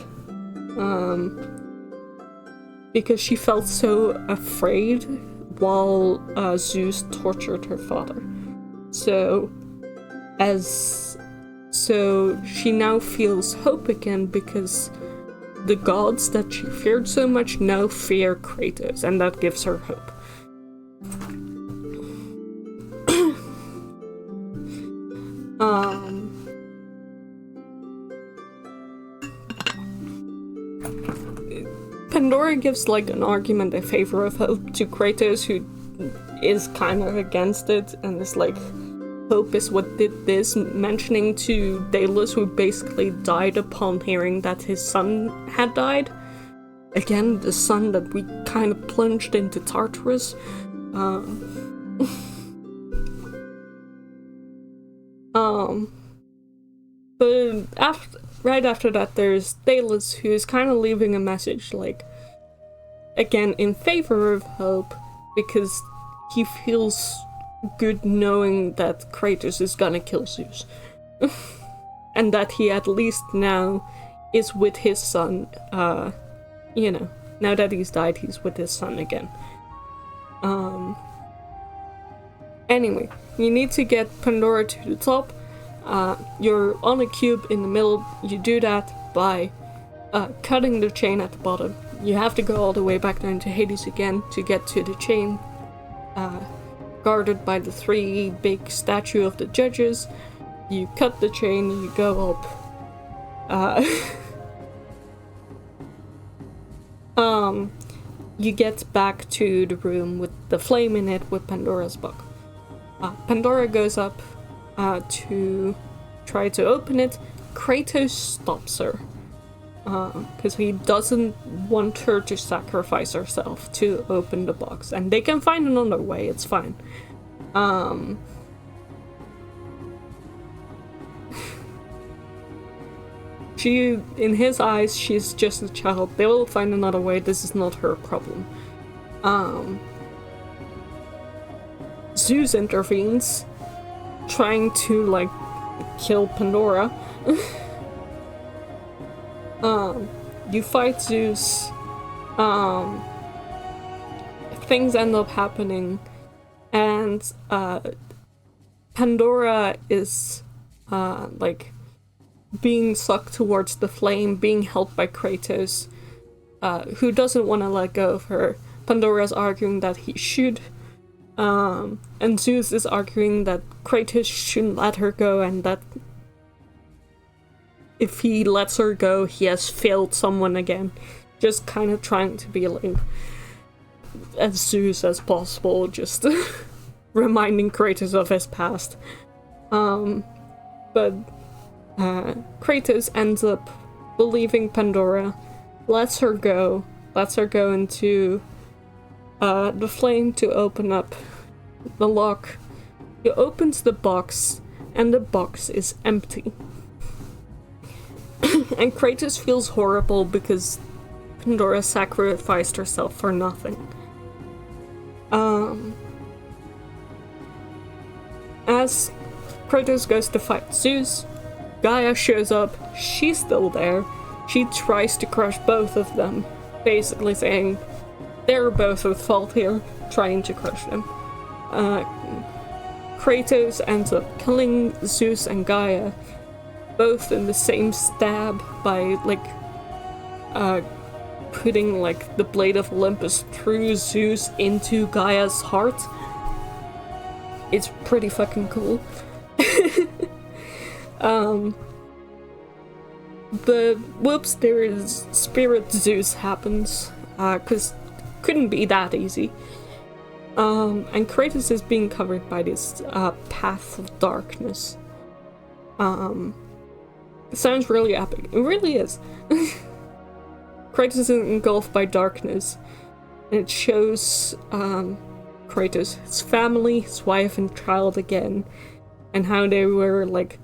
because she felt so afraid while Zeus tortured her father. So she now feels hope again because the gods that she feared so much now fear Kratos, and that gives her hope. Pandora gives like an argument in favor of hope to Kratos, who is kind of against it, and is like, hope is what did this, mentioning to Daedalus, who basically died upon hearing that his son had died. Again, the son that we kind of plunged into Tartarus. But right after that, there's Daedalus, who is kind of leaving a message, like, again, in favor of hope, because he feels good knowing that Kratos is gonna kill Zeus. And that he at least now is with his son, you know, now that he's died, he's with his son again. Anyway, you need to get Pandora to the top. You're on a cube in the middle. You do that by cutting the chain at the bottom. You have to go all the way back down to Hades again to get to the chain guarded by the 3 big statue of the judges. You cut the chain, you go up. You get back to the room with the flame in it with Pandora's book. Pandora goes up to try to open it. Kratos stops her because he doesn't want her to sacrifice herself to open the box, and they can find another way, it's fine. She, in his eyes, she's just a child. They will find another way. This is not her problem. Zeus intervenes, trying to, like, kill Pandora. You fight Zeus. Things end up happening, and Pandora is, like, being sucked towards the flame, being held by Kratos, who doesn't want to let go of her. Pandora's arguing that he should, and Zeus is arguing that Kratos shouldn't let her go, and that if he lets her go, he has failed someone again. Just kind of trying to be, like, as Zeus as possible, just reminding Kratos of his past. But Kratos ends up believing Pandora, lets her go into the flame to open up the lock. He opens the box, and the box is empty. And Kratos feels horrible because Pandora sacrificed herself for nothing. As Kratos goes to fight Zeus, Gaia shows up. She's still there. She tries to crush both of them, basically saying they're both at fault here, trying to crush them. Kratos ends up killing Zeus and Gaia, both in the same stab by, like, putting, like, the blade of Olympus through Zeus into Gaia's heart. It's pretty fucking cool. But whoops, there is Spirit Zeus happens, cause couldn't be that easy. And Kratos is being covered by this path of darkness. It sounds really epic. It really is. Kratos is engulfed by darkness, and it shows Kratos, his family, his wife and child again, and how they were, like,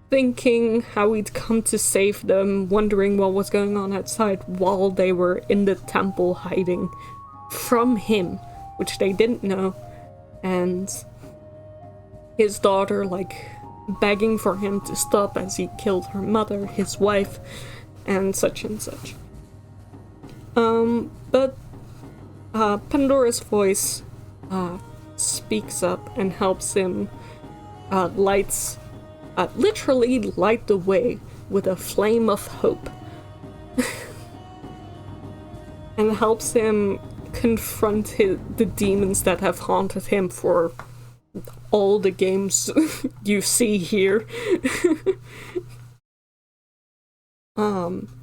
thinking how he'd come to save them, wondering what was going on outside while they were in the temple hiding from him, which they didn't know, and his daughter, like, begging for him to stop as he killed her mother, his wife, and such and such. But Pandora's voice speaks up and helps him literally light the way with a flame of hope. And helps him confront the demons that have haunted him for all the games you see here.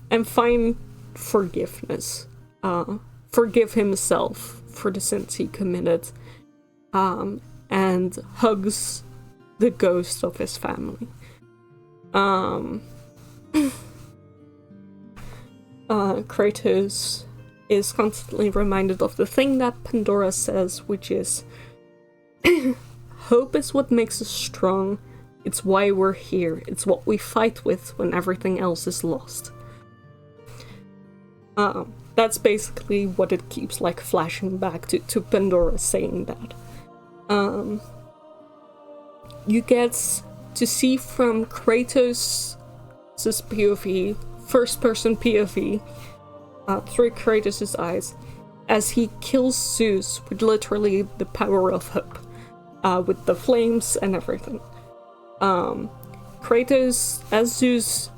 And find forgiveness. Forgive himself for the sins he committed. And hugs the ghost of his family. Kratos is constantly reminded of the thing that Pandora says, which is hope is what makes us strong. It's why we're here. It's what we fight with when everything else is lost. That's basically what it keeps, like, flashing back to Pandora saying that. You get to see from Kratos' POV, first-person POV, through Kratos' eyes, as he kills Zeus with literally the power of hope, with the flames and everything. Kratos, as Zeus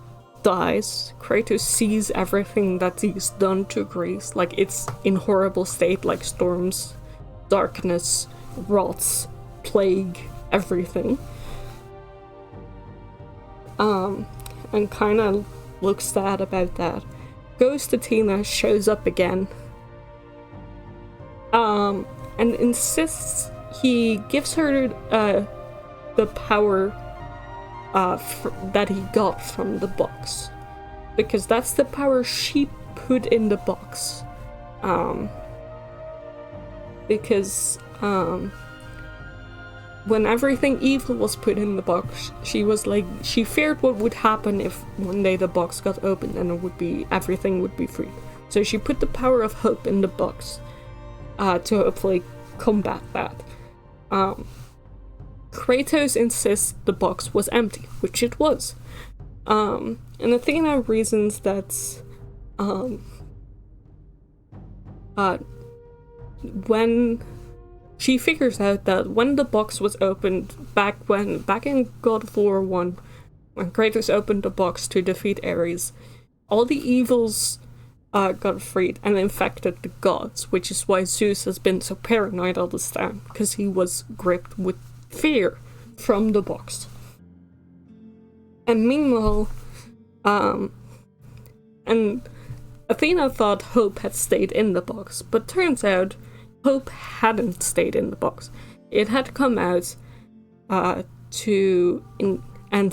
dies, Kratos sees everything that he's done to Greece, like it's in horrible state, like storms, darkness, rots, plague, everything. And kind of looks sad about that. Goes to Athena, shows up again, and insists he gives her the power that he got from the box, because that's the power she put in the box. Because when everything evil was put in the box, she was like, she feared what would happen if one day the box got opened and everything would be free. So she put the power of hope in the box to hopefully combat that. Kratos insists the box was empty, which it was. And Athena reasons that when she figures out that when the box was opened back in God of War 1, when Kratos opened the box to defeat Ares, all the evils got freed and infected the gods, which is why Zeus has been so paranoid all this time, because he was gripped with fear from the box. And meanwhile, and Athena thought Hope had stayed in the box, but turns out Hope hadn't stayed in the box. It had come out and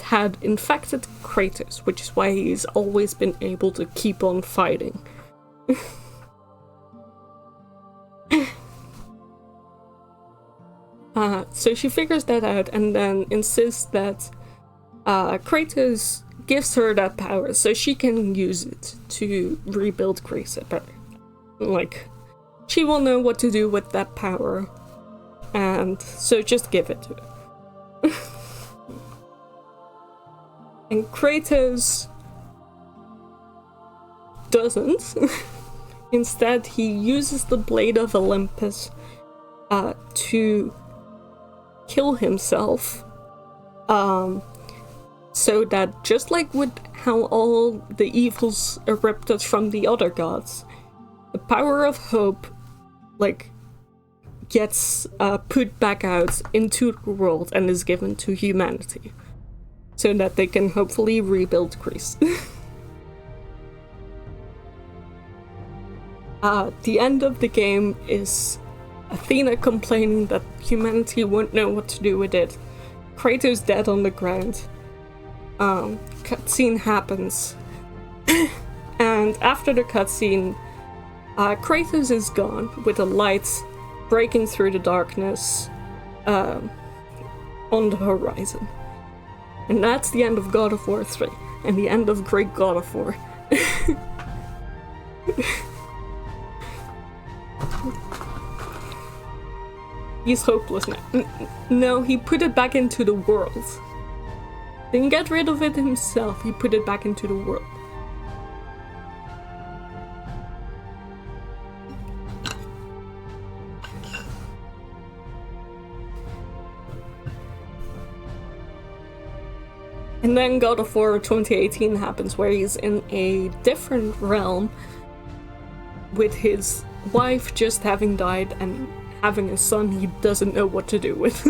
had infected Kratos, which is why he's always been able to keep on fighting. So she figures that out and then insists that Kratos gives her that power so she can use it to rebuild Greece better. Like, she will know what to do with that power, and so just give it to her. And Kratos doesn't. Instead, he uses the Blade of Olympus to kill himself, so that just like with how all the evils erupted from the other gods, the power of hope gets put back out into the world and is given to humanity, so that they can hopefully rebuild Greece. The end of the game is Athena complaining that humanity won't know what to do with it, Kratos dead on the ground. Cutscene happens, and after the cutscene, Kratos is gone, with the lights breaking through the darkness on the horizon. And that's the end of God of War 3, and the end of Great God of War. He's hopeless now. No, he put it back into the world. Didn't get rid of it himself, he put it back into the world. And then God of War 2018 happens, where he's in a different realm with his wife just having died and having a son he doesn't know what to do with.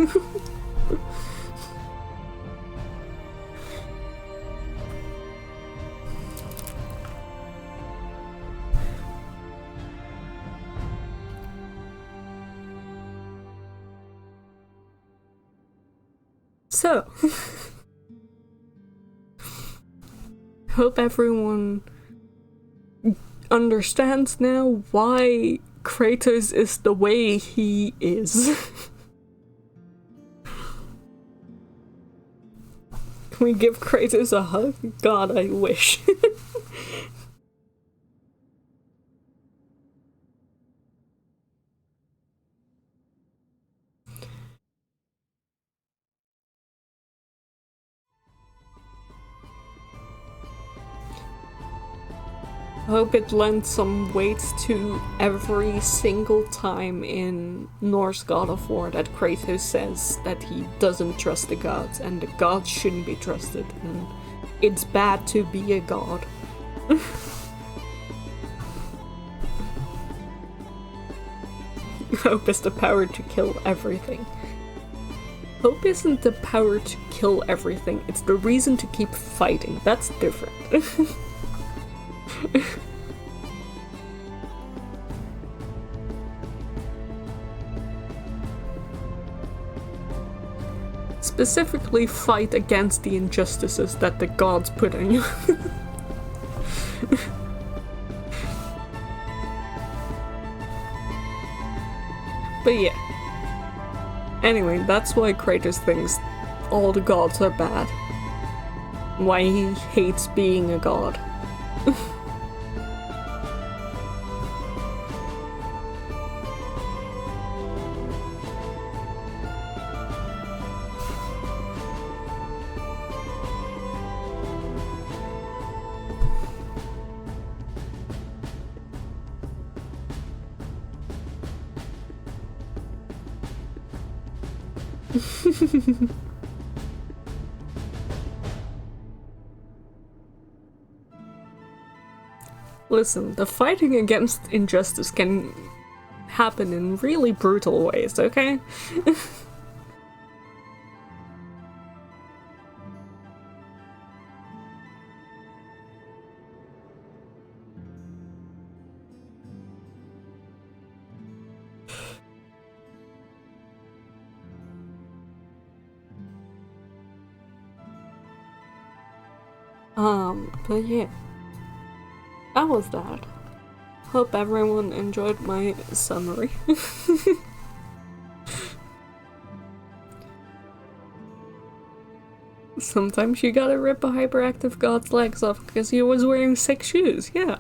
So, hope everyone understands now why Kratos is the way he is. Can we give Kratos a hug? God, I wish. hope it lends some weight to every single time in Norse God of War that Kratos says that he doesn't trust the gods and the gods shouldn't be trusted and it's bad to be a god. Hope is the power to kill everything. Hope isn't the power to kill everything, it's the reason to keep fighting. That's different. Specifically fight against the injustices that the gods put on you. But yeah. Anyway, that's why Kratos thinks all the gods are bad. Why he hates being a god. Listen, the fighting against injustice can happen in really brutal ways, okay? But yeah. That was that. Hope everyone enjoyed my summary. Sometimes you gotta rip a hyperactive god's legs off because he was wearing 6 shoes, yeah.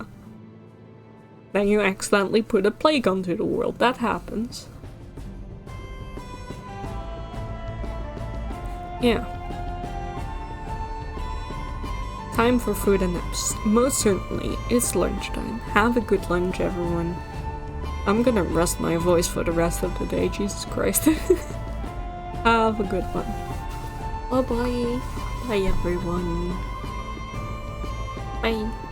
Then you accidentally put a plague onto the world, that happens. Yeah. Time for food and naps. Most certainly, it's lunchtime. Have a good lunch, everyone. I'm gonna rest my voice for the rest of the day, Jesus Christ. Have a good one. Bye bye. Bye everyone. Bye.